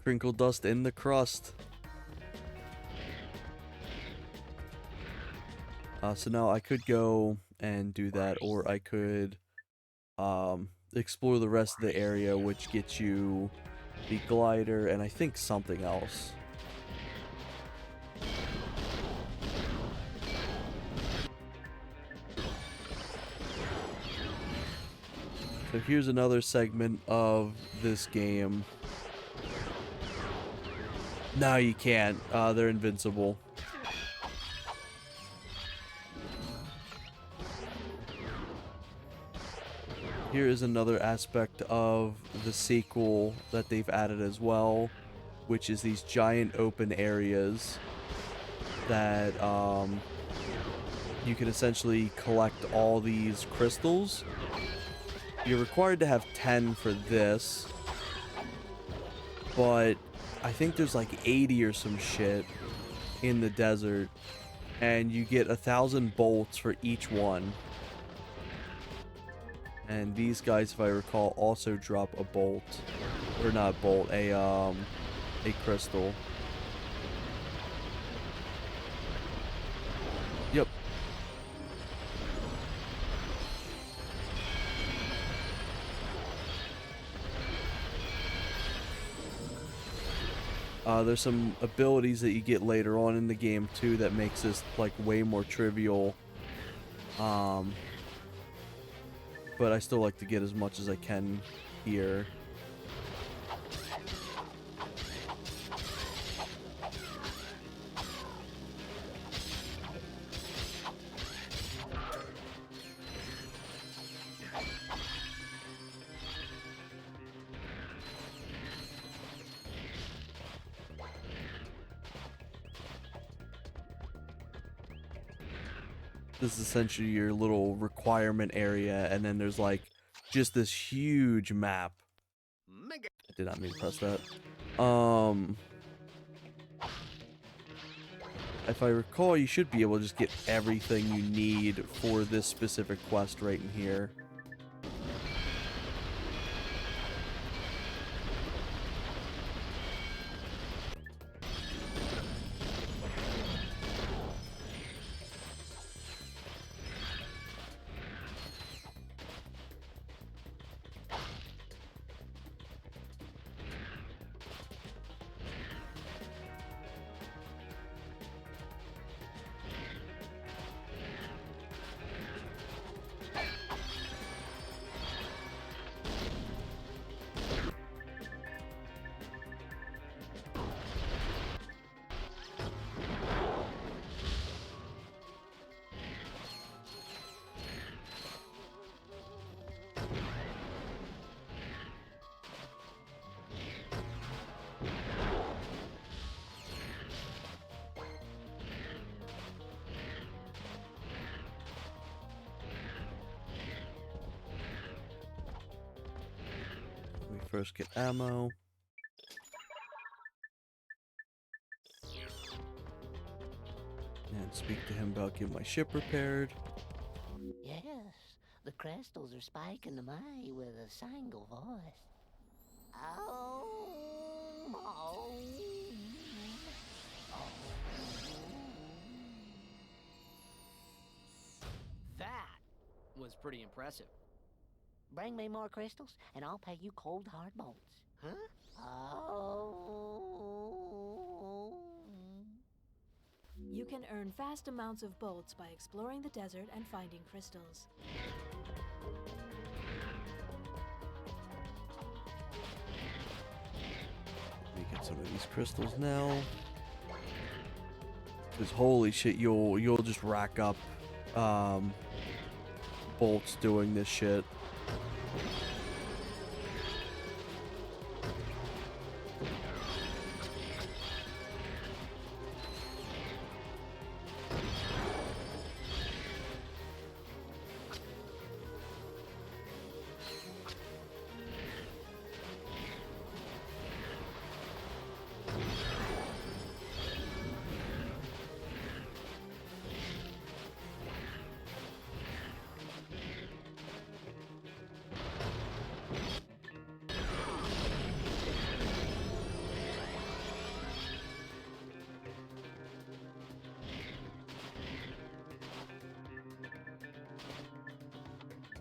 Crinkle Dust in the crust. So now I could go and do that, or I could explore the rest of the area, which gets you the glider and I think something else. So here's another segment of this game. No, you can't. They're invincible. Here is another aspect of the sequel that they've added as well, which is these giant open areas that you can essentially collect all these crystals. You're required to have 10 for this, but I think there's like 80 or some shit in the desert, and you get 1,000 bolts for each one. And these guys, if I recall, also drop a bolt, or not bolt, a crystal. Yep. There's some abilities that you get later on in the game too that makes this like way more trivial. But I still like to get as much as I can here. This is essentially your little requirement area, and then there's like just this huge map. I did not mean to press that. If I recall, you should be able to just get everything you need for this specific quest right in here. First get ammo. And speak to him about getting my ship repaired. Yes, the crystals are spiking to me with a single voice. Oh, oh, oh. That was pretty impressive. Bring me more crystals, and I'll pay you cold hard bolts. Huh? Oh. You can earn vast amounts of bolts by exploring the desert and finding crystals. Let me get some of these crystals now. Because holy shit, you'll just rack up bolts doing this shit.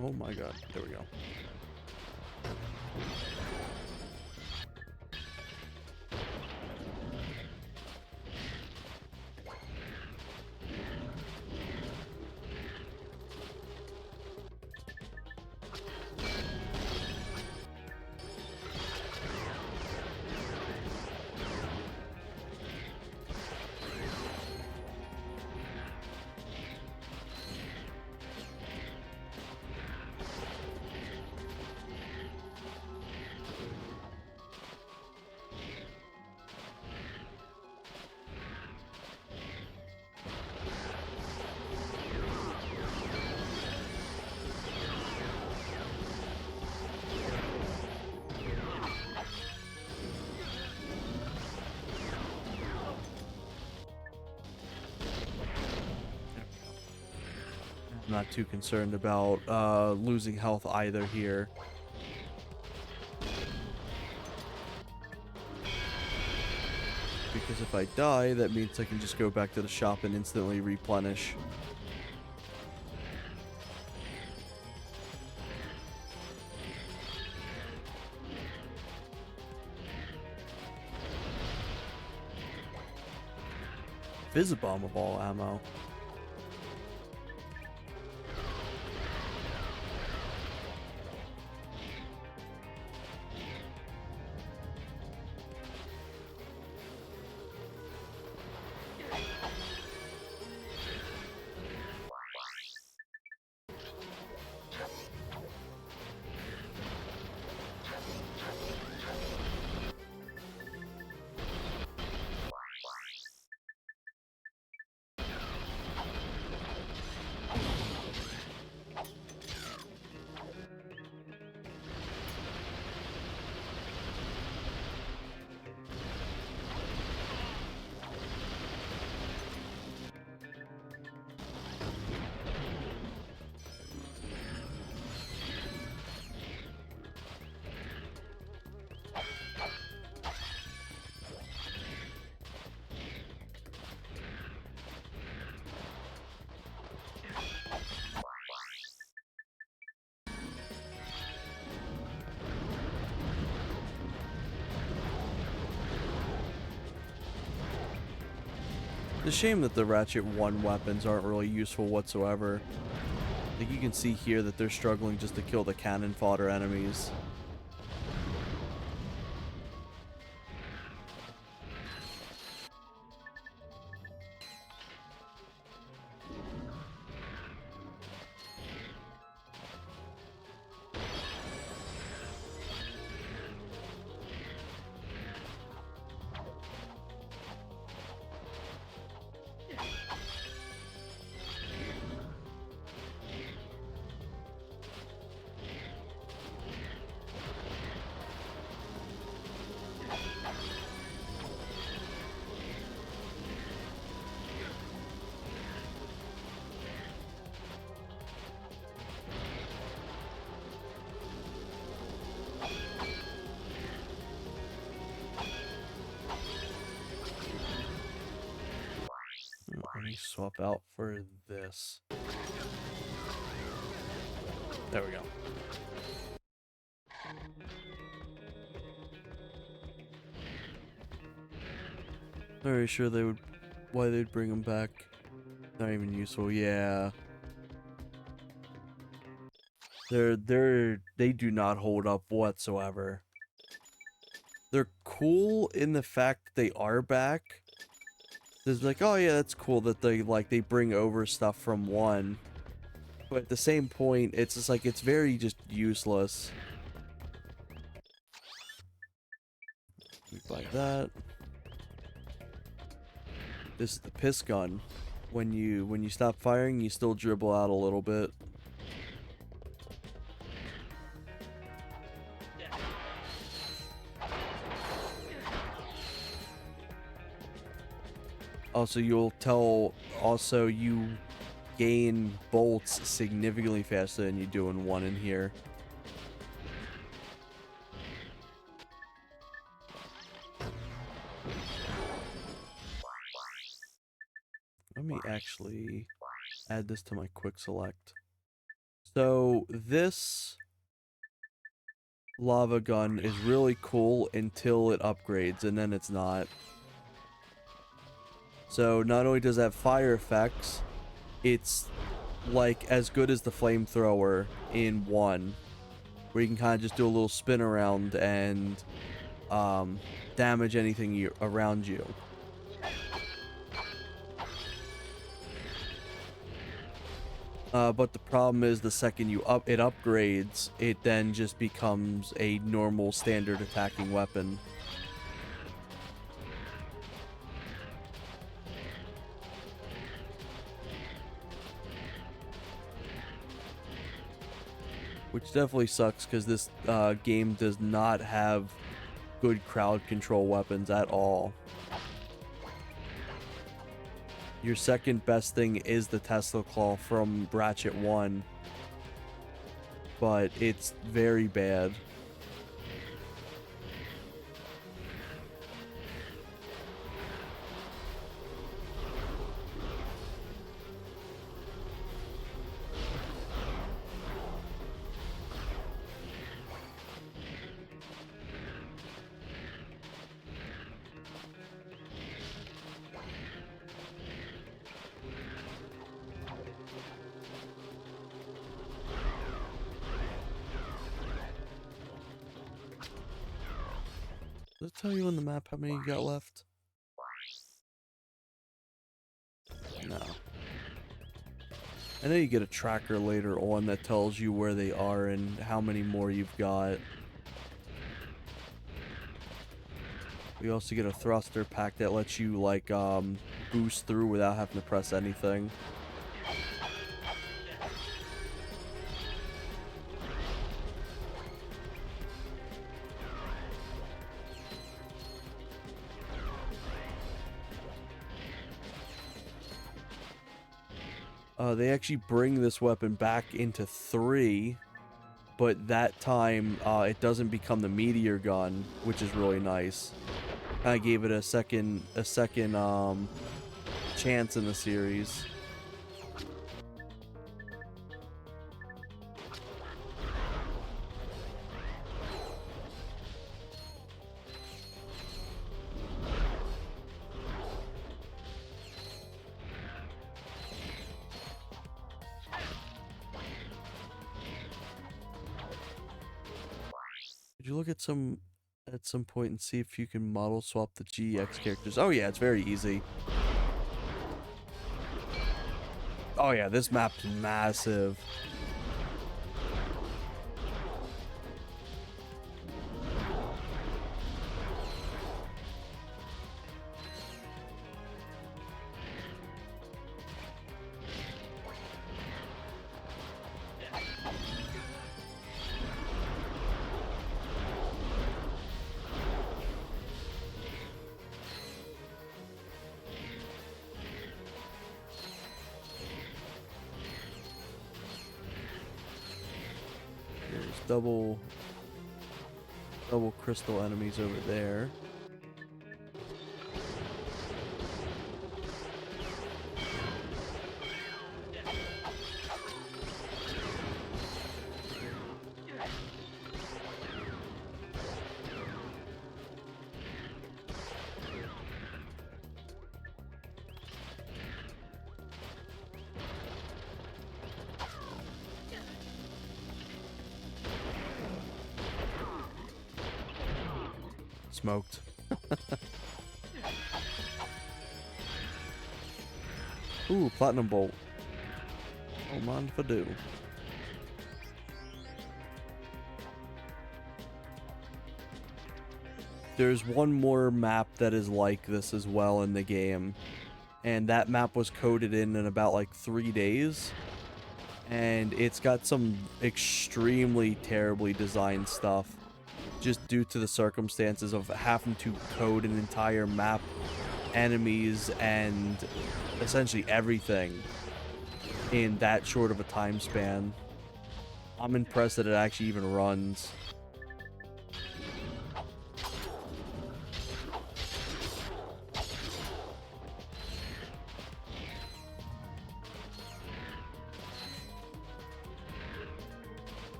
Oh my god, there we go. I'm not too concerned about losing health either here. Because if I die, that means I can just go back to the shop and instantly replenish. Visibombable ammo. It's a shame that the Ratchet 1 weapons aren't really useful whatsoever. Like you can see here that they're struggling just to kill the cannon fodder enemies. Let me swap out for this. There we go. Very sure they would. Why they'd bring them back? Not even useful. Yeah. They do not hold up whatsoever. They're cool in the fact that they are back. It's like, oh yeah, that's cool that they bring over stuff from one. But at the same point, it's just like, it's very just useless. We buy that. This is the piss gun. When you stop firing, you still dribble out a little bit. Also, you gain bolts significantly faster than you do in one in here. Let me actually add this to my quick select. So this lava gun is really cool until it upgrades, and then it's not. So not only does it have fire effects, it's like as good as the flamethrower in 1, where you can kind of just do a little spin around and damage anything around you. But the problem is the second it upgrades, it then just becomes a normal standard attacking weapon. Which definitely sucks because this game does not have good crowd control weapons at all. Your second best thing is the Tesla Claw from Ratchet 1, but it's very bad. Does it tell you on the map how many you got left? No. I know you get a tracker later on that tells you where they are and how many more you've got. We also get a thruster pack that lets you like boost through without having to press anything. They actually bring this weapon back into 3, but that time it doesn't become the meteor gun, which is really nice. I gave it a second chance in the series. Could you look at some point and see if you can model swap the GX characters? Oh yeah, it's very easy. Oh yeah, this map's massive. Double crystal enemies over there. Smoked. Ooh, platinum bolt. Commando. There's one more map that is like this as well in the game, and that map was coded in about like 3 days, and it's got some extremely terribly designed stuff, just due to the circumstances of having to code an entire map, enemies, and essentially everything in that short of a time span. I'm impressed that it actually even runs.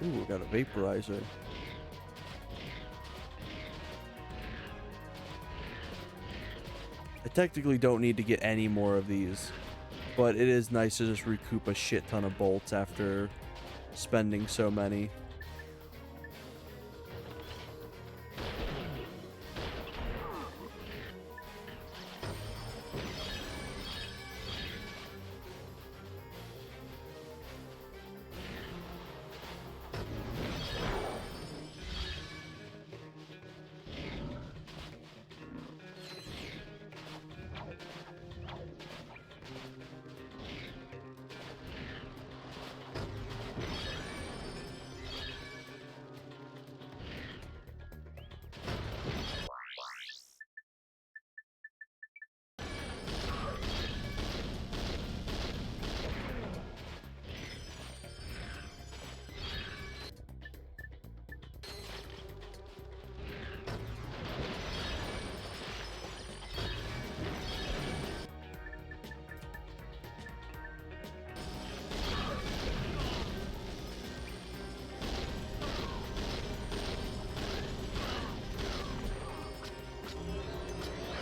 Ooh, we got a vaporizer. I technically don't need to get any more of these, but it is nice to just recoup a shit ton of bolts after spending so many.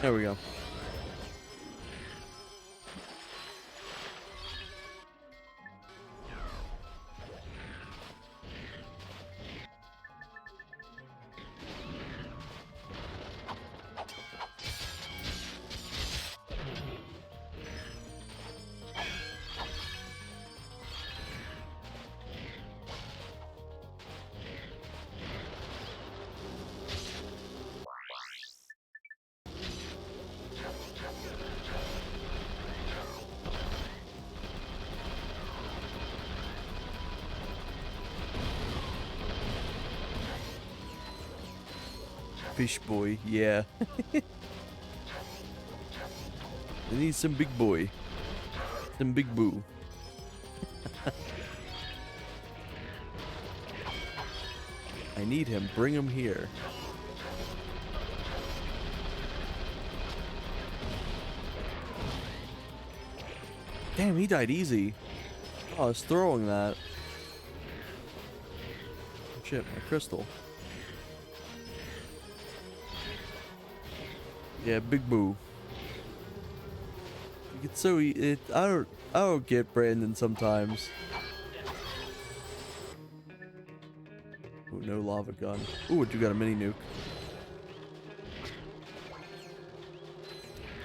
There we go. Fish boy, yeah. I need some big boy. Some big boo. I need him. Bring him here. Damn, he died easy. Oh, I was throwing that. Shit, my crystal. Yeah, big boo. It's so I don't get Brandon sometimes. Oh, no lava gun. Ooh, you got a mini nuke.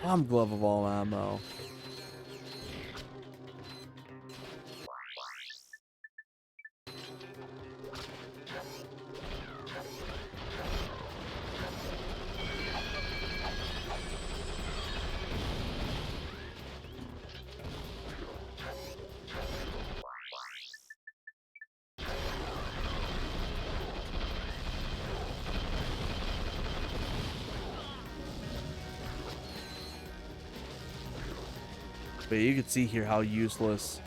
I'm glove of all ammo. But you can see here how useless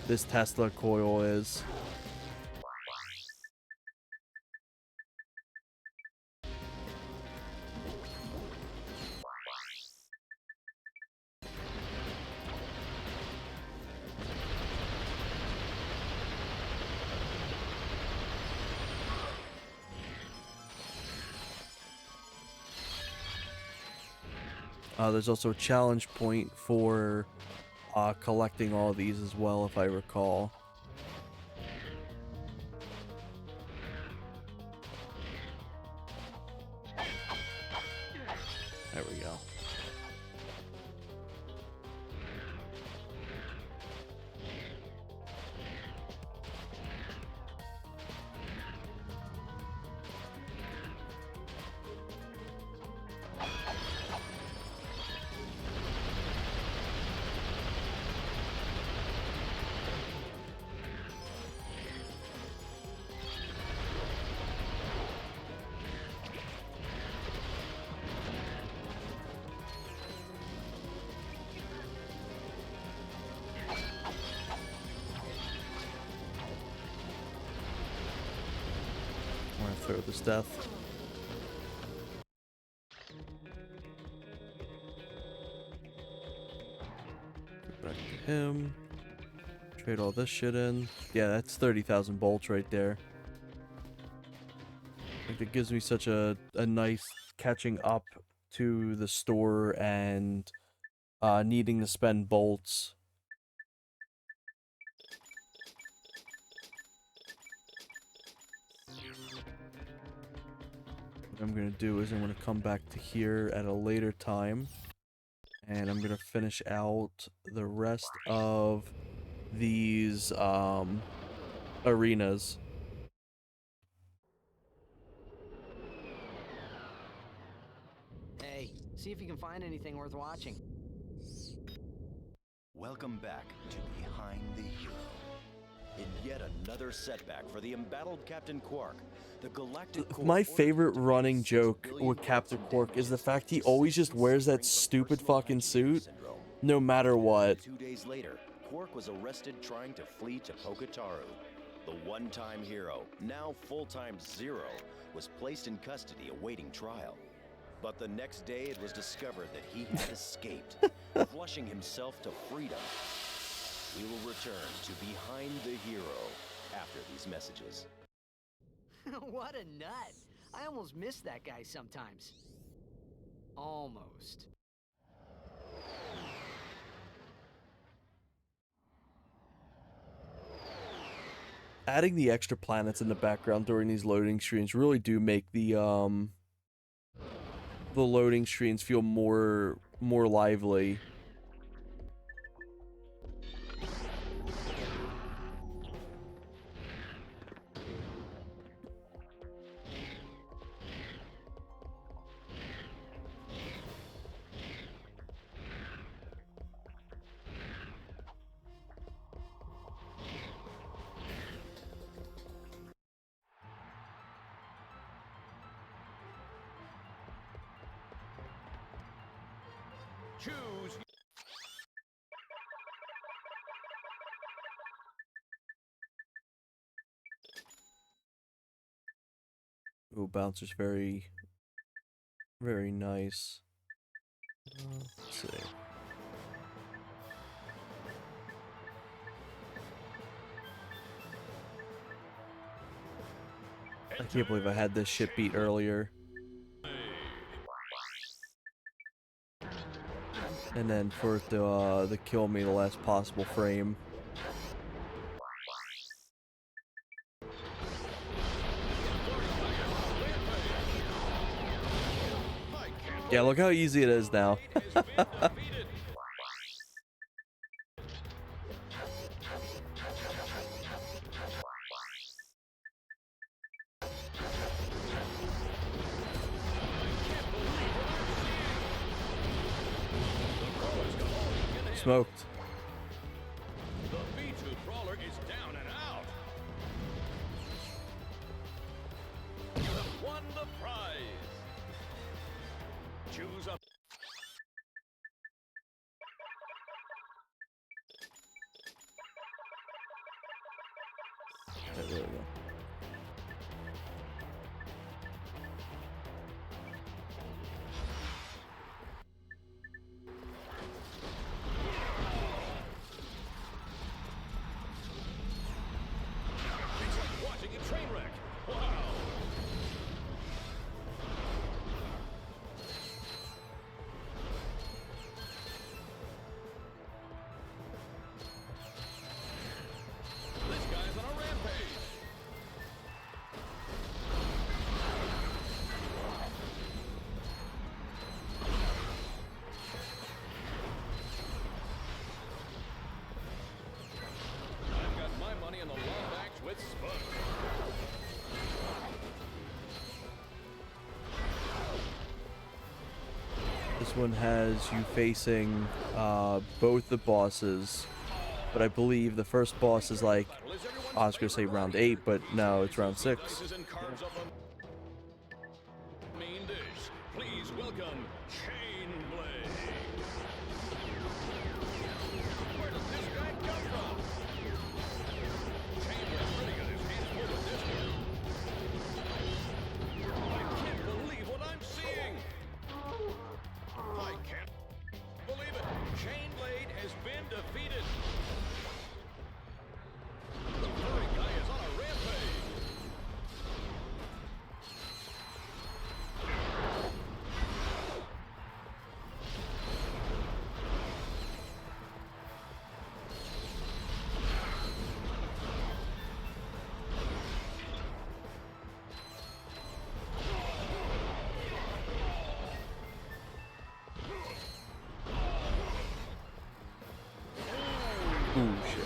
this Tesla coil is. There's also a challenge point for collecting all of these as well, if I recall. There we go. Throw this death. Get back to him. Trade all this shit in. Yeah, that's 30,000 bolts right there. Like, it gives me such a nice catching up to the store and needing to spend bolts. What I'm gonna do is I'm gonna come back to here at a later time, and I'm gonna finish out the rest of these arenas. Hey, see if you can find anything worth watching. Welcome back to Behind the Hero. In yet another setback for the embattled Captain Quark, the Galactic Corps My favorite running joke with Captain Quark is the fact he always just wears that stupid fucking suit, no matter what. 2 days later, Quark was arrested trying to flee to Poketaru. The one-time hero, now full-time Zero, was placed in custody awaiting trial. But the next day it was discovered that he had escaped, flushing himself to freedom. We will return to Behind the Hero after these messages. What a nut! I almost miss that guy sometimes. Almost. Adding the extra planets in the background during these loading screens really do make the loading screens feel more lively. Choose. Ooh, bouncer's very nice. Let's see. I can't believe I had this shit beat earlier. And then for it to kill me the last possible frame. Yeah, look how easy it is now. Smoked. The B2 crawler is down and out. You have won the prize. Choose a. There we go. It's like watching a train wreck. Wow. This guy's on a rampage. I've got my money in the Lombacks with Spud. This one has you facing both the bosses, but I believe the first boss is like, I was gonna say round 8, but no, it's round 6. Slices and carves up a main dish. Please welcome Chain Blade. Where does this guy come from? Chain Blade's really got his hands full with this one. I can't believe what I'm seeing. I can't believe it. Chain Blade has been defeated. The furry guy is on a rampage. Ooh, shit.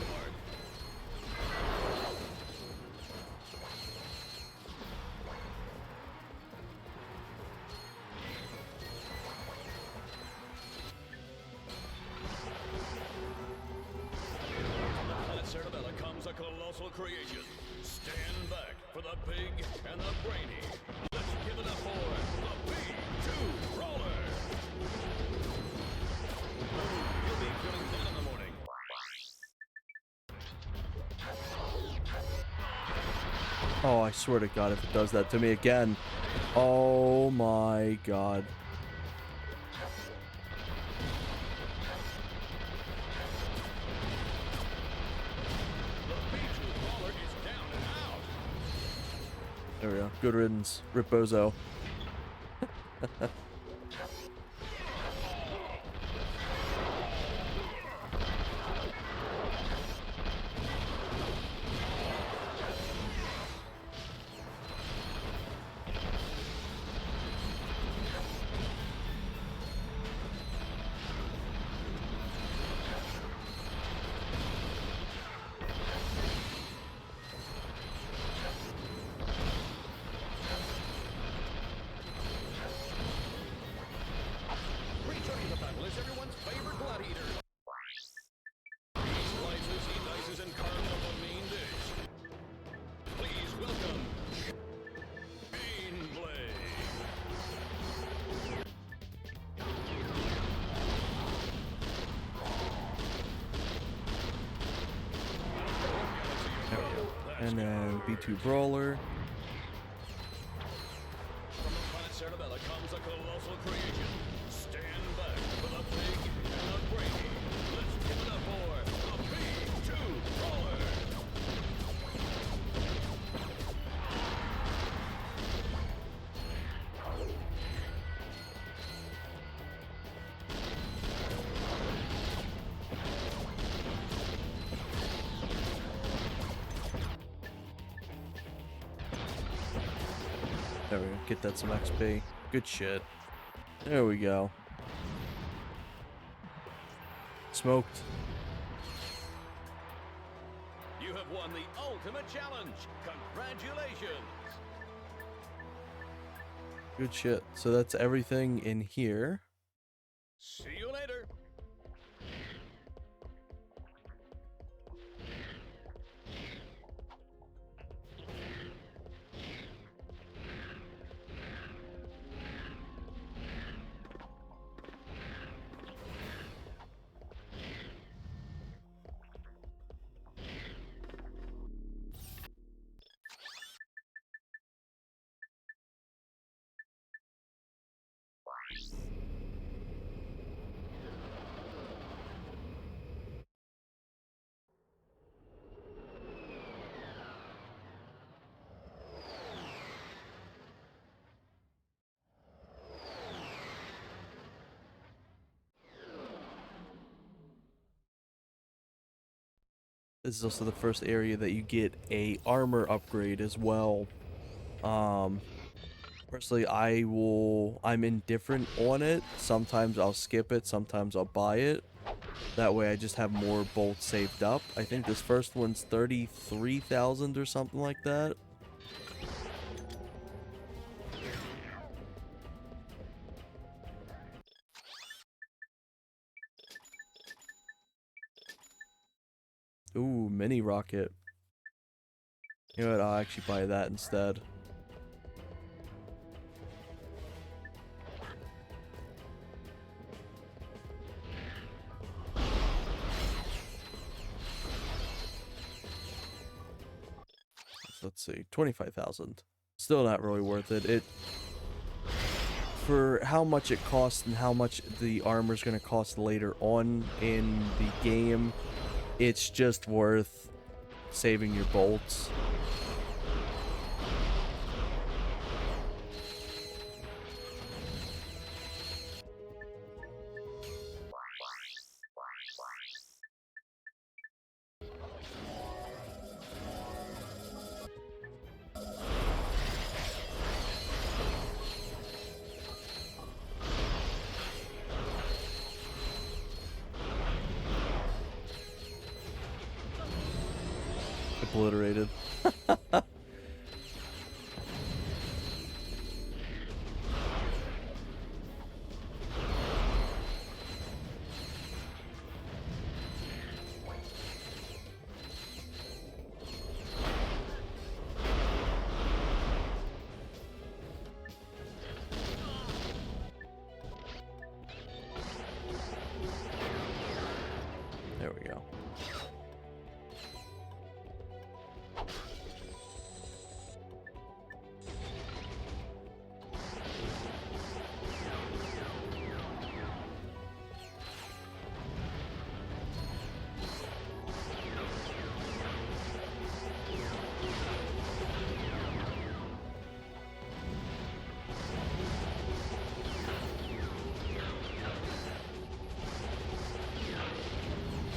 Comes a colossal creation. Stand back for the big and the brainy. Let's give it up for the B2 Roller. You'll be feeling that in the morning. Oh, I swear to God, if it does that to me again. Oh my God. There we go. Good riddance, Ripbozo. Returning the battle is everyone's favorite blood eater. He slices, he dices, and carves up a mean dish. Please welcome Chain Blade. There we go. And then B2 Brawler. From the planet Cerebella comes a colossal creation. Stand back for the big and the brainy. Let's give it up for the B2 Brawler. There we go. Get that some XP. Good shit. There we go. Smoked. You have won the ultimate challenge. Congratulations. Good shit. So that's everything in here. See you later. This is also the first area that you get a armor upgrade as well. Personally, I'm indifferent on it. Sometimes I'll skip it, sometimes I'll buy it. That way I just have more bolts saved up. I think this first one's 33,000 or something like that. Ooh, mini rocket. You know what, I'll actually buy that instead. So let's see, 25,000. Still not really worth it. For how much it costs and how much the armor's gonna cost later on in the game, it's just worth saving your bolts. obliterated. There we go.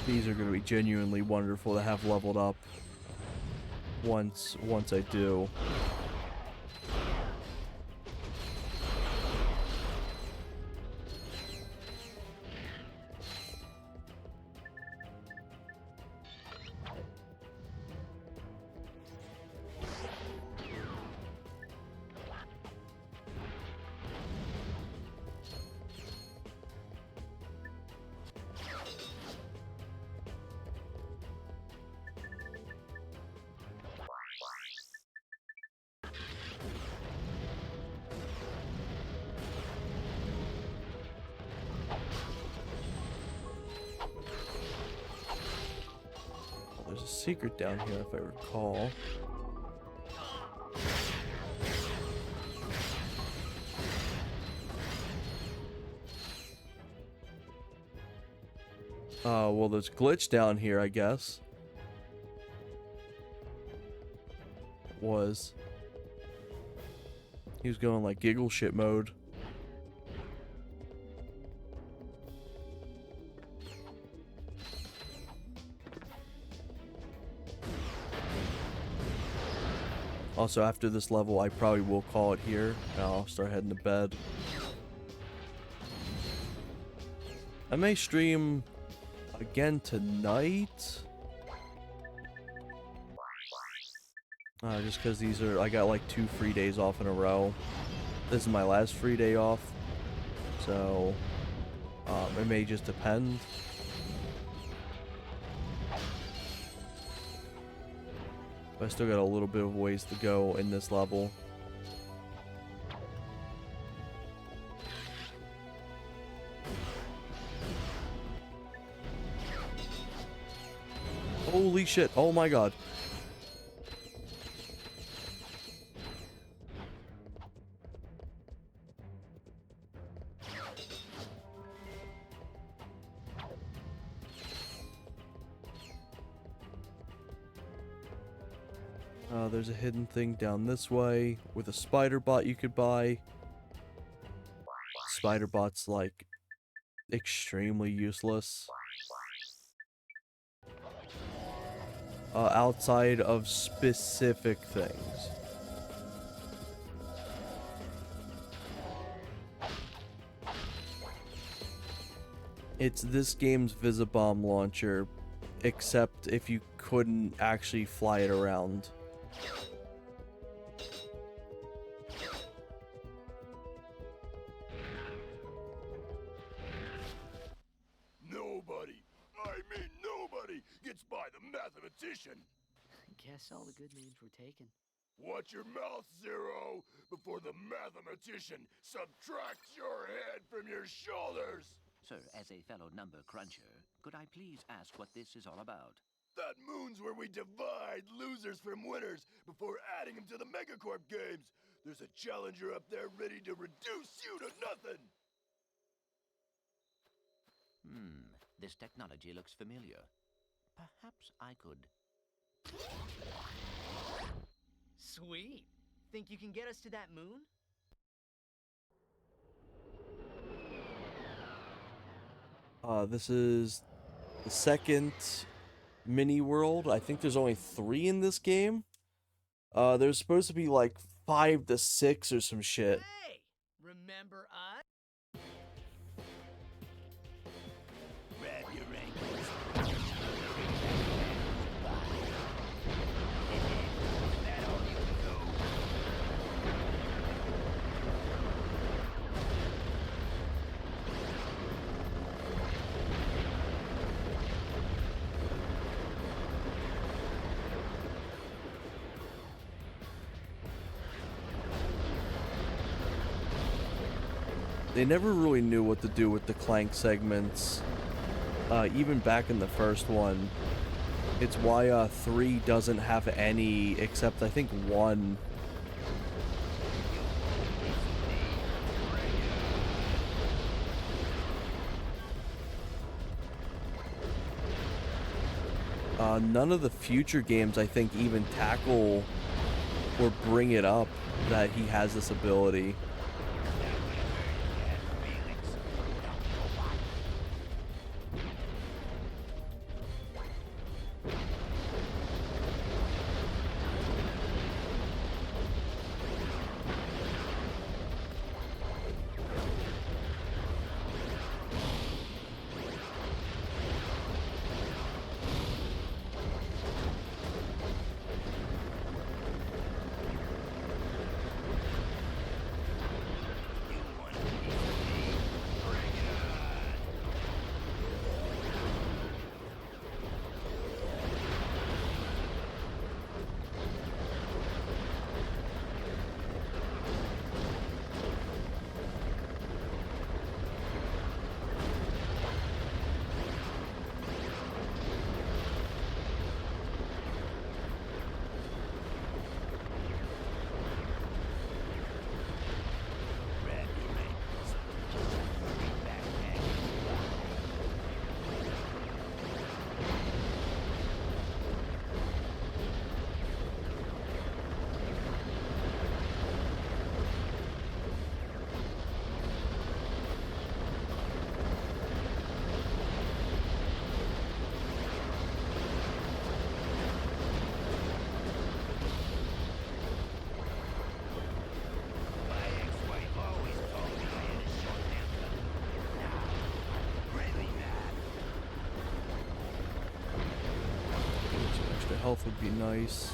These are going to be genuinely wonderful to have leveled up once I do. There's a secret down here, if I recall. Well, there's a glitch down here, I guess. He was going like giggle shit mode. Also, after this level, I probably will call it here, and I'll start heading to bed. I may stream again tonight. Just because I got like 2 free days off in a row. This is my last free day off. So, it may just depend. But I still got a little bit of ways to go in this level. Holy shit, oh my god. There's a hidden thing down this way with a spider bot you could buy. Spider bot's like extremely useless. Outside of specific things. It's this game's Visibomb launcher, except if you couldn't actually fly it around. Nobody gets by the mathematician. Guess all the good names were taken. Watch your mouth, Zero, before the mathematician subtracts your head from your shoulders. Sir, as a fellow number cruncher, could I please ask what this is all about? That moon's where we divide losers from winners before adding them to the Megacorp games. There's a challenger up there ready to reduce you to nothing. This technology looks familiar. Perhaps I could... Sweet. Think you can get us to that moon? This is the second mini world. I think there's only 3 in this game. There's supposed to be like 5 to 6 or some shit. Hey! Remember us? Grab your ankles. they never really knew what to do with the Clank segments, even back in the first one. It's why 3 doesn't have any, except I think 1. None of the future games, I think, even tackle or bring it up that he has this ability. Health would be nice.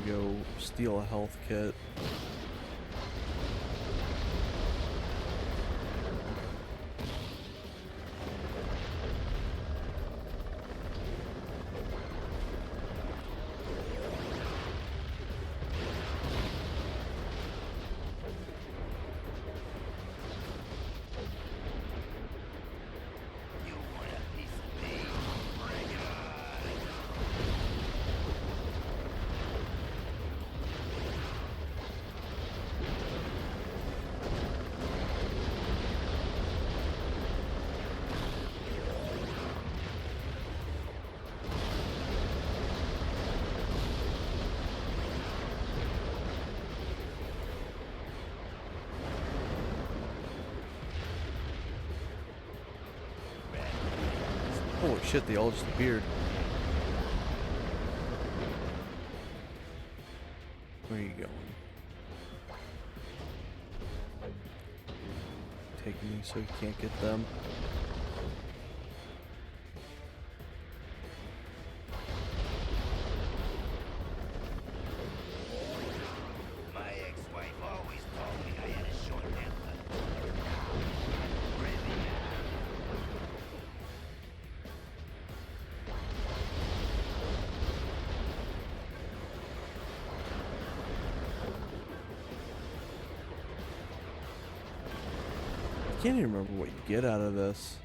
Go steal a health kit. Holy shit, they all just appeared. Where are you going? Taking me so you can't get them. I can't even remember what you get out of this.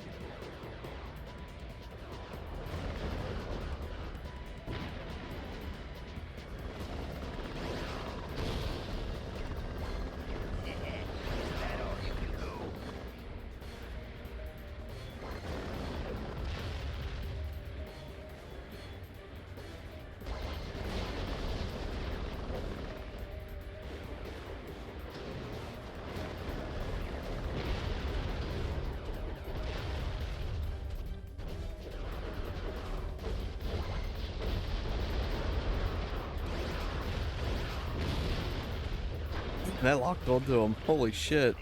And I locked onto him. Holy shit.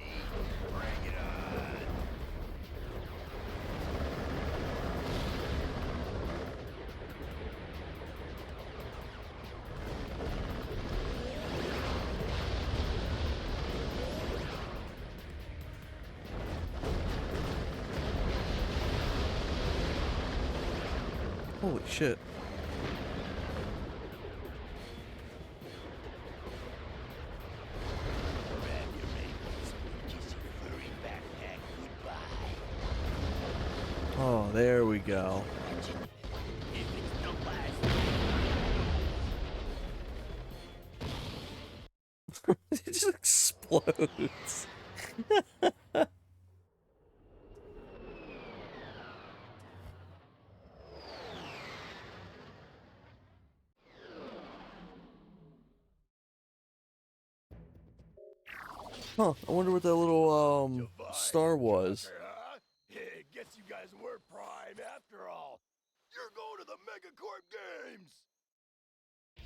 Holy shit. Oh, there we go. It just explodes. Huh, I wonder what that little star was. Guess you guys were prime after all. You're going to the Megacorp Games.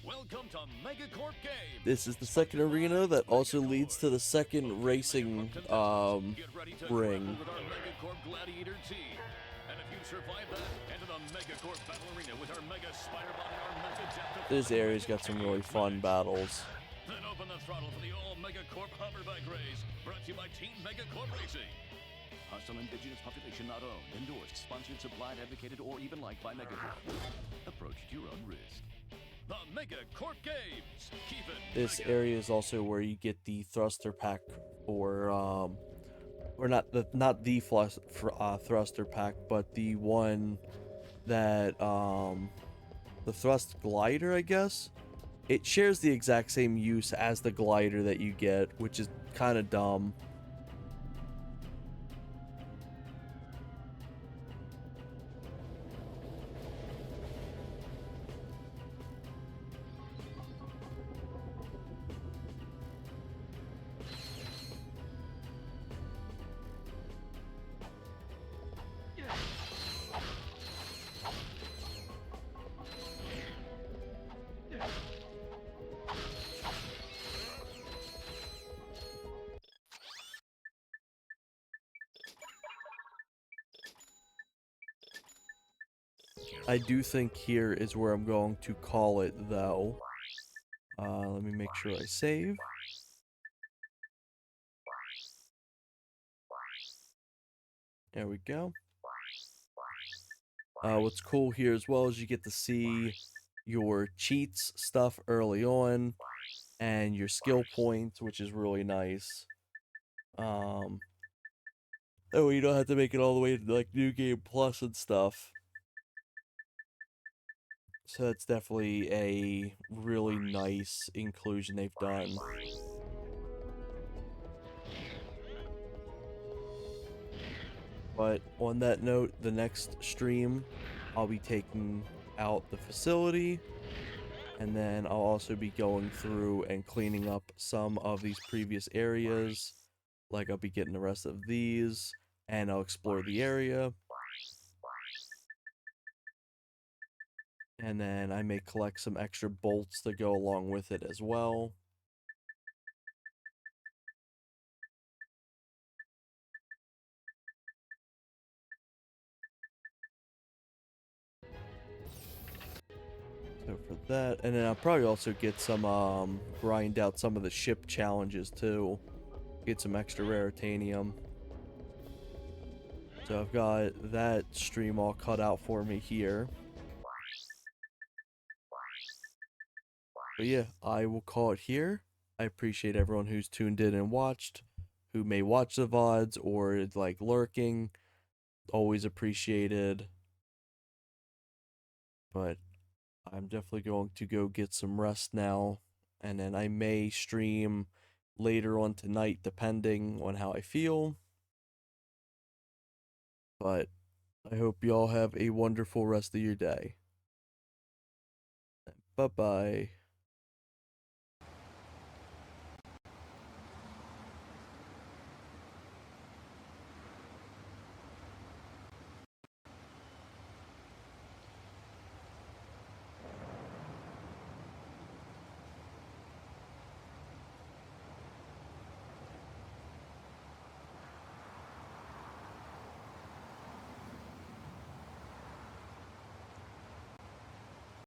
Welcome to Megacorp Games. This is the second arena that also leads to the second racing ring. With our Megacorp Gladiator team. And if you survive that, enter the Megacorp Battle Arena with our Mega Spider-Bot and our Mega Depth. This area's got some really fun battles. Then open the throttle for the all Megacorp Hoverbike Race, brought to you by Team Megacorp Racing. Hostile indigenous population not owned, endorsed, sponsored, supplied, advocated, or even liked by Megacorp. Approach at your own risk. The Megacorp Games. Keep it. This area is also where you get the thruster pack for or not the thruster pack, but the one that the thrust glider, I guess. It shares the exact same use as the glider that you get, which is kind of dumb. I do think here is where I'm going to call it, though. Let me make sure I save. There we go. What's cool here as well is you get to see your cheats stuff early on and your skill points, which is really nice. That way you don't have to make it all the way to like New Game Plus and stuff. So that's definitely a really nice inclusion they've done. But on that note, the next stream, I'll be taking out the facility, and then I'll also be going through and cleaning up some of these previous areas. Like I'll be getting the rest of these, and I'll explore the area. And then I may collect some extra bolts to go along with it as well. So for that, and then I'll probably also get some, grind out some of the ship challenges too. Get some extra raritanium. So I've got that stream all cut out for me here. But yeah, I will call it here. I appreciate everyone who's tuned in and watched, who may watch the VODs or like lurking. Always appreciated. But I'm definitely going to go get some rest now. And then I may stream later on tonight depending on how I feel. But I hope you all have a wonderful rest of your day. Bye-bye.